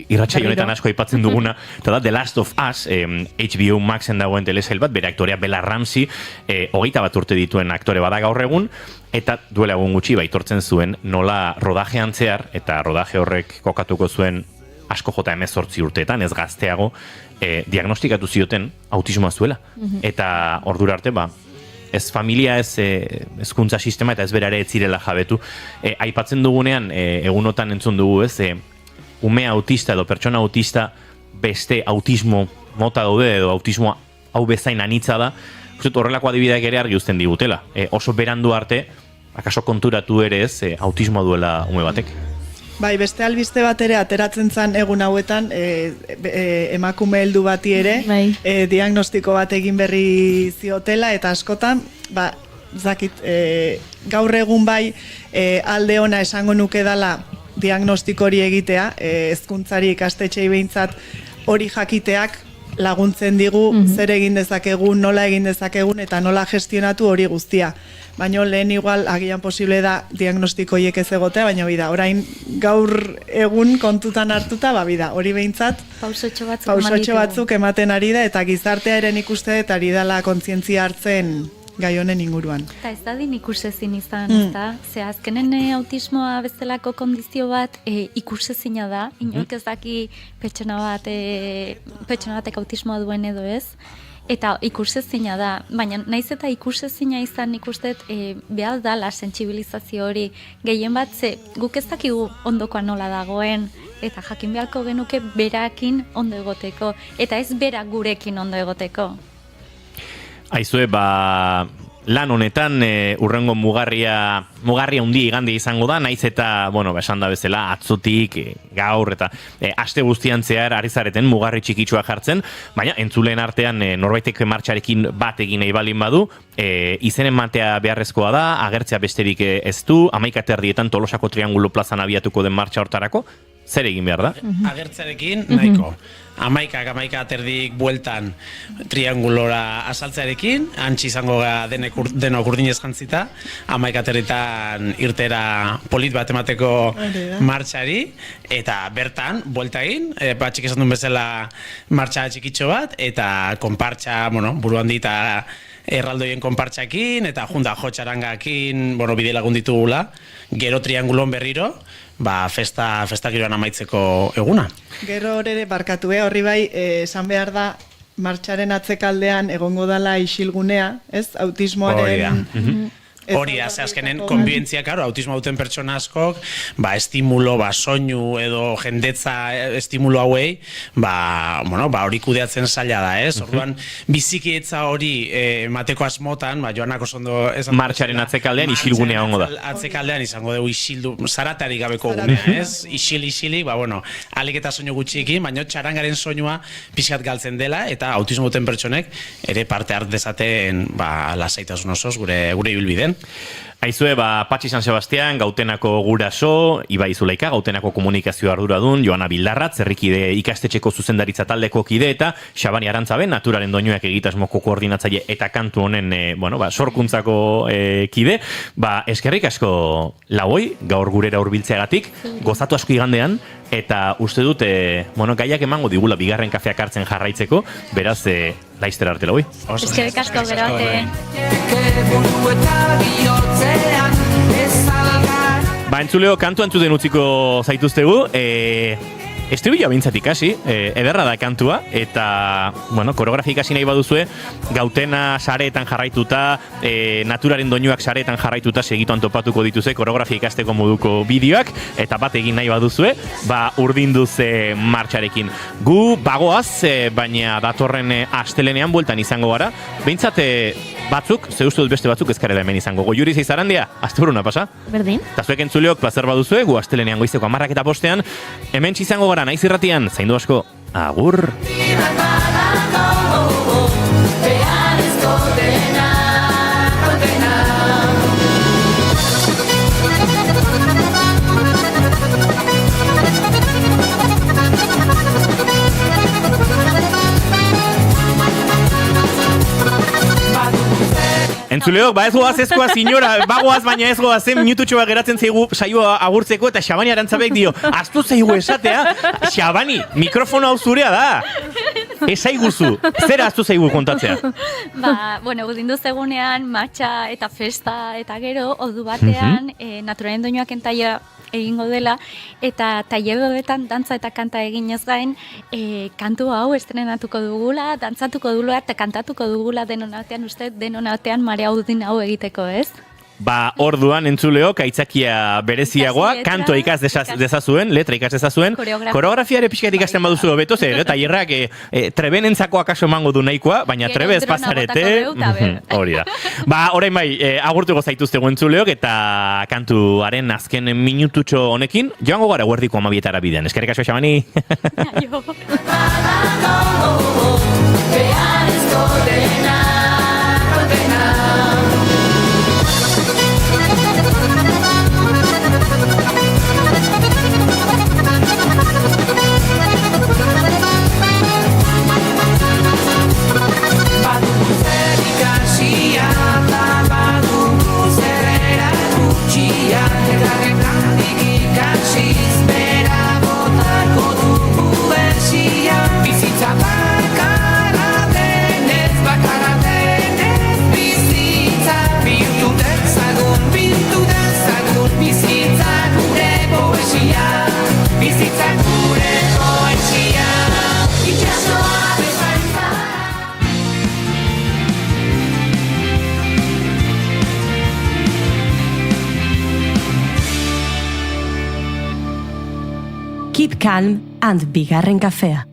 irratsaio honetan asko aipatzen duguna, eta da The Last of Us, HBO Maxen dagoen telesail bat, bere aktorea Bella Ramsey, 21 urte dituen aktore bada gaur egun, eta duela egun gutxi baitortzen zuen nola rodajean zehar, eta rodaje horrek kokatuko zuen asko jota 18 urteetan, ez gazteago, diagnostikatu zioten autismoa zuela. Eta ordura arte, ez familia, ez hezkuntza sistema, eta ez berare ez zirela jabetu. Aipatzen dugunean, egunotan entzun dugu, ez, ume autista edo pertsona autista beste autismo mota daude, edo autismoa hau bezain anitza da, horrelako adibideak ere argi uzten digutela. Oso berandu arte, akaso konturatu ere ez, autismoa duela ume batek. Bai, beste albiste bat ere ateratzen zen egun hauetan emakume heldu bati ere diagnostiko bat egin berri ziotela, eta askotan, gaur egun bai alde ona esango nuke dala diagnostiko hori egitea, hezkuntzari ikastetxei behintzat hori jakiteak laguntzen digu zer egin dezakegun, nola egin dezakegun eta nola gestionatu hori guztia. Baina lehen igual agian posible da diagnostiko hiek ez egotea, baina bida, orain gaur egun kontutan hartuta, hori behintzat pausotxo batzuk ematen ari da, eta gizartea eren ikuste eta ari dela kontzientzia hartzen gai honen inguruan. Eta ez dadin ikusezin izan, ezta? Ze azkenen autismoa bezalako kondizio bat ikusezina da, inork ez daki pertsona batek autismoa duen edo ez, eta ikusezina da, baina naiz eta ikusezina izan nik usteet behar dala sentsibilizazio hori gehien bat, ze guk ez dakigu ondokoa nola dagoen, eta jakin beharko genuke berakin ondo egoteko, eta ez berak gurekin ondo egoteko. Aizue, lan honetan urrengo mugarria handia igandia izango da, naiz eta, esan da bezala, atzotik, gaur, eta aste guztian zehar ari zareten mugarri txikitsua jartzen, baina entzuleen artean norbaitek martxarekin bat egin nahi balin badu, izenen matea beharrezkoa da, agertzea besterik ez du, 11 Tolosako Triangulo plazan abiatuko den martxa hortarako, zer egin behar da? Agertzarekin, nahiko. 11 aterdik bueltan triangulora asaltzearekin, antzi izango denok urdinez jantzita, 11 aterritan irtera polit bat emateko martxari, eta bertan, buelta egin, batxik esan duen bezala martxa txikitxo bat, eta konpartxa, buru handi eta erraldoien konpartxakin, eta junda jotxarangakin, bide lagun ditugula, gero triangulon berriro, festa giroan amaitzeko eguna. Gero ere barkatu, horri bai, esan behar da, martxaren atzekaldean egongo dala isilgunea, ez? Autismoaren... Hori da, azkenen konbientzia, autismo duten pertsona askok, estimulo, soinu edo jendetza estimulo hauei, hori kudeatzen zaila da, ez? Orduan, bizikietza hori mateko asmotan, Joanak osondo... Martxaren atzekaldean isilgunea ongo da. Atzekaldean izango dugu isildu, zaratari gabeko gunea, ez? Isilik, alik eta soinu gutxiekin, baina txarangaren soinua pixkat galtzen dela, eta autismo duten pertsonek ere parte hart dezaten lasaitasun osoz gure ibilbiden. Aizue, Patxi San Sebastian, Gautenako guraso, Ibai Zulaika, Gautenako komunikazio arduradun, Joana Bildarratz, herrikide ikastetxeko zuzendaritza taldeko kide, eta Xabani Arantzabe, Naturaren Doinuak egitasmoko koordinatzaile eta kantu honen sorkuntzako kide. Eskerrik asko lauoi, gaur gurera hurbiltzeagatik, gozatu asko igandean, eta uste dut, gaiak emango digula bigarren kafeak hartzen jarraitzeko, beraz, laizter arte lauoi. Eskerrik asko, gero arte. Entzuleo, kantu antzuten utziko zaituztegu, estribila bintzat ikasi, ederra da kantua, eta, koreografia ikasi nahi baduzue, Gautena sareetan jarraituta, Naturaren Doinuak sareetan jarraituta segitu antopatuko dituze koreografia ikasteko moduko bideoak, eta bat egin nahi baduzue, urdinduze martxarekin. Gu bagoaz, baina datorren astelenean bueltan izango gara, behintzat batzuk, ze uste dut beste batzuk ezkarela hemen izango. Goiuri Zeizarandia, asteburuna pasa? Berdin. Eta zuek entzuleok plazer baduzue, gu astelenean goizeko 10:00 hemen izango gara naiz irratian, zaindu asko, agur! entzuleok, ba ez goaz ezkoa, signora, bagoaz baina ez goaz, minututxo bat geratzen zaigu saioa agurtzeko, eta Xabani Arantzabek dio, aztu zaigu esatea, Xabani, mikrofono hau zurea da. Esaiguzu, zera aztu zaigu kontatzea? Bueno, gudindu zegunean, matxa eta festa eta gero, ordu batean, naturalen doinuak entaia egingo dela, eta taileroetan dantza eta kanta eginez gain, kantu hau estrenatuko dugula, dantzatuko dugula eta kantatuko dugula denon artean marea udin hau egiteko, ez? Ba, orduan entzuleok aitzakia bereziagoa, kantoa ikas dezazuen, letra ikas dezazuen, koreografiare pixkat ikasten baduzu hobeto, tailerrak trebenentzako akaso emango du nahikoa, baina trebe ez pasarete. Hori da. Ba, orain bai, agurtuko zaituztegu entzuleok, eta kantuaren azken minututxo honekin, joango gara guerdiko 12 bidean. Eskerrik asko, Xabani. Keep calm and bigarren kafea.